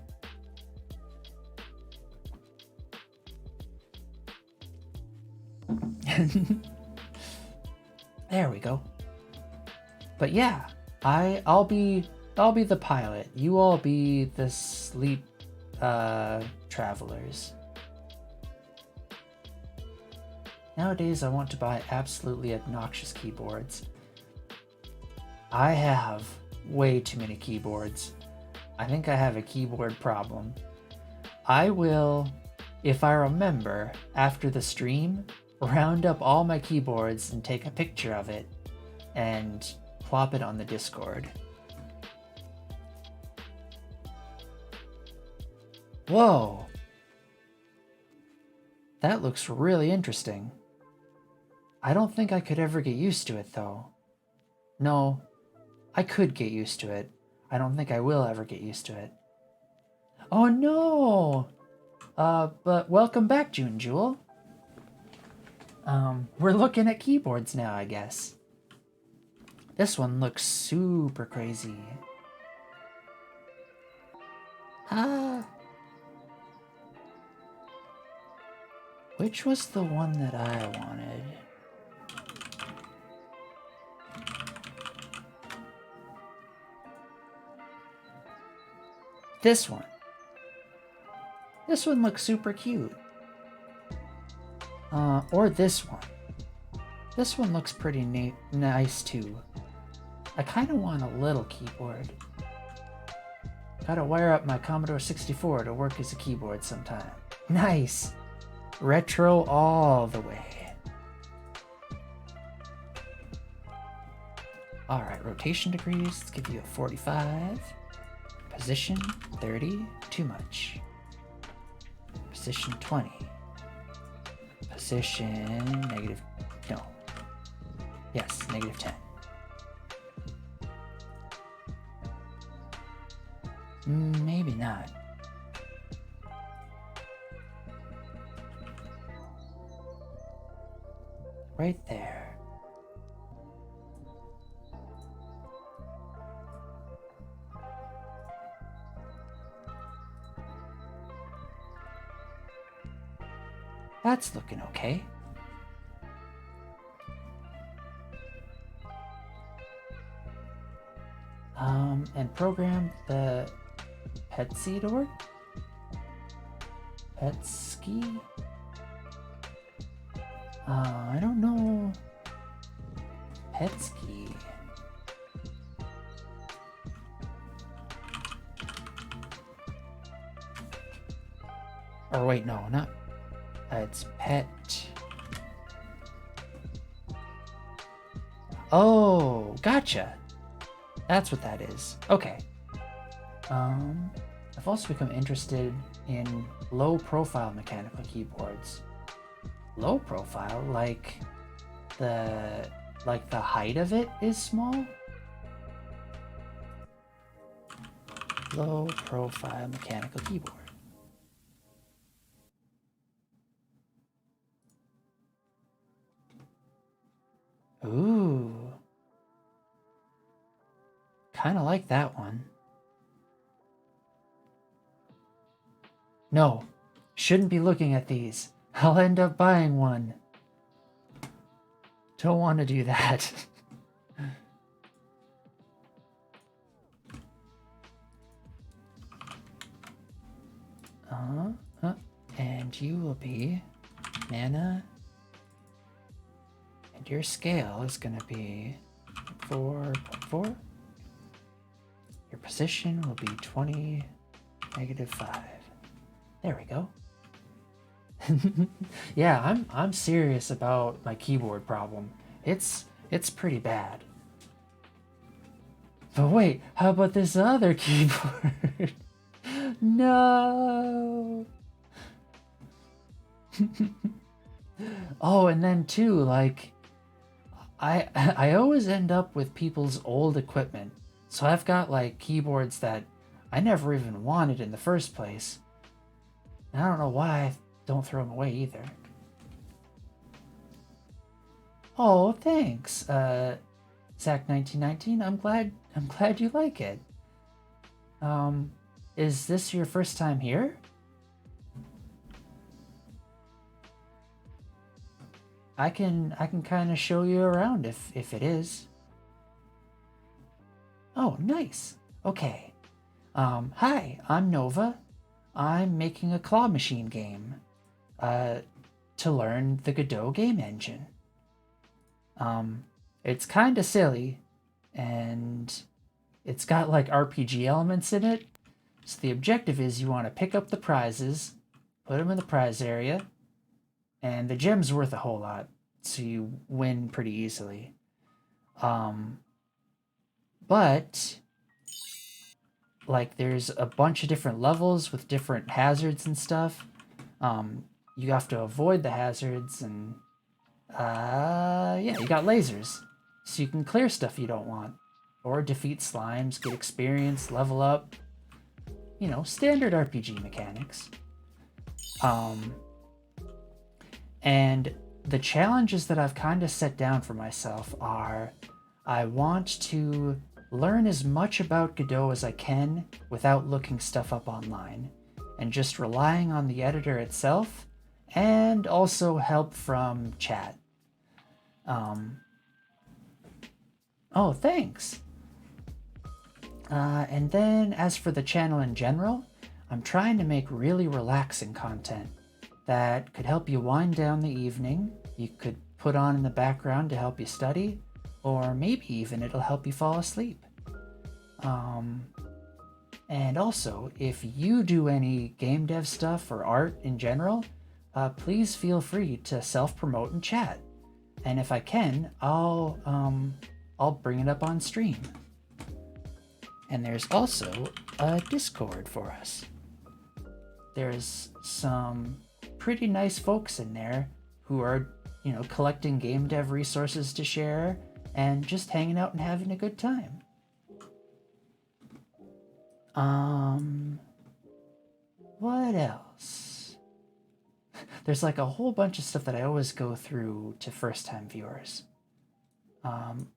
S1: There we go. But yeah, I'll be the pilot. You all be the sleep travelers. Nowadays, I want to buy absolutely obnoxious keyboards. I have way too many keyboards. I think I have a keyboard problem. I will, if I remember, after the stream, round up all my keyboards and take a picture of it and plop it on the Discord. Whoa! That looks really interesting. I don't think I could ever get used to it, though. No, I could get used to it. I don't think I will ever get used to it. Oh no! But welcome back, June Jewel. We're looking at keyboards now, I guess. This one looks super crazy. Which was the one that I wanted? This one. This one looks super cute. Or this one. This one looks pretty nice too. I kind of want a little keyboard. Gotta wire up my Commodore 64 to work as a keyboard sometime. Nice! Retro all the way. Alright, rotation degrees, let's give you a 45. Position, 30, too much. Position 20. Position, negative, no. Yes, negative 10. Maybe not. Right there. That's looking okay. And program the Petsy to work? Petsky? I don't know. Petsky. Or wait, no, not. It's pet. Oh, gotcha. That's what that is. Okay. I've also become interested in low-profile mechanical keyboards. Low profile, like the height of it is small. Low profile mechanical keyboard. Ooh. Kind of like that one. No, shouldn't be looking at these. I'll end up buying one. Don't want to do that. And you will be mana. And your scale is going to be 4.4. Your position will be 20, negative 5. There we go. Yeah, I'm serious about my keyboard problem. It's pretty bad. But wait, how about this other keyboard? No. Oh, and then too, like I always end up with people's old equipment. So I've got like keyboards that I never even wanted in the first place. And I don't know why I don't throw them away either. Oh, thanks, Zach1919. I'm glad you like it. Is this your first time here? I can kind of show you around if it is. Oh, nice. Okay. Hi, I'm Nova. I'm making a claw machine game to learn the Godot game engine. It's kind of silly, and it's got like RPG elements in it. So the objective is you want to pick up the prizes, put them in the prize area, and the gem's worth a whole lot, so you win pretty easily. But like there's a bunch of different levels with different hazards and stuff. You have to avoid the hazards, and yeah, you got lasers. So you can clear stuff you don't want. Or defeat slimes, get experience, level up. You know, standard RPG mechanics. And the challenges that I've kind of set down for myself are I want to learn as much about Godot as I can without looking stuff up online and just relying on the editor itself and also help from chat. Oh, thanks. And then as for the channel in general, I'm trying to make really relaxing content that could help you wind down the evening. You could put on in the background to help you study, or maybe even it'll help you fall asleep. And also, if you do any game dev stuff or art in general, please feel free to self-promote and chat. And if I can, I'll bring it up on stream. And there's also a Discord for us. There's some pretty nice folks in there who are, you know, collecting game dev resources to share and just hanging out and having a good time. What else? There's like a whole bunch of stuff that I always go through to first-time viewers.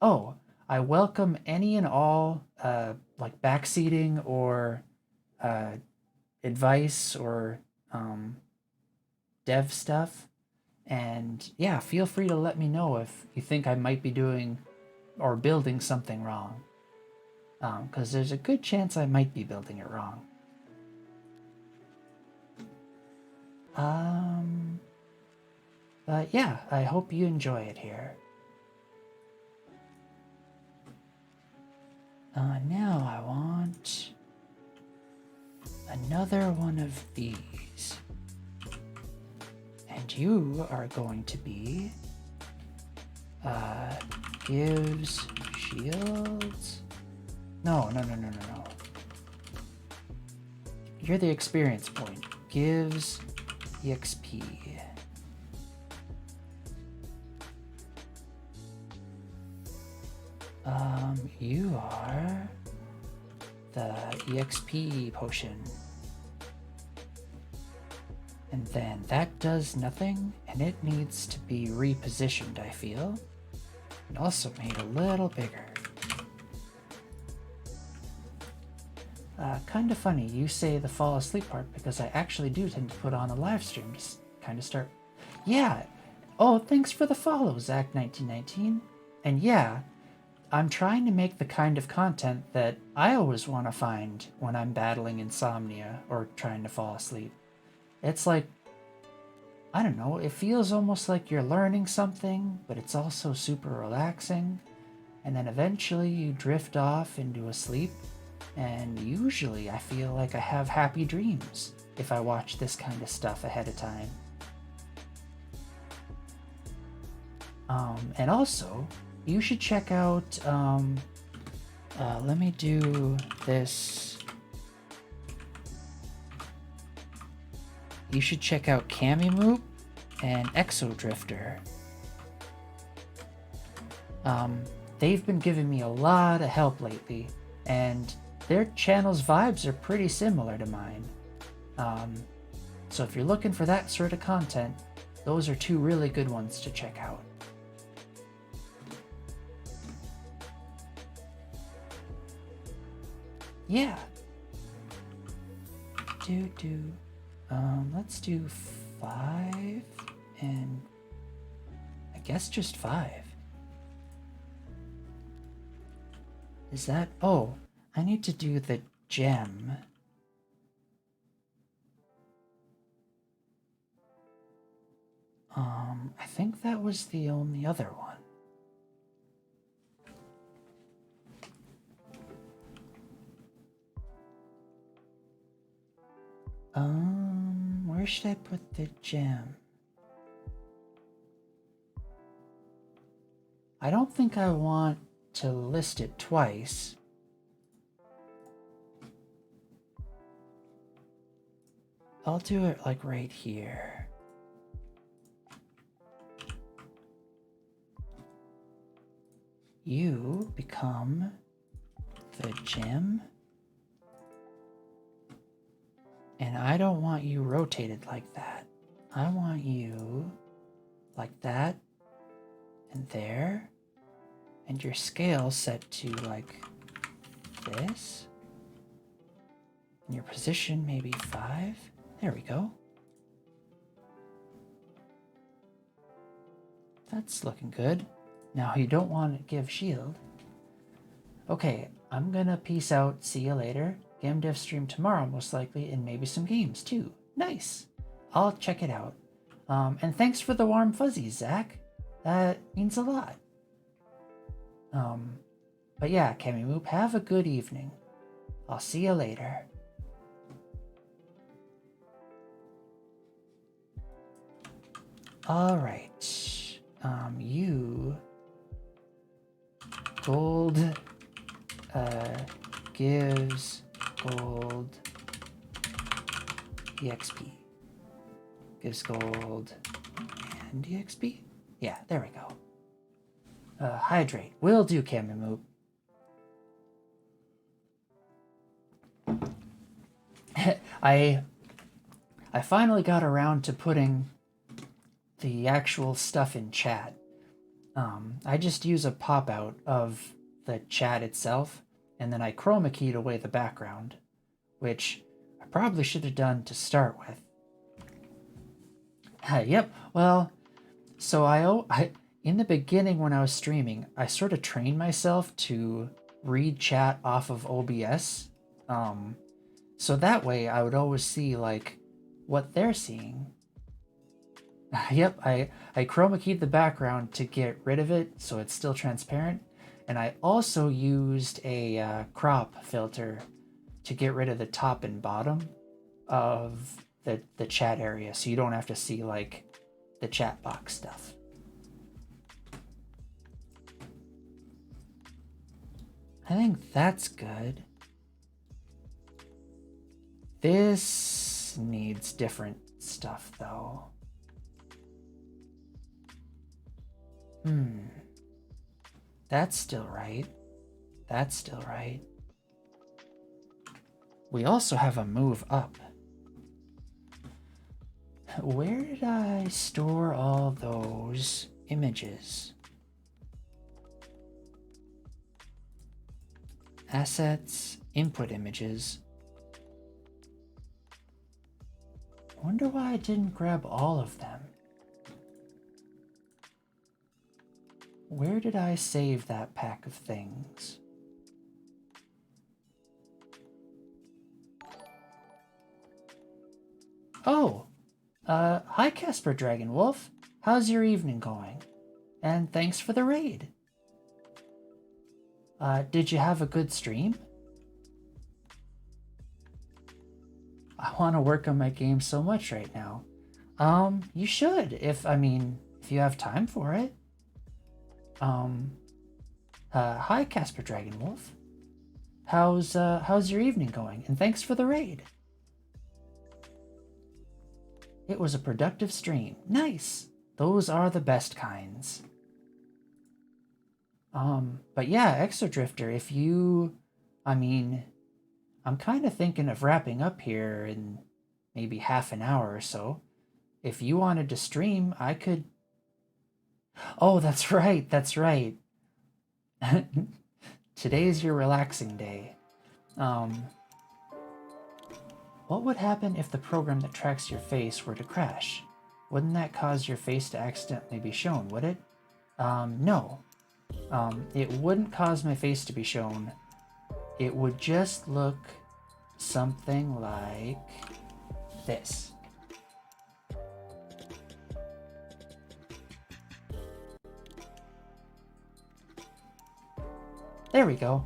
S1: Oh, I welcome any and all like backseating or advice or dev stuff. And yeah, feel free to let me know if you think I might be doing or building something wrong. Because there's a good chance I might be building it wrong. But yeah, I hope you enjoy it here. Now I want another one of these. And you are going to be, gives shields. No. You're the experience point. Gives EXP. You are the EXP potion. And then that does nothing, and it needs to be repositioned, I feel. And also made a little bigger. Kind of funny, you say the fall asleep part because I actually do tend to put on a live stream to kind of start. Yeah. Oh, thanks for the follow, Zach1919. And yeah, I'm trying to make the kind of content that I always want to find when I'm battling insomnia or trying to fall asleep. It's like, I don't know, it feels almost like you're learning something, but it's also super relaxing. And then eventually you drift off into a sleep. And usually I feel like I have happy dreams if I watch this kind of stuff ahead of time. And also, you should check out, let me do this. You should check out Camimoop and Exodrifter. They've been giving me a lot of help lately, and their channel's vibes are pretty similar to mine. So if you're looking for that sort of content, those are two really good ones to check out. Yeah. Let's do 5 and I guess just 5. Is that? Oh, I need to do the gem. I think that was the only other one. Where should I put the gem? I don't think I want to list it twice. I'll do it like right here. you become the gem. And I don't want you rotated like that. I want you like that and there. And your scale set to like this. And your position maybe 5. There we go. That's looking good. Now you don't want to give shield. Okay, I'm gonna peace out. See you later. Game dev stream tomorrow most likely, and maybe some games too. Nice. I'll check it out. And thanks for the warm fuzzies, Zach. That means a lot. But yeah, Kemimoop, have a good evening. I'll see you later. All right. You gold gives gold EXP. Gives gold and EXP? Yeah, there we go. Hydrate. Will do, Kemimoop. I finally got around to putting the actual stuff in chat. I just use a pop-out of the chat itself, and then I chroma keyed away the background, which I probably should have done to start with. Yep, well, so I in the beginning when I was streaming, I sort of trained myself to read chat off of OBS, so that way I would always see like what they're seeing. Yep, I chroma keyed the background to get rid of it so it's still transparent, and I also used a crop filter to get rid of the top and bottom of the chat area, so you don't have to see like the chat box stuff. I think that's good. This needs different stuff though. That's still right. That's still right. We also have a move up. Where did I store all those images? Assets, input images. I wonder why I didn't grab all of them. Where did I save that pack of things? Oh, hi Casper Dragon Wolf. How's your evening going? And thanks for the raid. Did you have a good stream? I want to work on my game so much right now. You should, if you have time for it. Hi Casper Dragon Wolf. How's your evening going? And thanks for the raid. It was a productive stream. Nice. Those are the best kinds. But yeah, Exodrifter, if you, I'm kind of thinking of wrapping up here in maybe half an hour or so. If you wanted to stream, I could. Oh, that's right. That's right. Today's your relaxing day. What would happen if the program that tracks your face were to crash? Wouldn't that cause your face to accidentally be shown, would it? No. It wouldn't cause my face to be shown. It would just look something like this. There we go.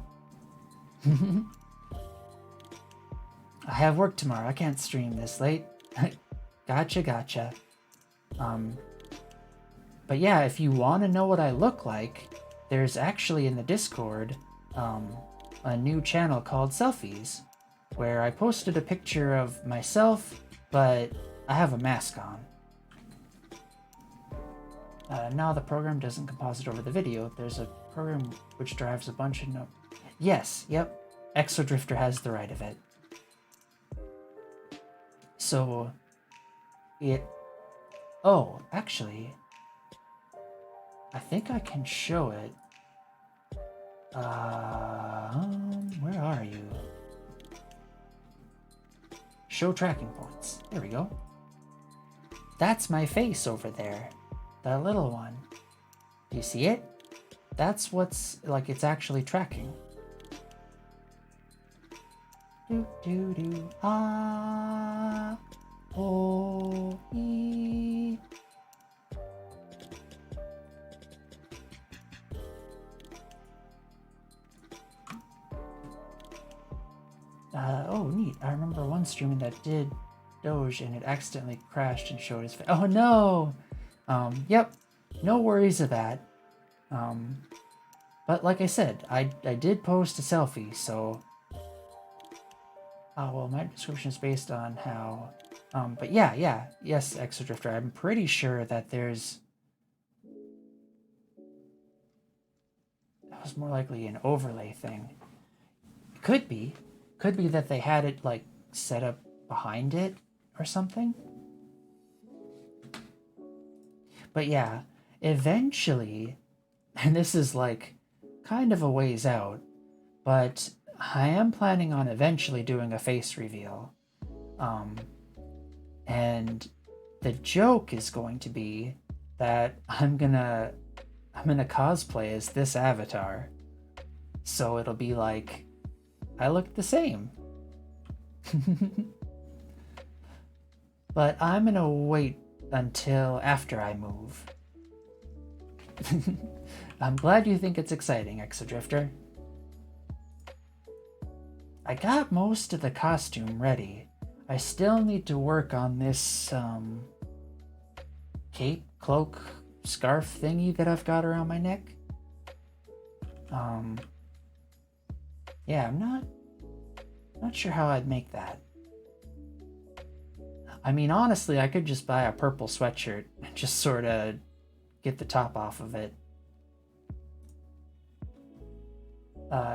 S1: I have work tomorrow. I can't stream this late. Gotcha. But yeah, if you want to know what I look like, there's actually in the Discord a new channel called Selfies, where I posted a picture of myself, but I have a mask on. No, the program doesn't composite over the video. There's a program which drives a bunch of Yes, yep. Exodrifter has the right of it. So, it... Oh, actually, I think I can show it. Where are you? Show tracking points. There we go. That's my face over there. The little one. Do you see it? That's what's, like, it's actually tracking. Do do do. Ah. Oh. E. Oh, neat. I remember one streaming that did Doge and it accidentally crashed and showed his face. Oh, no! Yep. No worries of that. But like I said, I did post a selfie, so... Oh, well, my description is based on how... But yeah, yes, Exodrifter, I'm pretty sure that there's... That was more likely an overlay thing. Could be. Could be that they had it, like, set up behind it or something. But yeah, eventually, and this is, like, kind of a ways out, but I am planning on eventually doing a face reveal. And the joke is going to be that I'm gonna cosplay as this avatar. So it'll be like, I look the same. But I'm gonna wait until after I move. I'm glad you think it's exciting, Exodrifter. I got most of the costume ready. I still need to work on this cape, cloak, scarf thingy that I've got around my neck. Yeah, I'm not sure how I'd make that. I mean, honestly, I could just buy a purple sweatshirt and just sort of get the top off of it.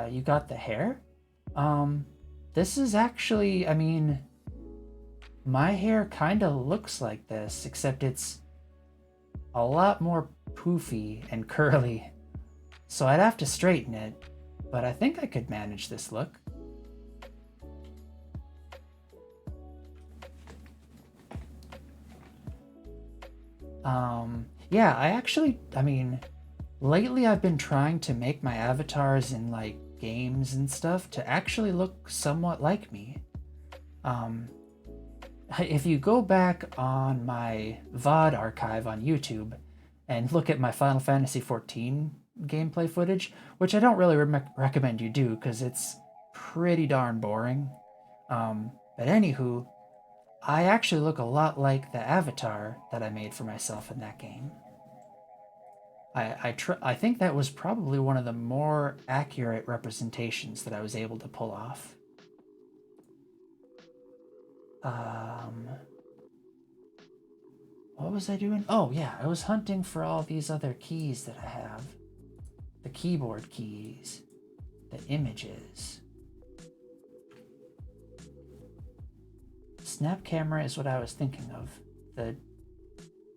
S1: You got the hair? This is actually, I mean, my hair kind of looks like this, except it's a lot more poofy and curly. So I'd have to straighten it, but I think I could manage this look. Yeah, I mean, lately I've been trying to make my avatars in, like, games and stuff to actually look somewhat like me. If you go back on my VOD archive on YouTube and look at my Final Fantasy XIV gameplay footage, which I don't really recommend you do because it's pretty darn boring. But anywho, I actually look a lot like the avatar that I made for myself in that game. I think that was probably one of the more accurate representations that I was able to pull off. What was I doing? Oh yeah, I was hunting for all these other keys that I have. The keyboard keys, the images. Snap camera is what I was thinking of. The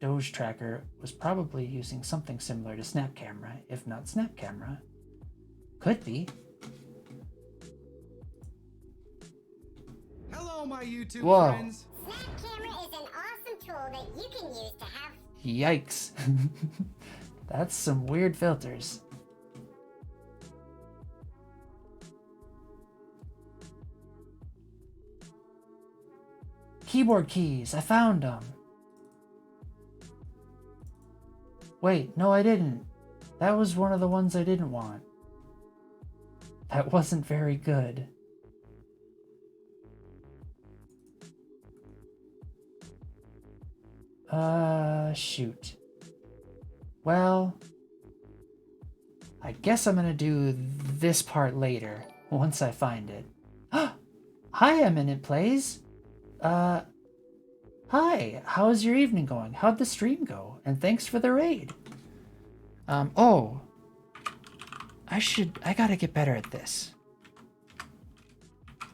S1: Doge tracker was probably using something similar to snap camera, if not snap camera. Could be.
S2: Hello, my YouTube
S1: Whoa.
S2: friends.
S3: Snap camera is an awesome tool that you can use to have...
S1: Yikes. That's some weird filters. Keyboard keys, I found them. Wait, no I didn't. That was one of the ones I didn't want. That wasn't very good. Shoot. Well, I guess I'm gonna do this part later, once I find it. Hi, Eminent Plays! Hi, how's your evening going? How'd the stream go? And thanks for the raid. Oh, I gotta get better at this.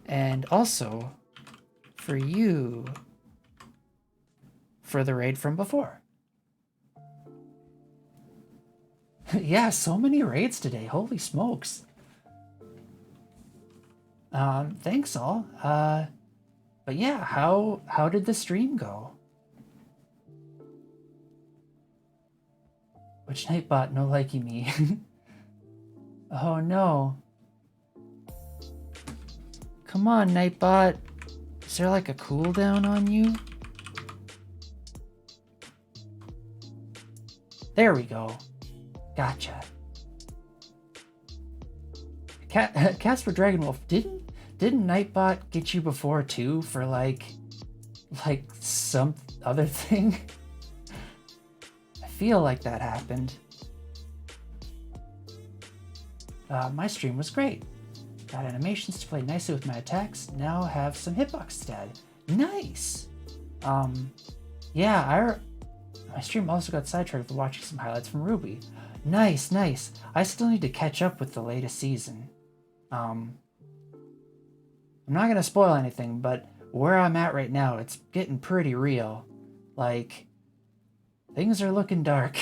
S1: And also, for you, for the raid from before. Yeah, so many raids today, holy smokes. Thanks all. But yeah, how did the stream go? Which Nightbot no likey me? Oh no. Come on, Nightbot. Is there like a cooldown on you? There we go. Gotcha. Casper Dragonwolf, didn't Nightbot get you before too for like some other thing? I feel like that happened. My stream was great. Got animations to play nicely with my attacks. Now have some hitbox stat. Nice. Yeah, my stream also got sidetracked with watching some highlights from Ruby. Nice. I still need to catch up with the latest season. I'm not gonna spoil anything, but where I'm at right now, it's getting pretty real. Like, things are looking dark.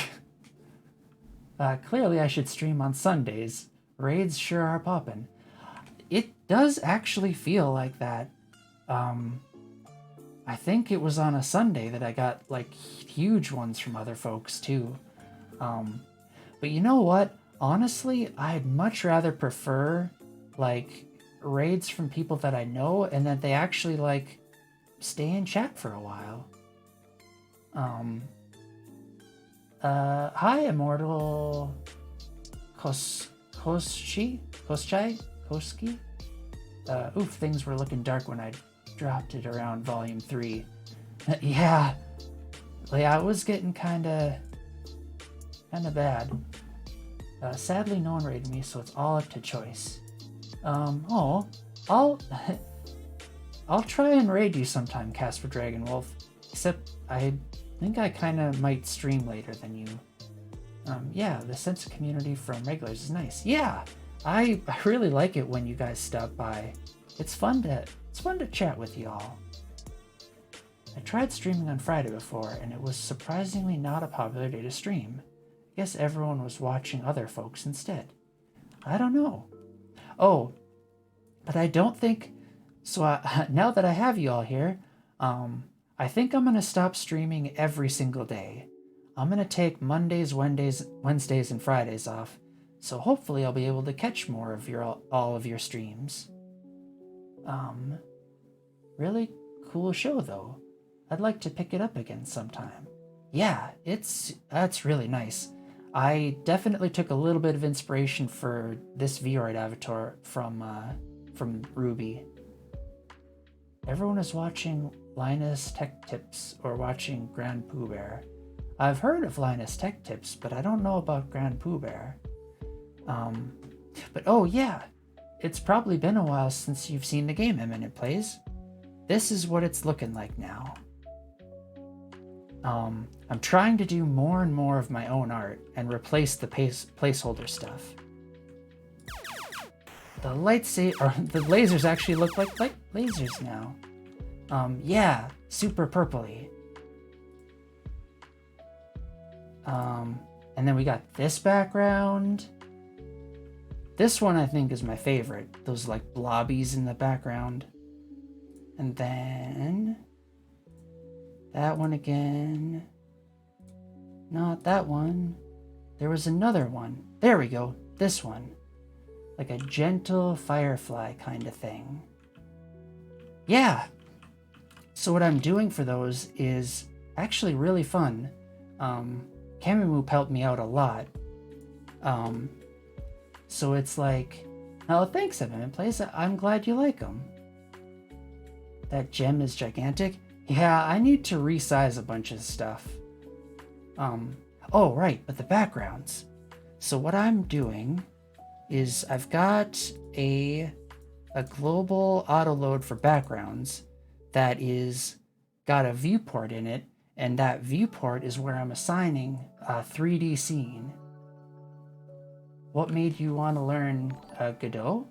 S1: Clearly I should stream on Sundays. Raids sure are poppin'. It does actually feel like that. I think it was on a Sunday that I got like huge ones from other folks too. But you know what? Honestly, I'd much rather prefer like raids from people that I know and that they actually like stay in chat for a while. Hi, Immortal Koski? Oof, things were looking dark when I dropped it around volume 3. Yeah, it was getting kinda bad. Sadly, no one raided me, so it's all up to choice. I'll try and raid you sometime, Casper Dragonwolf. Except I think I kinda might stream later than you. Yeah, the sense of community from regulars is nice. Yeah, I really like it when you guys stop by. It's fun to chat with y'all. I tried streaming on Friday before, and it was surprisingly not a popular day to stream. I guess everyone was watching other folks instead. I don't know. Oh, but I don't think... So now that I have you all here, I think I'm going to stop streaming every single day. I'm going to take Mondays, Wednesdays, and Fridays off, so hopefully I'll be able to catch more of all of your streams. Really cool show though. I'd like to pick it up again sometime. Yeah, that's really nice. I definitely took a little bit of inspiration for this Vroid avatar from Ruby. Everyone is watching Linus Tech Tips or watching Grand Pooh Bear. I've heard of Linus Tech Tips, but I don't know about Grand Pooh Bear. But oh yeah, it's probably been a while since you've seen the game Eminent plays. This is what it's looking like now. I'm trying to do more and more of my own art and replace the placeholder stuff. The lasers actually look like lasers now. Yeah, super purpley. And then we got this background. This one I think is my favorite. Those like blobbies in the background. And then that one again. Not that one. There was another one. There we go. This one. Like a gentle firefly kind of thing. Yeah. So what I'm doing for those is actually really fun. Kamimoop helped me out a lot. So it's like, oh, thanks, Eminent Plays. I'm glad you like them. That gem is gigantic. Yeah, I need to resize a bunch of stuff. Oh, right, but the backgrounds. So what I'm doing is I've got a global auto load for backgrounds that is got a viewport in it, and that viewport is where I'm assigning a 3D scene. What made you want to learn Godot?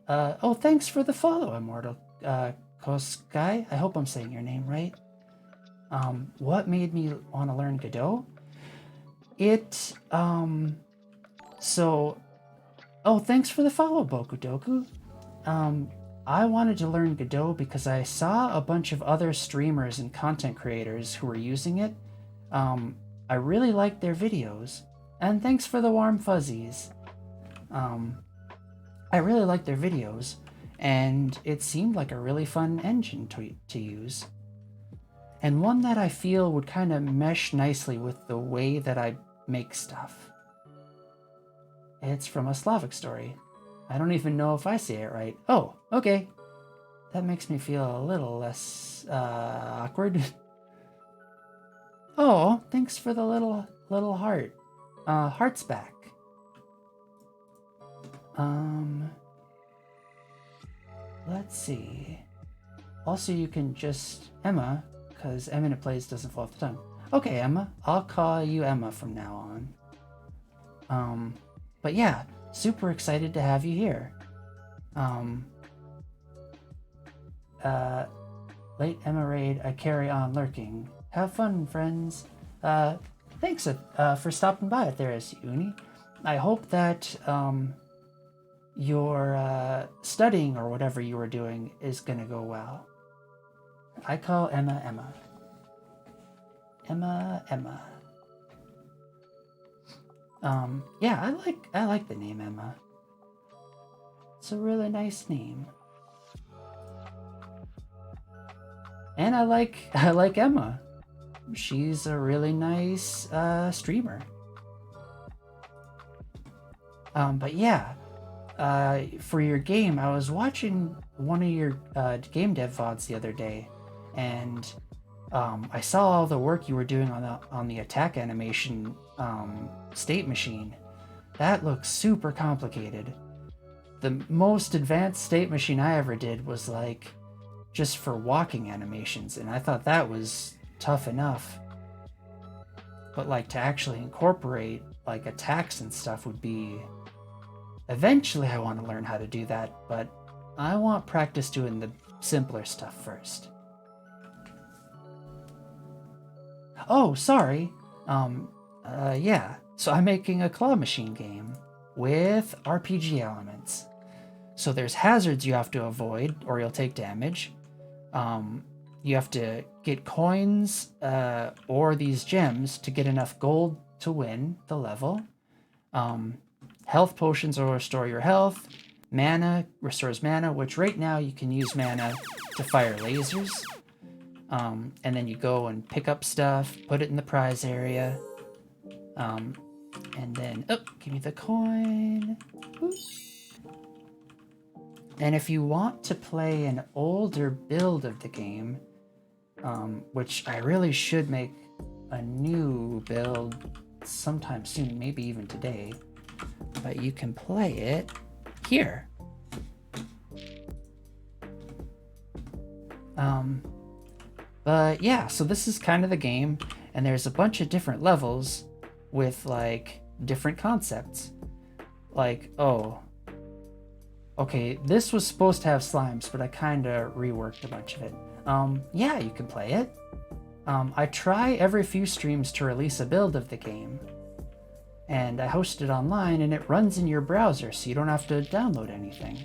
S1: Oh, thanks for the follow, Immortal Koskai. I hope I'm saying your name right. What made me want to learn Godot? Oh, thanks for the follow, Bokudoku. I wanted to learn Godot because I saw a bunch of other streamers and content creators who were using it. I really liked their videos, and thanks for the warm fuzzies. I really liked their videos, and it seemed like a really fun engine to use. And one that I feel would kind of mesh nicely with the way that I make stuff. It's from a Slavic story. I don't even know if I say it right. Oh, okay. That makes me feel a little less awkward. Oh, thanks for the little heart. Heart's back. Let's see. Also, you can just Emma, because Eminent Plays doesn't fall off the tongue. Okay, Emma. I'll call you Emma from now on. But yeah, super excited to have you here. Late Emma Raid, I carry on lurking. Have fun, friends. Thanks for stopping by at Theris Uni. I hope that your studying or whatever you were doing is gonna go well. I call Emma Emma. Emma. Yeah, I like the name Emma. It's a really nice name. And I like Emma. She's a really nice streamer. But yeah, for your game, I was watching one of your game dev VODs the other day, and I saw all the work you were doing on the attack animation state machine. That looks super complicated. The most advanced state machine I ever did was like just for walking animations, and I thought that was tough enough. But like to actually incorporate like attacks and stuff would be... Eventually I want to learn how to do that, but I want practice doing the simpler stuff first. Oh, sorry. Yeah. So I'm making a claw machine game with RPG elements. So there's hazards you have to avoid or you'll take damage. You have to get coins or these gems to get enough gold to win the level. Health potions will restore your health. Mana restores mana, which right now you can use mana to fire lasers. And then you go and pick up stuff, put it in the prize area. And then, give me the coin. Woo. And if you want to play an older build of the game, which I really should make a new build sometime soon, maybe even today, but you can play it here. But yeah, so this is kind of the game, and there's a bunch of different levels with like different concepts. Like, oh, okay, this was supposed to have slimes, but I kind of reworked a bunch of it. Yeah, you can play it. I try every few streams to release a build of the game, and I host it online, and it runs in your browser, so you don't have to download anything.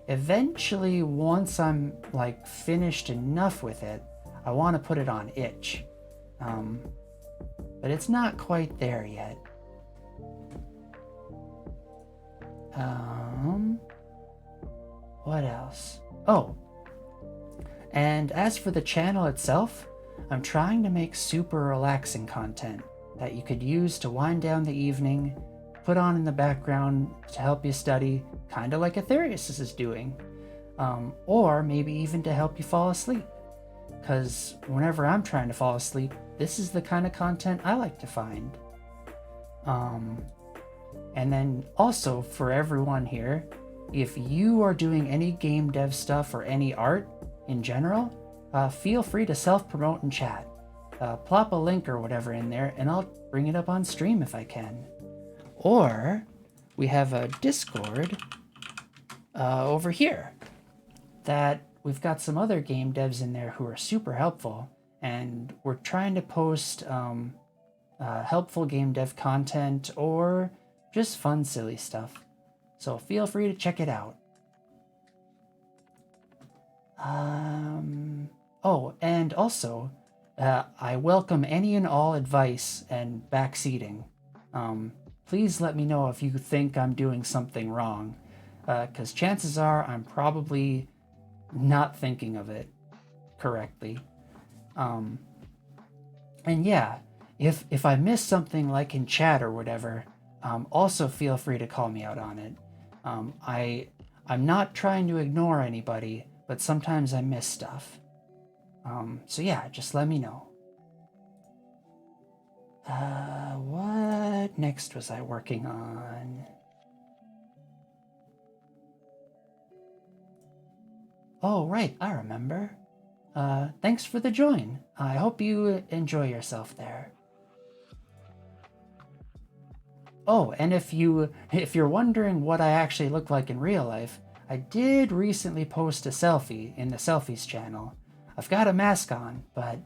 S1: Eventually, once I'm like finished enough with it, I want to put it on itch. But it's not quite there yet. What else? Oh, and as for the channel itself, I'm trying to make super relaxing content that you could use to wind down the evening, put on in the background to help you study, kind of like Aetherius is doing, or maybe even to help you fall asleep. Because whenever I'm trying to fall asleep, this is the kind of content I like to find. And then also for everyone here, if you are doing any game dev stuff or any art in general, feel free to self-promote and chat. Plop a link or whatever in there, and I'll bring it up on stream if I can. Or we have a Discord over here that we've got some other game devs in there who are super helpful, and we're trying to post helpful game dev content or just fun, silly stuff. So feel free to check it out. Oh, and also, I welcome any and all advice and backseating. Please let me know if you think I'm doing something wrong, because chances are I'm probably not thinking of it correctly. And yeah, if I miss something like in chat or whatever, also feel free to call me out on it. I'm not trying to ignore anybody, but sometimes I miss stuff. So yeah, just let me know. What next was I working on? Oh, right, I remember. Thanks for the join. I hope you enjoy yourself there. Oh, and if you're wondering what I actually look like in real life, I did recently post a selfie in the Selfies channel. I've got a mask on, but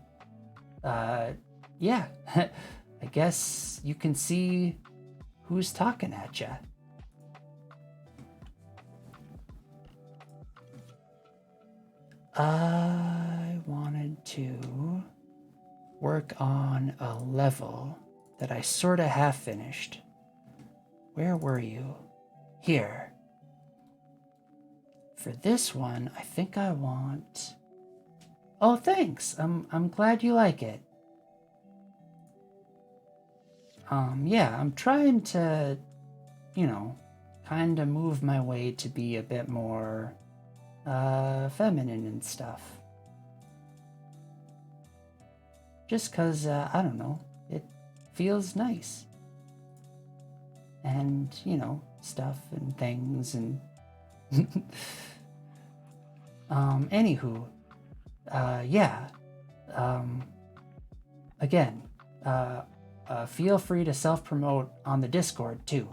S1: yeah, I guess you can see who's talking at ya. I wanted to work on a level that I sort of half finished. Where were you? Here. For this one, I think I want... Oh, thanks. I'm glad you like it. Yeah, I'm trying to, you know, kind of move my way to be a bit more feminine and stuff. Just 'cause, I don't know, it feels nice. And, you know, stuff and things and... Anywho, yeah. Again, feel free to self-promote on the Discord too.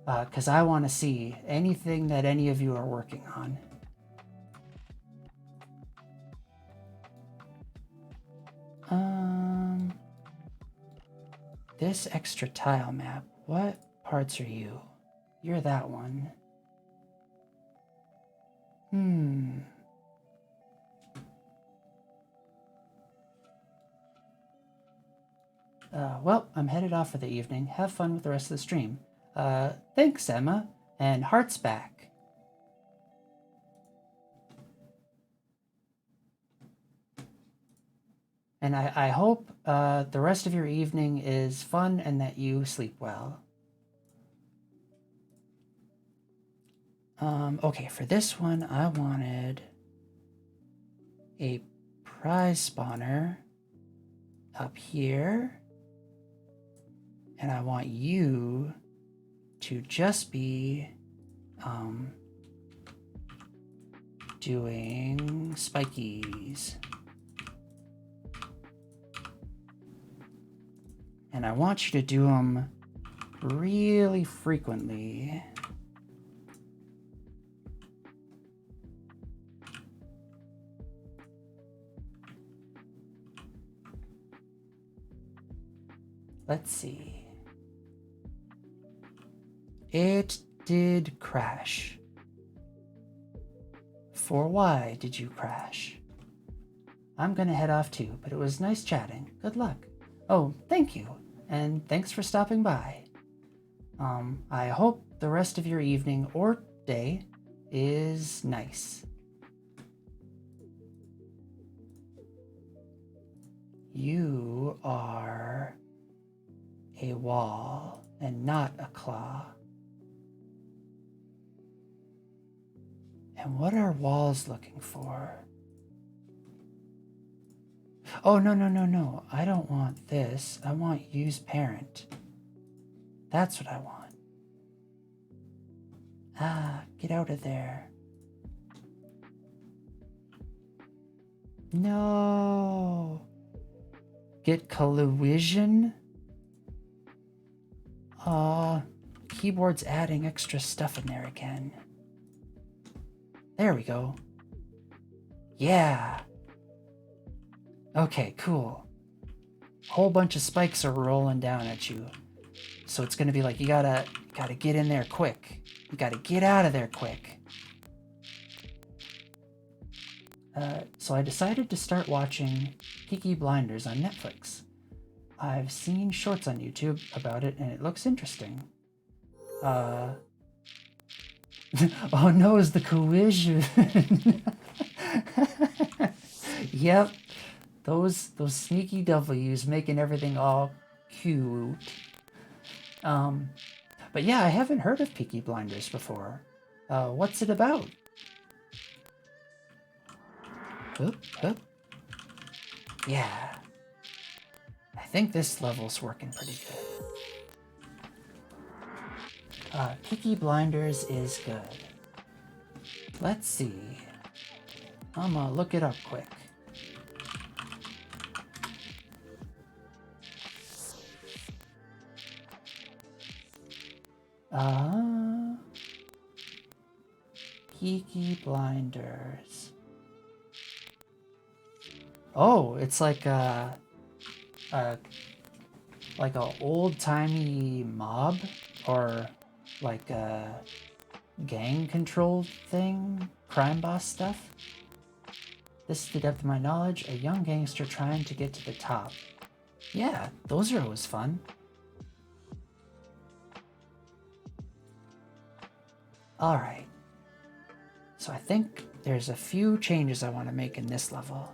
S1: 'Cause I want to see anything that any of you are working on. This extra tile map, what parts are you? You're that one. Well, I'm headed off for the evening. Have fun with the rest of the stream. Thanks, Emma. And hearts back. And I hope the rest of your evening is fun and that you sleep well. Okay, for this one, I wanted a prize spawner up here. And I want you to just be doing spikies. And I want you to do them really frequently. Let's see. It did crash. For why did you crash? I'm gonna head off too, but it was nice chatting. Good luck. Oh, thank you. And thanks for stopping by. I hope the rest of your evening or day is nice. You are a wall and not a claw. And what are walls looking for? Oh, no. I don't want this. I want use parent. That's what I want. Ah, get out of there. No. Get collision? Keyboard's adding extra stuff in there again. There we go. Yeah. Okay, cool. Whole bunch of spikes are rolling down at you. So it's gonna be like, you gotta get in there quick. You gotta get out of there quick. So I decided to start watching Peaky Blinders on Netflix. I've seen shorts on YouTube about it, and it looks interesting. Oh no, it's the collision. Yep, those sneaky W's making everything all cute. But yeah, I haven't heard of Peaky Blinders before. What's it about? Oop, oop. Yeah. I think this level's working pretty good. Peaky Blinders is good. Let's see. I'm gonna look it up quick. Peaky Blinders. Oh, it's like a old-timey mob, or like a gang controlled thing, crime boss stuff. This is the depth of my knowledge, a young gangster trying to get to the top. Yeah, those are always fun. Alright. So I think there's a few changes I want to make in this level.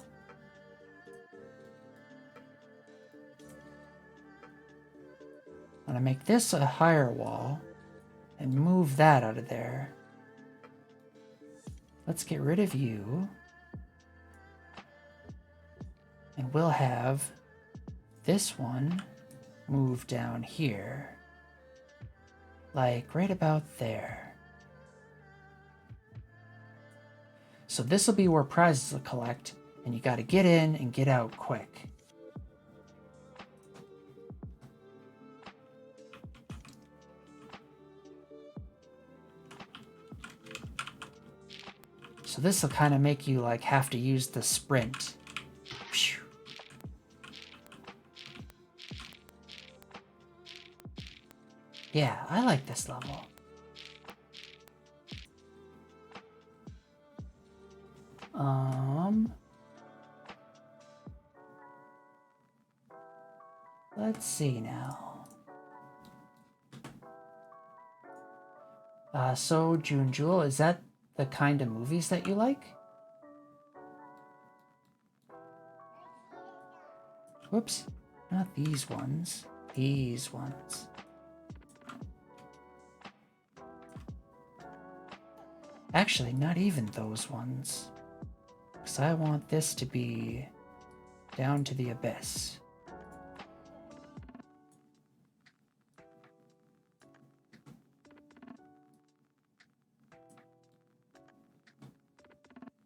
S1: I'm gonna make this a higher wall and move that out of there. Let's get rid of you. And we'll have this one move down here. Like right about there. So this will be where prizes will collect, and you gotta get in and get out quick. So this will kind of make you like have to use the sprint. Yeah, I like this level. Let's see now. So June Jewel, is that the kind of movies that you like? Whoops, not these ones. These ones. Actually, not even those ones. Because I want this to be down to the abyss.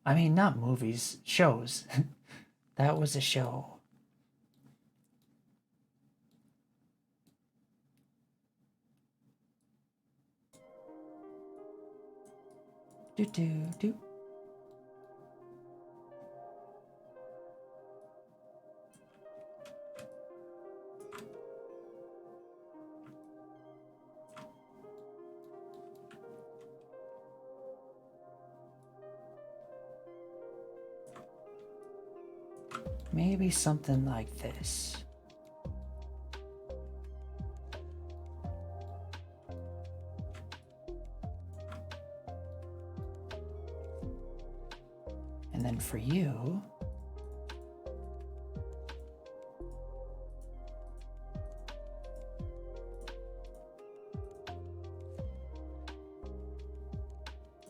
S1: I mean, not movies, shows. That was a show. Do do do. Maybe something like this. And then for you,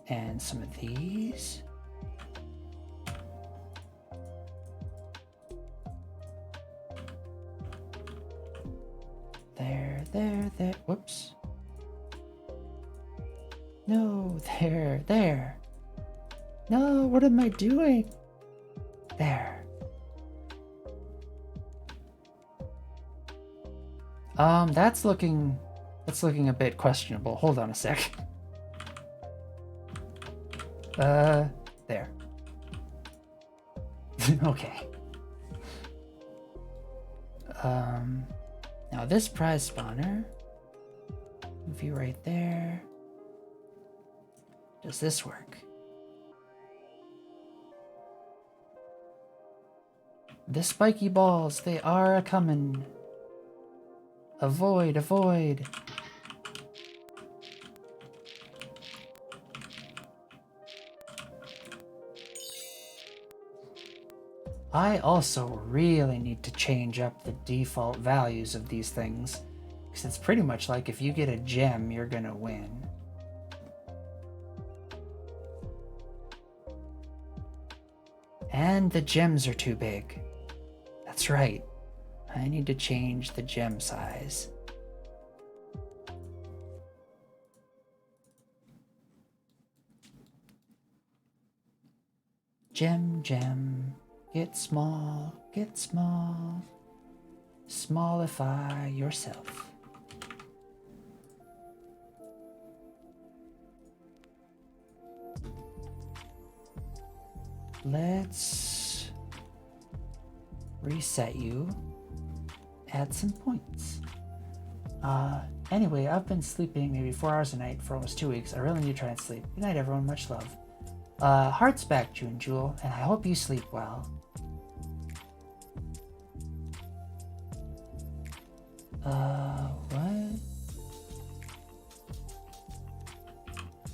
S1: and some of these. There. Whoops. No, there. No, what am I doing? There. That's looking a bit questionable. Hold on a sec. There. Okay. Now this prize spawner, move you right there. Does this work? The spiky balls, they are a-comin'. Avoid, avoid. I also really need to change up the default values of these things, because it's pretty much like if you get a gem, you're gonna win. And the gems are too big. That's right. I need to change the gem size. Gem, gem. Get small, smallify yourself. Let's reset you, add some points. Anyway, I've been sleeping maybe 4 hours a night for almost 2 weeks. I really need to try and sleep. Good night, everyone, much love. Hearts back, June Jewel, and I hope you sleep well. What?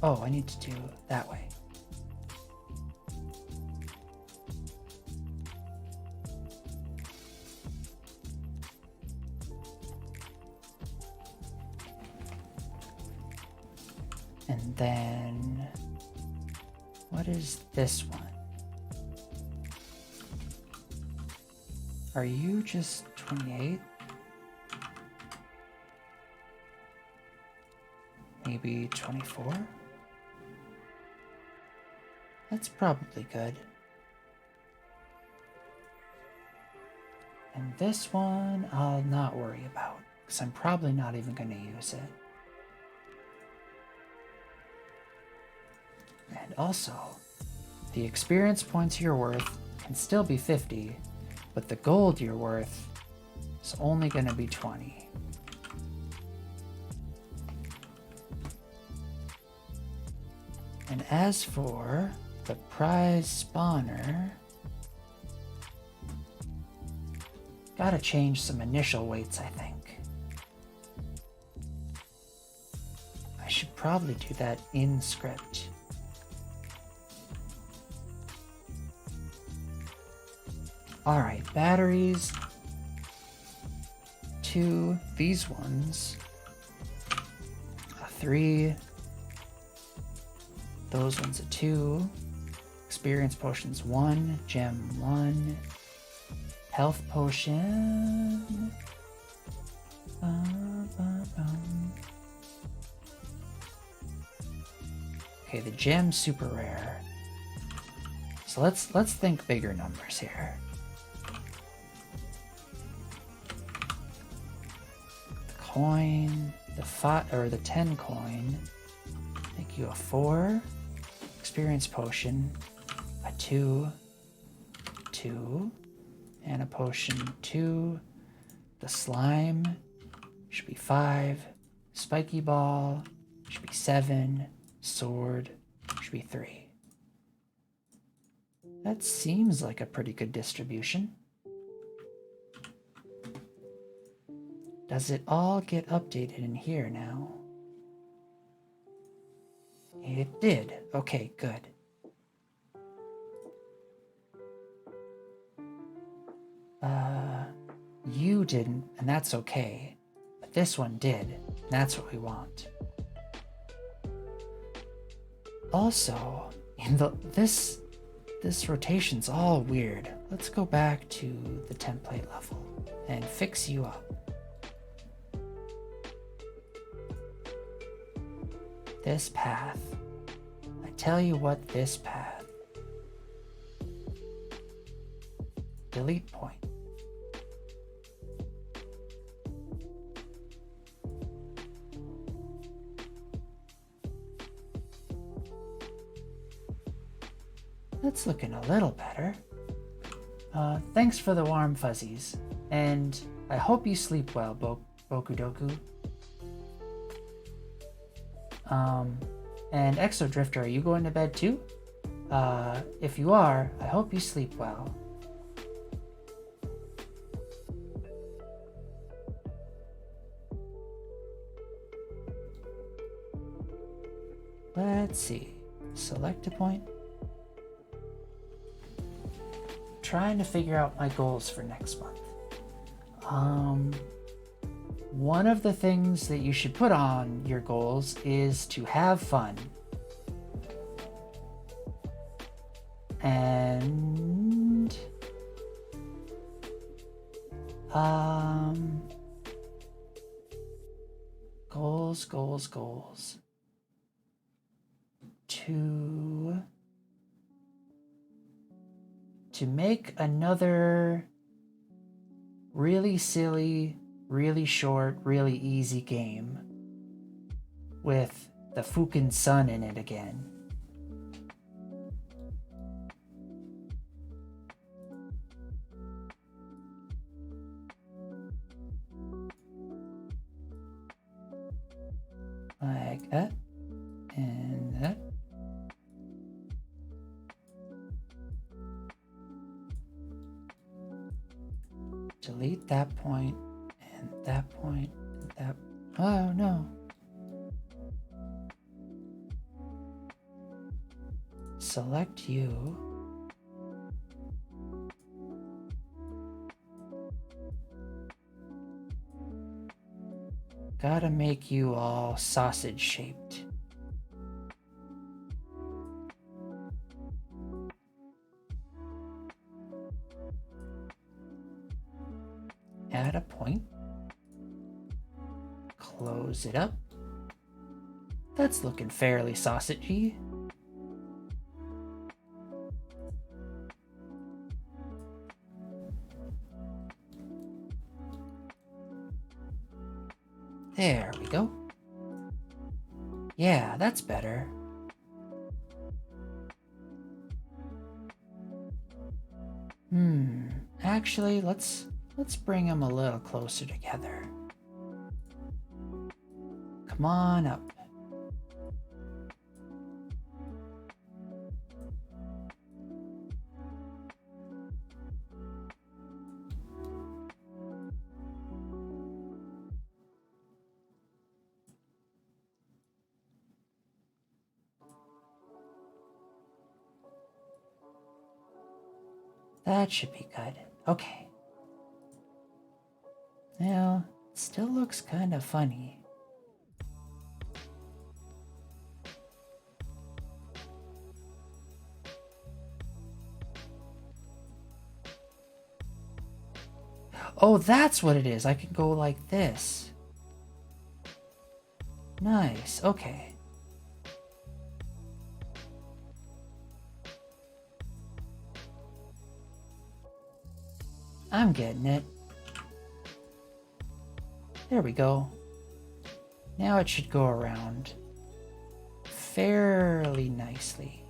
S1: Oh, I need to do it that way. And then, what is this one? Are you just 28? Maybe 24? That's probably good. And this one, I'll not worry about, because I'm probably not even going to use it. And also, the experience points you're worth can still be 50, but the gold you're worth is only going to be 20. And as for the prize spawner, gotta change some initial weights, I think. I should probably do that in script. Alright, batteries. 2, these ones. 3. Those ones a 2. Experience potions 1. Gem 1. Health potion. Okay, the gem's super rare. So let's think bigger numbers here. The coin, the 5 or the 10 coin, make you a 4. Experience potion, a 2, 2, and a potion 2. The slime should be 5. Spiky ball should be 7. Sword should be 3. That seems like a pretty good distribution. Does it all get updated in here now? It did. Okay, good. You didn't, and that's okay. But this one did, and that's what we want. Also, this rotation's all weird. Let's go back to the template level and fix you up. This path. I tell you what, this path. Delete point. That's looking a little better. Thanks for the warm fuzzies. And I hope you sleep well, Boku Doku. And Exo Drifter, are you going to bed too? If you are, I hope you sleep well. Let's see. Select a point. Trying to figure out my goals for next month. One of the things that you should put on your goals is to have fun. And goals. To make another really silly, really short, really easy game with the Fukin sun in it again. Like that and that. Delete that point and that point and that. Oh no. Select you. Gotta make you all sausage shaped. Add a point. Close it up. That's looking fairly sausagey. There we go. Yeah, that's better. Actually, let's bring them a little closer together. Come on up. That should be good. Okay. Now, it still looks kind of funny. Oh, that's what it is. I can go like this. Nice. Okay. I'm getting it. There we go. Now it should go around fairly nicely.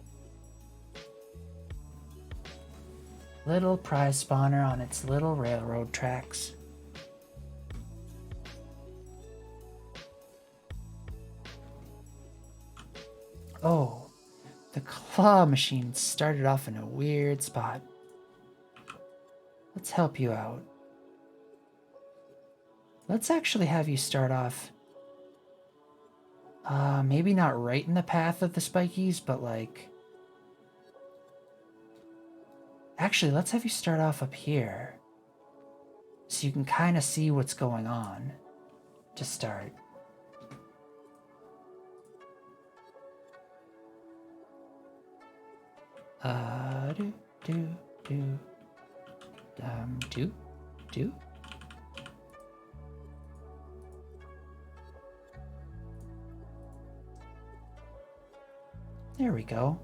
S1: Little prize spawner on its little railroad tracks. Oh, the claw machine started off in a weird spot. Let's help you out. Let's actually have you start off, maybe not right in the path of the spikies, but like, actually, let's have you start off up here so you can kind of see what's going on to start. Do. There we go.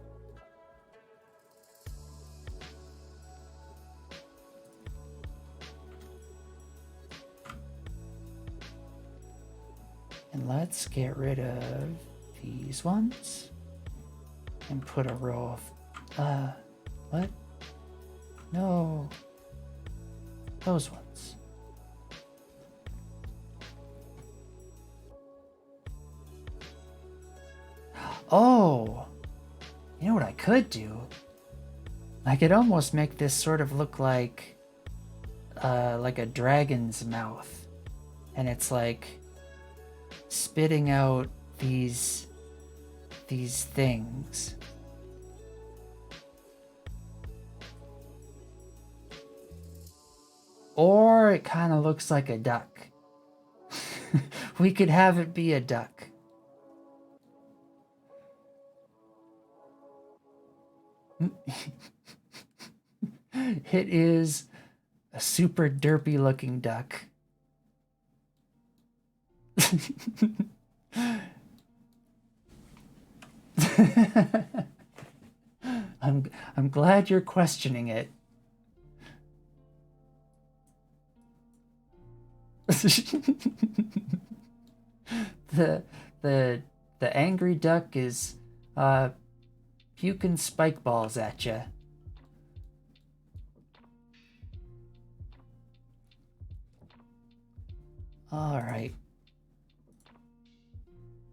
S1: And let's get rid of these ones and put a row of What? No. Those ones. Oh! You know what I could do? I could almost make this sort of look like a dragon's mouth. And it's like spitting out these things. Or it kind of looks like a duck. We could have it be a duck. It is a super derpy looking duck. I'm glad you're questioning it. the the angry duck is puking spike balls at you. All right.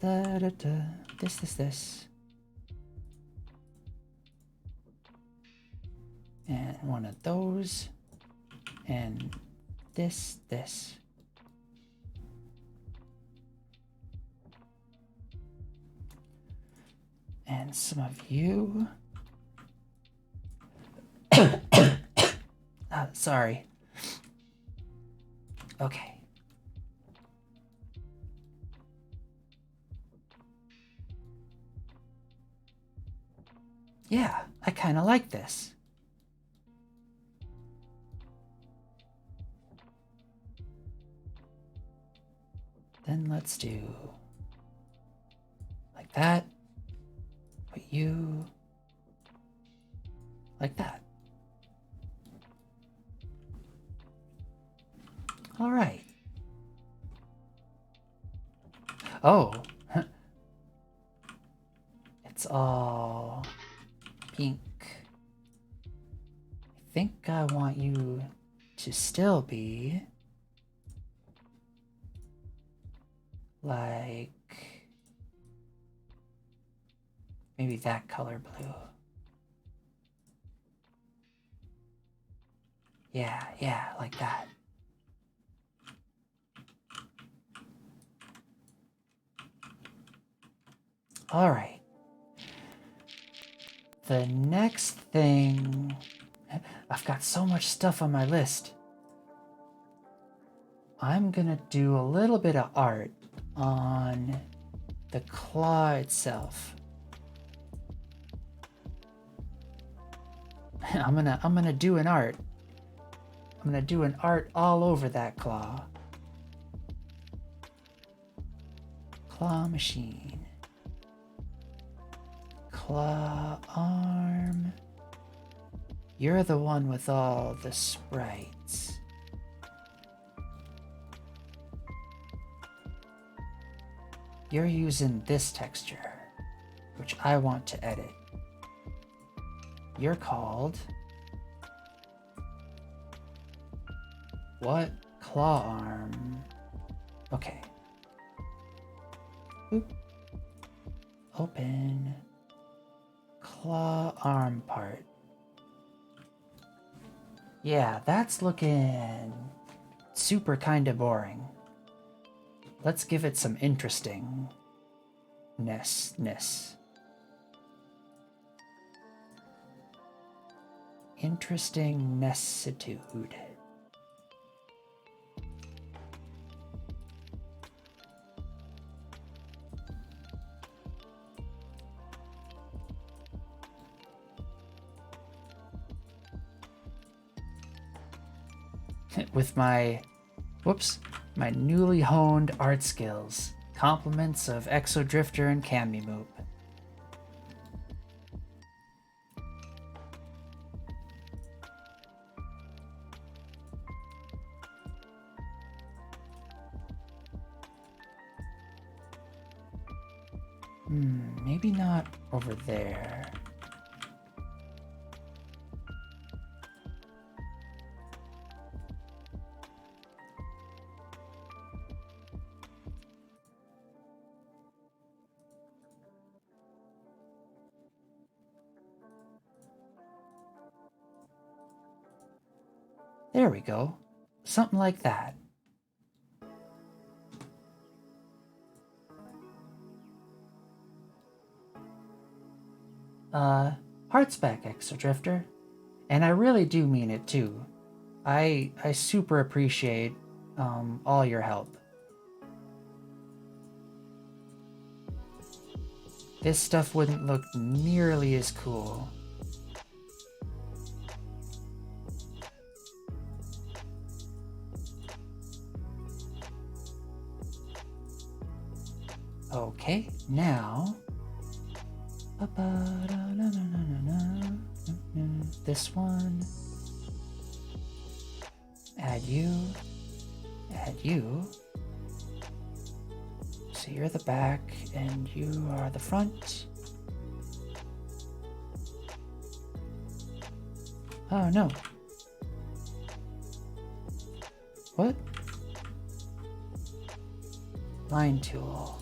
S1: This. And one of those. And this. And some of you. Sorry. Okay. Yeah, I kind of like this. Then let's do like that. Put you like that. All right. Oh, it's all pink. I think I want you to still be like maybe that color blue. Yeah, like that. All right. The next thing... I've got so much stuff on my list. I'm gonna do a little bit of art on the claw itself. I'm gonna do an art. I'm gonna do an art all over that claw. Claw machine. Claw arm. You're the one with all the sprites. You're using this texture, which I want to edit. You're called... What? Claw arm. Okay. Boop. Open. Claw arm part. Yeah, that's looking super kind of boring. Let's give it some interestingness. Interestingnessitude. With my newly honed art skills. Compliments of Exodrifter and Camimoop. Maybe not over there. There we go. Something like that. Hearts back, Exo Drifter. And I really do mean it too. I super appreciate all your help. This stuff wouldn't look nearly as cool. Okay, now this one. Add you. Add you. So you're the back and you are the front. Oh no. What? Line tool.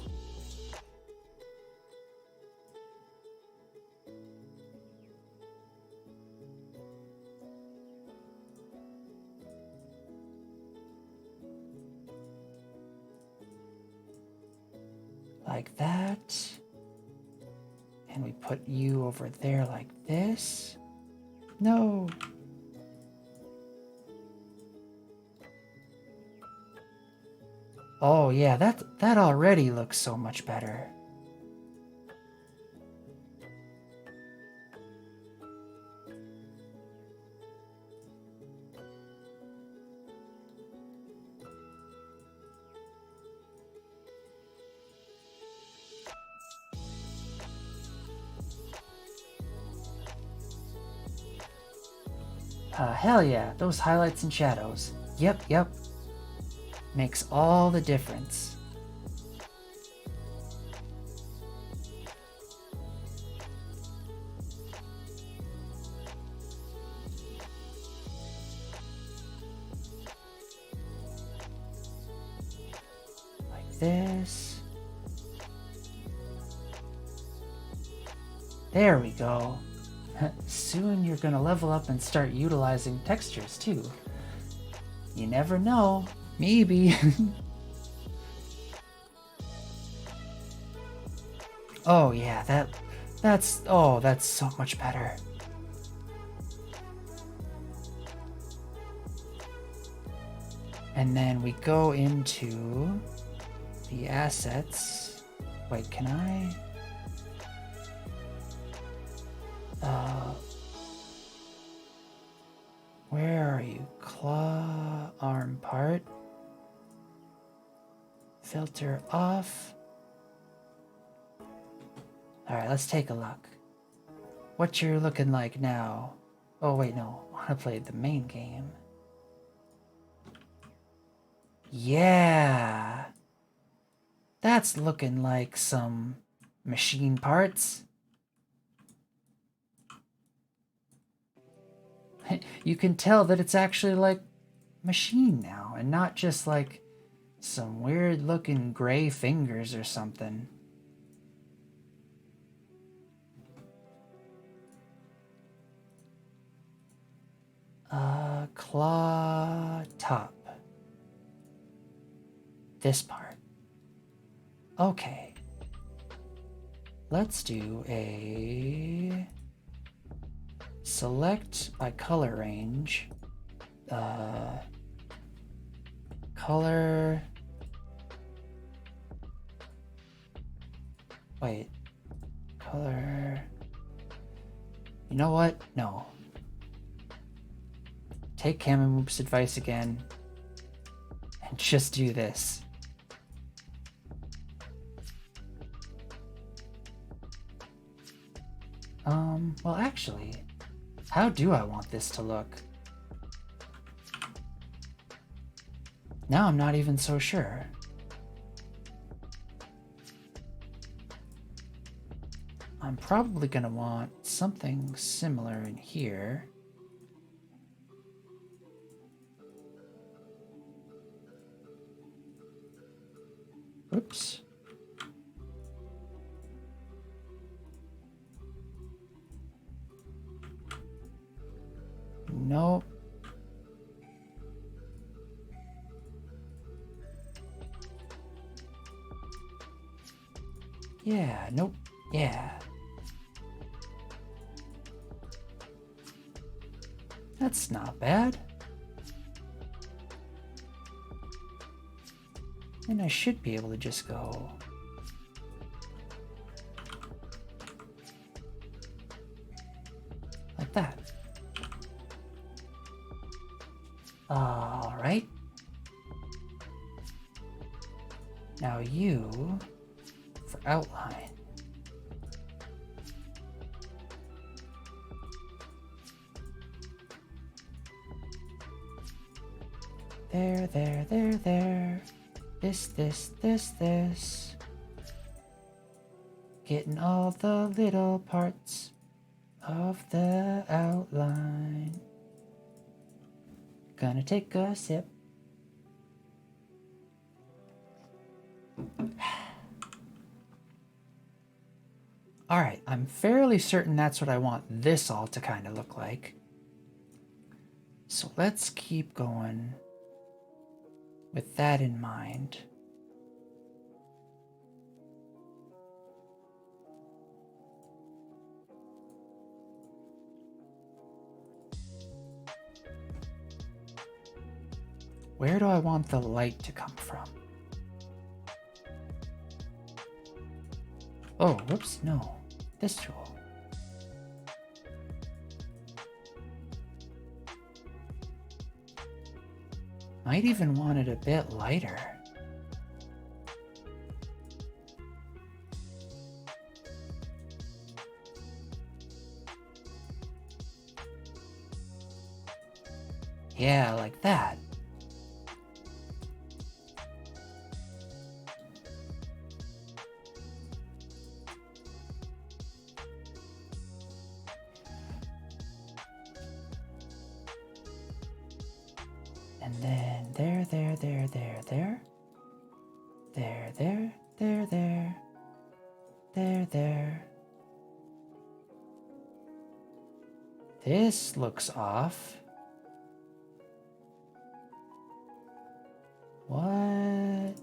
S1: Like that. And we put you over there like this. No. Oh yeah, that already looks so much better. Hell yeah, those highlights and shadows. Yep. Makes all the difference. Like this. There we go. Soon you're gonna level up and start utilizing textures too. You never know. Maybe. Oh yeah, that's so much better. And then we go into the assets. Wait, can I? Where are you? Claw arm part. Filter off. Alright, let's take a look. What you're looking like now. Oh wait, no. I want to play the main game. Yeah. That's looking like some machine parts. You can tell that it's actually like machine now and not just like some weird looking gray fingers or something. Claw top. This part. Okay. Let's do a select by color range. Color. Wait. Color. You know what? No. Take Kamimoop's advice again and just do this. Well actually, how do I want this to look? Now I'm not even so sure. I'm probably gonna want something similar in here. Oops. Nope. Yeah, nope. Yeah. That's not bad. And I should be able to just go... like that. Alright. Now you, for outline. There, there, there, there. This, this, this, this. Getting all the little parts of the outline. Gonna take a sip. Alright, I'm fairly certain that's what I want this all to kind of look like. So let's keep going with that in mind. Where do I want the light to come from? Oh, whoops, no. This tool. Might even want it a bit lighter. Yeah, like that. And then there, there, there, there, there. There, there, there, there. There, there. This looks off. What?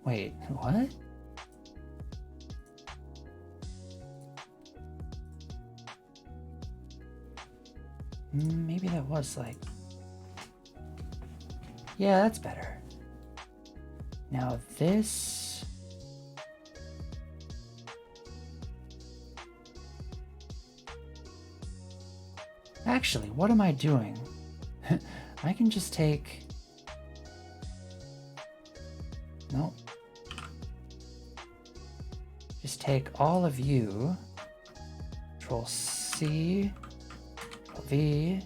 S1: Wait, what? Maybe that was like... Yeah, that's better. Now this... Actually, what am I doing? I can just take... Nope. Just take all of you. Control C, Control V,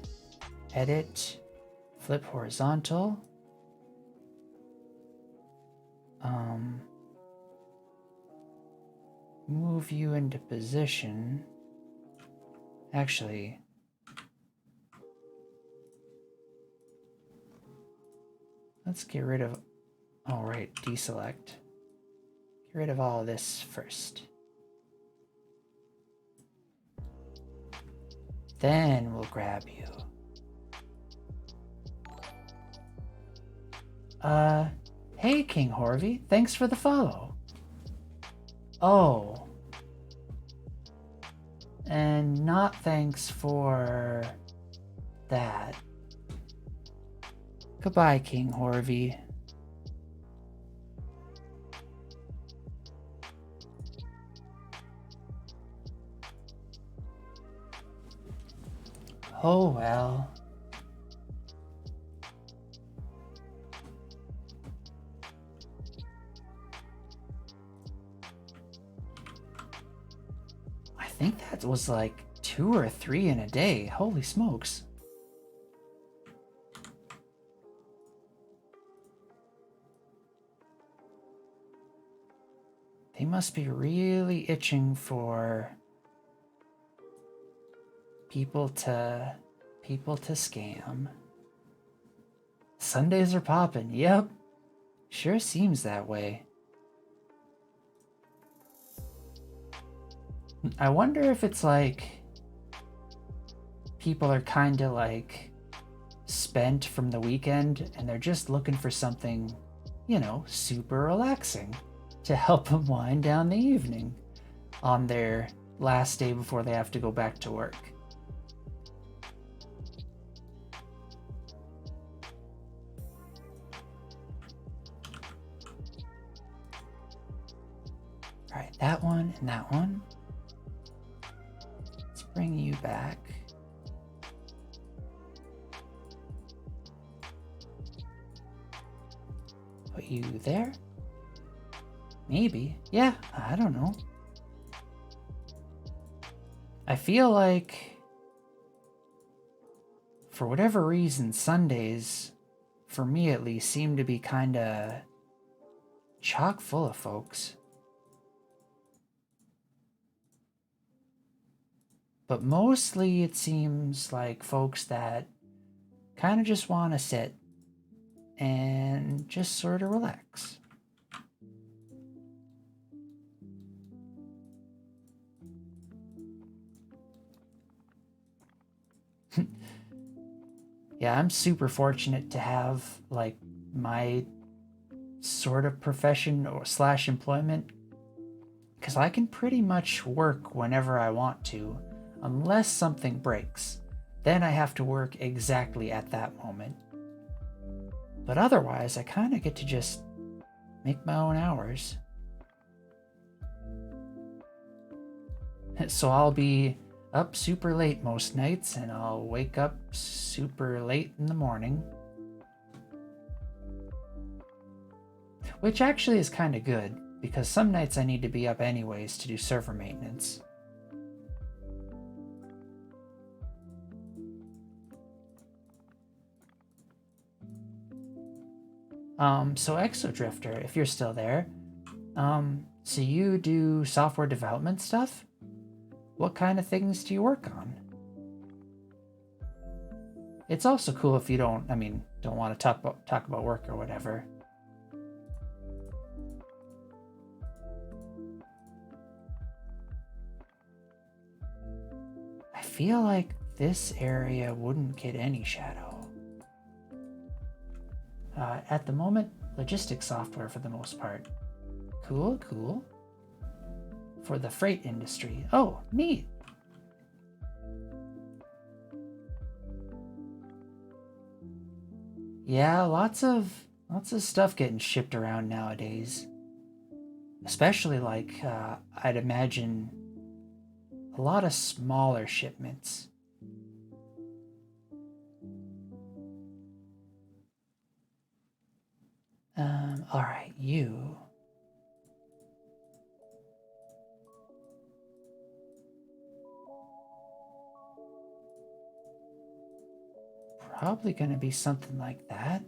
S1: edit, flip horizontal. Move you into position. Actually, let's get rid of... Oh, right, deselect. Get rid of all of this first. Then we'll grab you. Hey, King Horvey, thanks for the follow. Oh. And not thanks for that. Goodbye, King Horvey. Oh well. I think that was like 2 or 3 in a day. Holy smokes. They must be really itching for people to scam. Sundays are popping. Yep. Sure seems that way. I wonder if it's like people are kind of like spent from the weekend and they're just looking for something, super relaxing to help them wind down the evening on their last day before they have to go back to work. All right, that one and that one. Let's bring you back. Put you there? Maybe. Yeah, I don't know. I feel like, for whatever reason, Sundays, for me at least, seem to be kind of chock full of folks. But mostly it seems like folks that kind of just want to sit and just sort of relax. Yeah, I'm super fortunate to have like my sort of profession or slash employment, because I can pretty much work whenever I want to, unless something breaks. Then I have to work exactly at that moment. But otherwise, I kind of get to just make my own hours. So I'll be up super late most nights, and I'll wake up super late in the morning. Which actually is kind of good, because some nights I need to be up anyways to do server maintenance. So Exodrifter, if you're still there, so you do software development stuff? What kind of things do you work on? It's also cool if you don't want to talk about work or whatever. I feel like this area wouldn't get any shadow. At the moment, logistics software for the most part. Cool. For the freight industry. Oh, neat. Yeah, lots of stuff getting shipped around nowadays. Especially like, I'd imagine a lot of smaller shipments. All right, you. Probably gonna be something like that.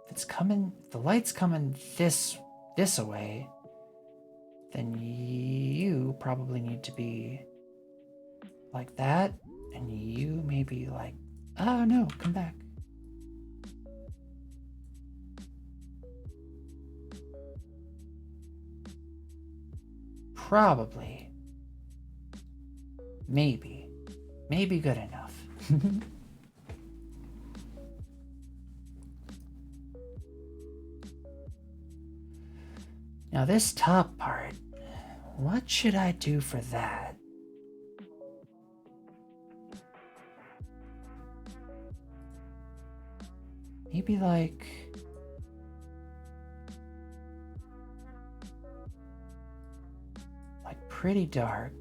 S1: If it's coming, if the light's coming this away, then you probably need to be like that, and you maybe like, oh no, come back. Probably. Maybe good enough. Now this top part, what should I do for that? Maybe like pretty dark.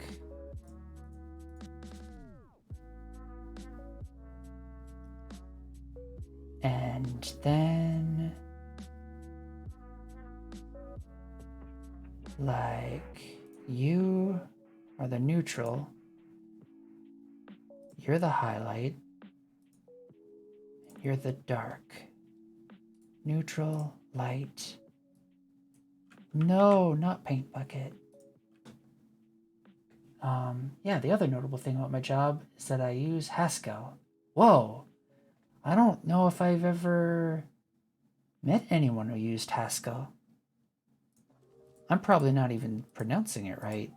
S1: And then like you are the neutral, you're the highlight, and you're the dark. Neutral, light. No, not paint bucket. Yeah, the other notable thing about my job is that I use Haskell. Whoa, I don't know if I've ever met anyone who used Haskell. I'm probably not even pronouncing it right.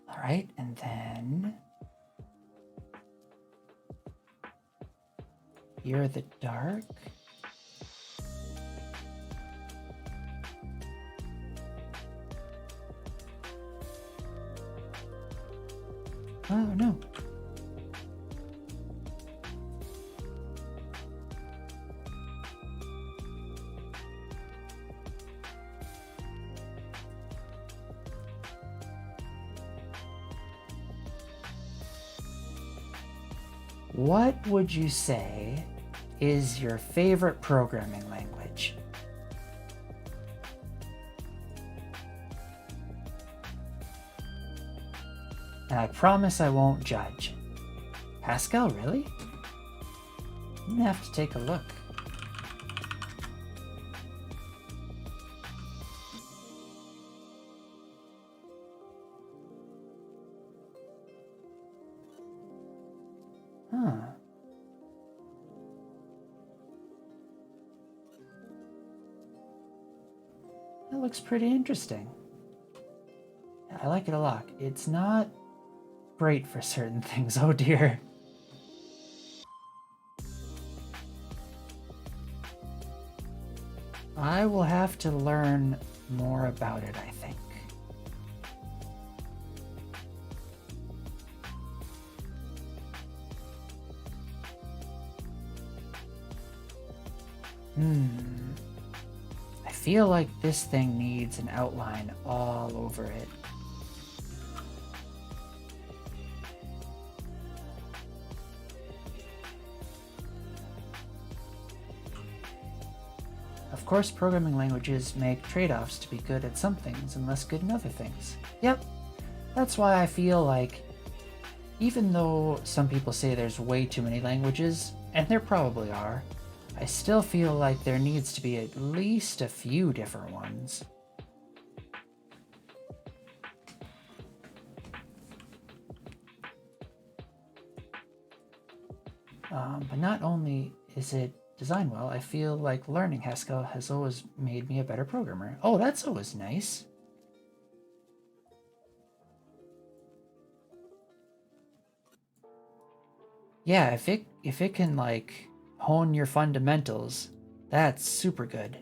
S1: All right, and then you're the dark. Oh no. What would you say is your favorite programming language? And I promise I won't judge. Pascal, really? I'm gonna have to take a look. Huh. That looks pretty interesting. I like it a lot. It's not great for certain things. Oh dear. I will have to learn more about it, I think. I feel like this thing needs an outline all over it. Of course, programming languages make trade-offs to be good at some things and less good in other things. Yep, that's why I feel like even though some people say there's way too many languages, and there probably are, I still feel like there needs to be at least a few different ones. But not only is it designed well, I feel like learning Haskell has always made me a better programmer. Oh, that's always nice. Yeah, if it can like hone your fundamentals, that's super good.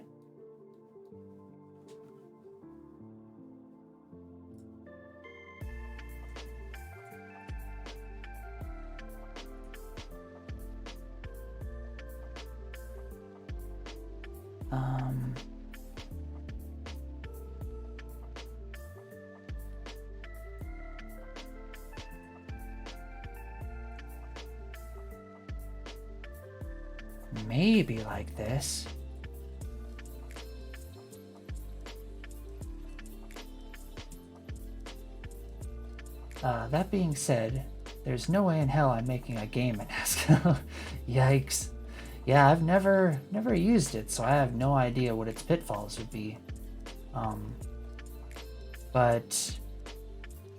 S1: Maybe like this. That being said, there's no way in hell I'm making a game in Haskell. Yikes. Yeah, I've never used it, so I have no idea what its pitfalls would be. But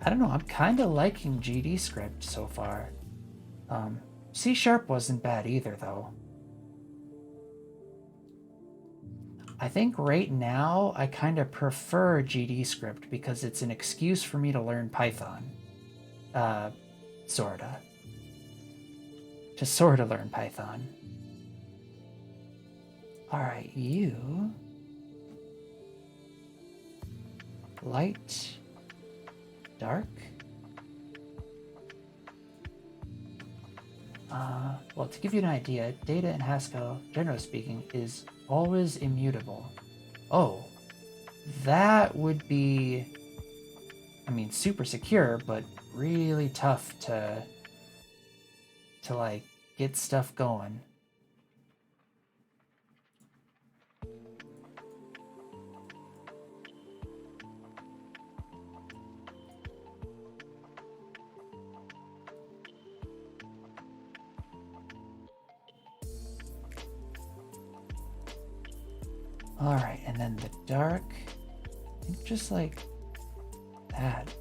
S1: I don't know, I'm kind of liking GD script so far. C# wasn't bad either, though. I think right now I kind of prefer GD script because it's an excuse for me to learn Python. Sorta. To sorta learn Python. Alright, you... Light... Dark? Well, to give you an idea, data in Haskell, generally speaking, is always immutable. Oh, that would be, I mean, super secure, but really tough to like get stuff going. All right, and then the dark, just like that.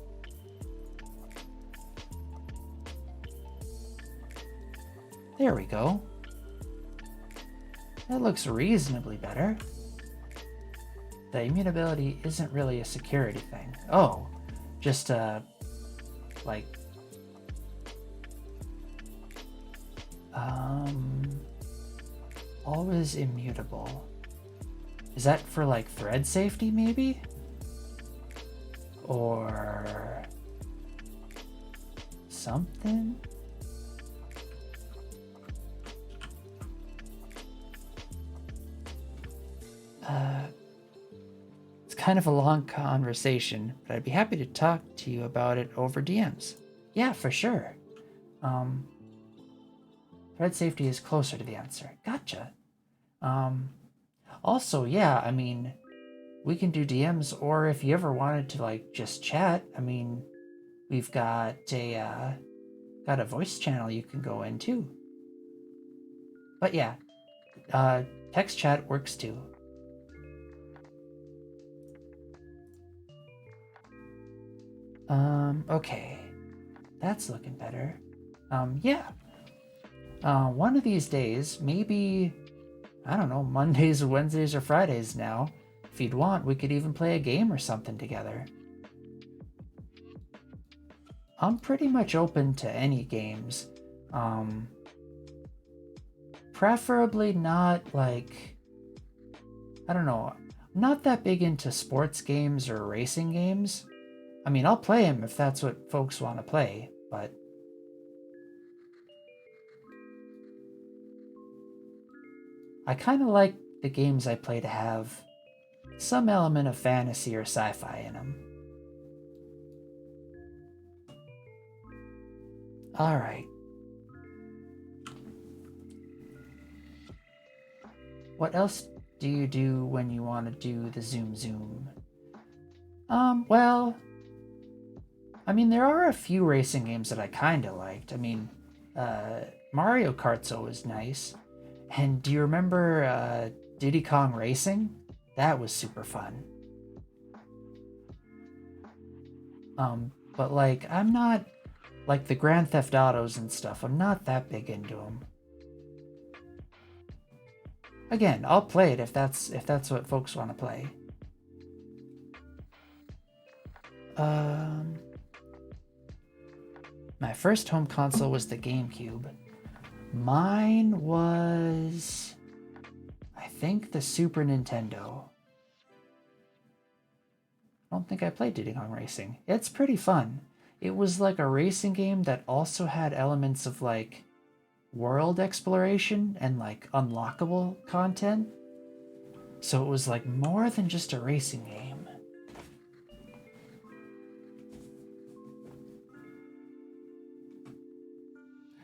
S1: There we go. That looks reasonably better. The immutability isn't really a security thing. Oh, just like always immutable. Is that for like thread safety maybe? Or something? It's kind of a long conversation, but I'd be happy to talk to you about it over DMs. Yeah, for sure. Thread safety is closer to the answer. Gotcha. Also, yeah, I mean, we can do DMs, or if you ever wanted to like just chat, I mean, we've got a voice channel you can go into. But yeah, text chat works too. Okay, that's looking better. Yeah. One of these days, maybe, I don't know, Mondays or Wednesdays or Fridays now, if you'd want, we could even play a game or something together. I'm pretty much open to any games. Preferably not like, I don't know, I'm not that big into sports games or racing games. I mean, I'll play them if that's what folks want to play, but I kind of like the games I play to have some element of fantasy or sci-fi in them. All right. What else do you do when you want to do the zoom zoom? Well, I mean, there are a few racing games that I kind of liked. I mean, Mario Kart's always nice. And do you remember Diddy Kong Racing? That was super fun. But like, I'm not like the Grand Theft Autos and stuff. I'm not that big into them. Again, I'll play it if that's what folks want to play. My first home console was the GameCube. Mine was, I think, the Super Nintendo. I don't think I played Diddy Kong Racing. It's pretty fun. It was like a racing game that also had elements of like world exploration and like unlockable content. So it was like more than just a racing game.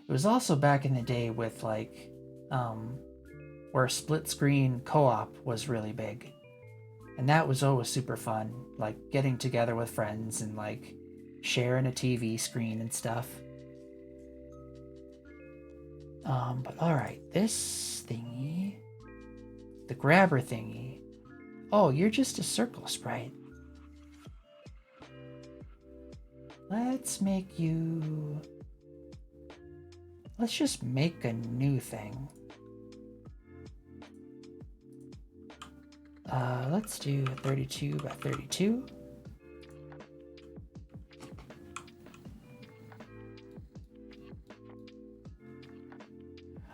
S1: It was also back in the day with like, where split screen co-op was really big. And that was always super fun, like getting together with friends and like sharing a TV screen and stuff. But all right, this thingy, the grabber thingy. Oh, you're just a circle sprite. Let's just make a new thing. Let's do 32 by 32.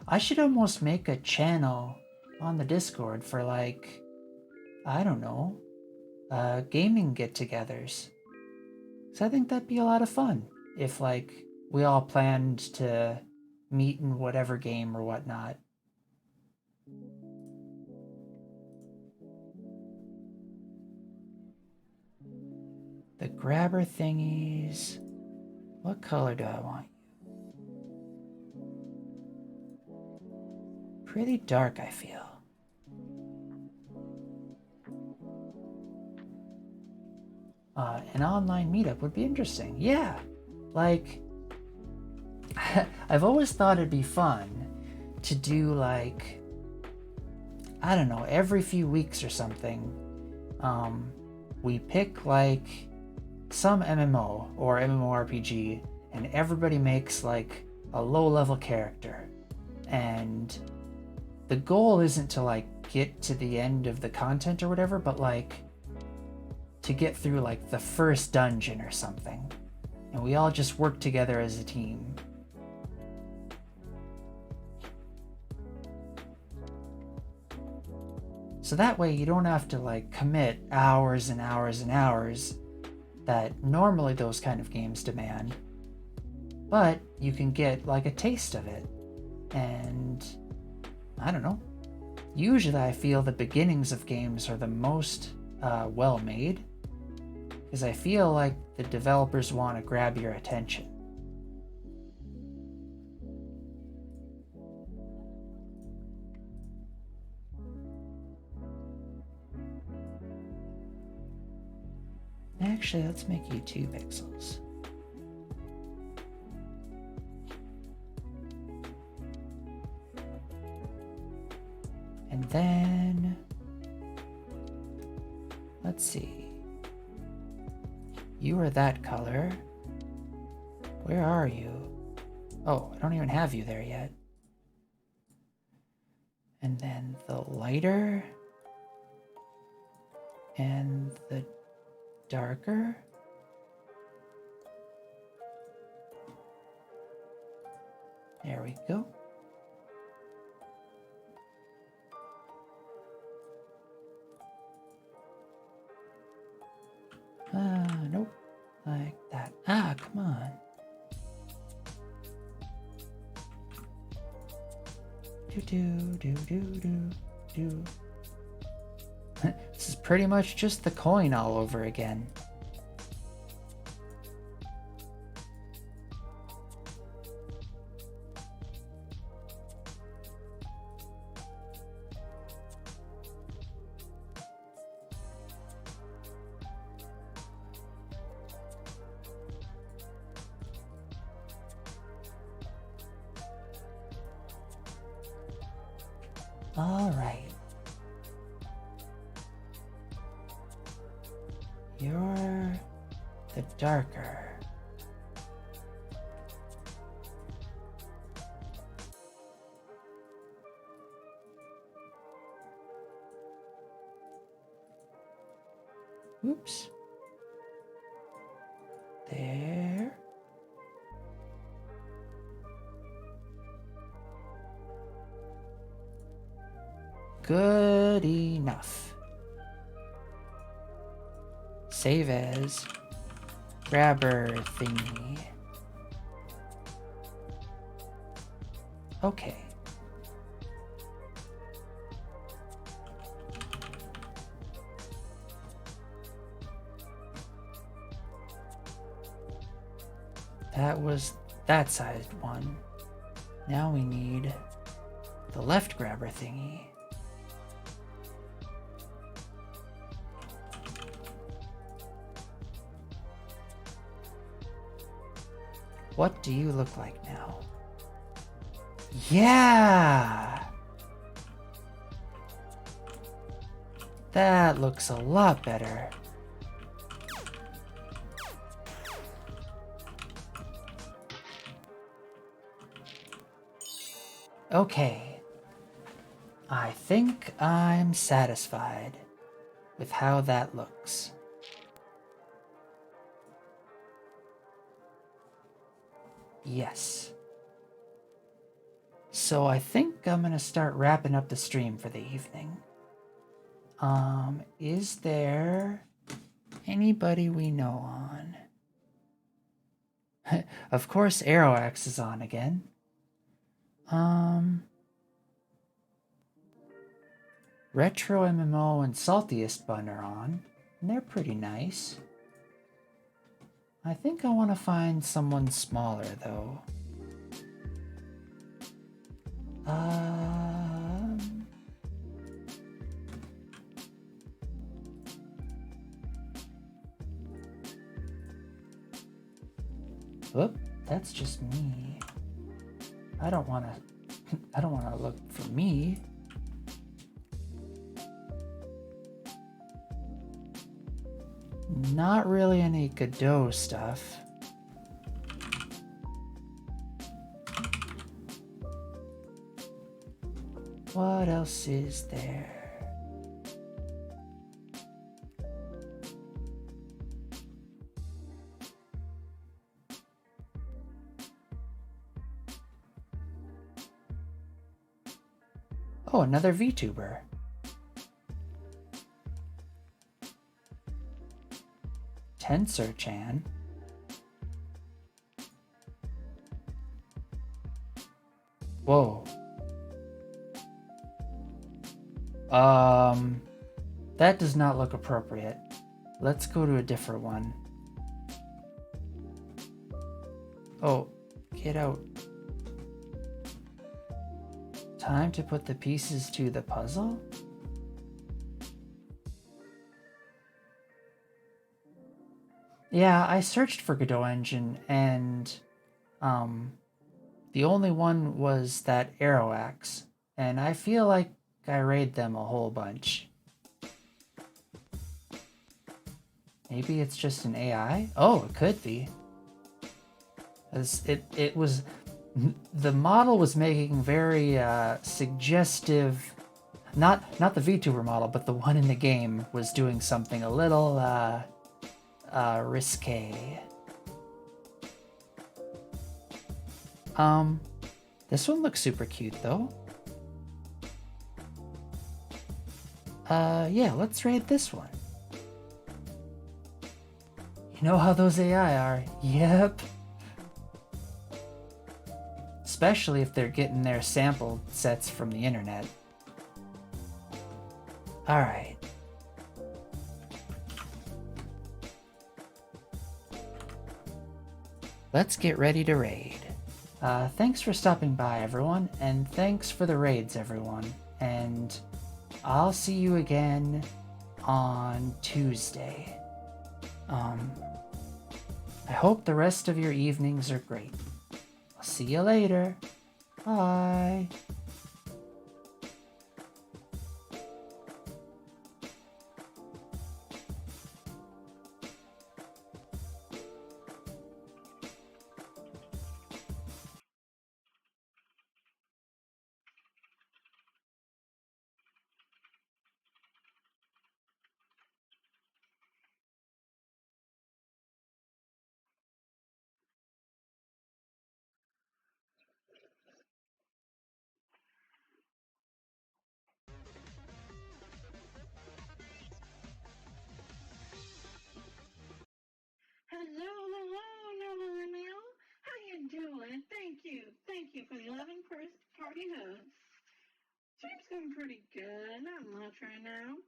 S1: I should almost make a channel on the Discord for like, I don't know, gaming get-togethers. So I think that'd be a lot of fun if like we all planned to meet in whatever game or whatnot. The grabber thingies. What color do I want? Pretty dark, I feel. An online meetup would be interesting. Yeah, like I've always thought it'd be fun to do like, I don't know, every few weeks or something, we pick like some MMO or MMORPG and everybody makes like a low-level character. And the goal isn't to like get to the end of the content or whatever, but like to get through like the first dungeon or something. And we all just work together as a team. So that way you don't have to like commit hours and hours and hours that normally those kind of games demand. But you can get like a taste of it. And I don't know. Usually I feel the beginnings of games are the most well made, because I feel like the developers want to grab your attention. Actually, let's make you 2 pixels. And then, let's see. You are that color. Where are you? Oh, I don't even have you there yet. And then the lighter and the darker. There we go. Nope. Like that. Ah, come on. Do. This is pretty much just the coin all over again. All right. You're the darker. Oops. There. Good enough. Save as grabber thingy. Okay. That was that sized one. Now we need the left grabber thingy. What do you look like now? Yeah! That looks a lot better. Okay. I think I'm satisfied with how that looks. Yes. So I think I'm gonna start wrapping up the stream for the evening. Is there anybody we know on? Of course Aeroax is on again. Retro MMO and Saltiest Bun are on, and they're pretty nice. I think I want to find someone smaller, though. Whoop, that's just me. I don't want to look for me. Not really any Godot stuff. What else is there? Oh, another VTuber. Tensor-chan. Whoa. That does not look appropriate. Let's go to a different one. Oh, get out. Time to put the pieces to the puzzle? Yeah, I searched for Godot engine and the only one was that arrow axe, and I feel like I raid them a whole bunch. Maybe it's just an AI? Oh, it could be. As it was, the model was making very suggestive. Not the VTuber model, but the one in the game was doing something a little risque. This one looks super cute though. Yeah, let's raid this one. You know how those AI are. Yep. Especially if they're getting their sample sets from the internet. Alright. Let's get ready to raid. Thanks for stopping by, everyone, and thanks for the raids, everyone. And I'll see you again on Tuesday. I hope the rest of your evenings are great. I'll see you later. Bye.
S2: Hello, how you doing? Thank you for the 11 party host. Stream's going pretty good, not much right now.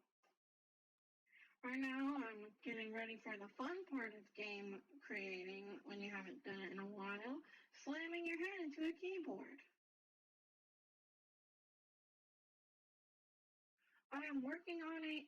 S2: Right now, I'm getting ready for the fun part of game creating when you haven't done it in a while, slamming your head into a keyboard. I am working on a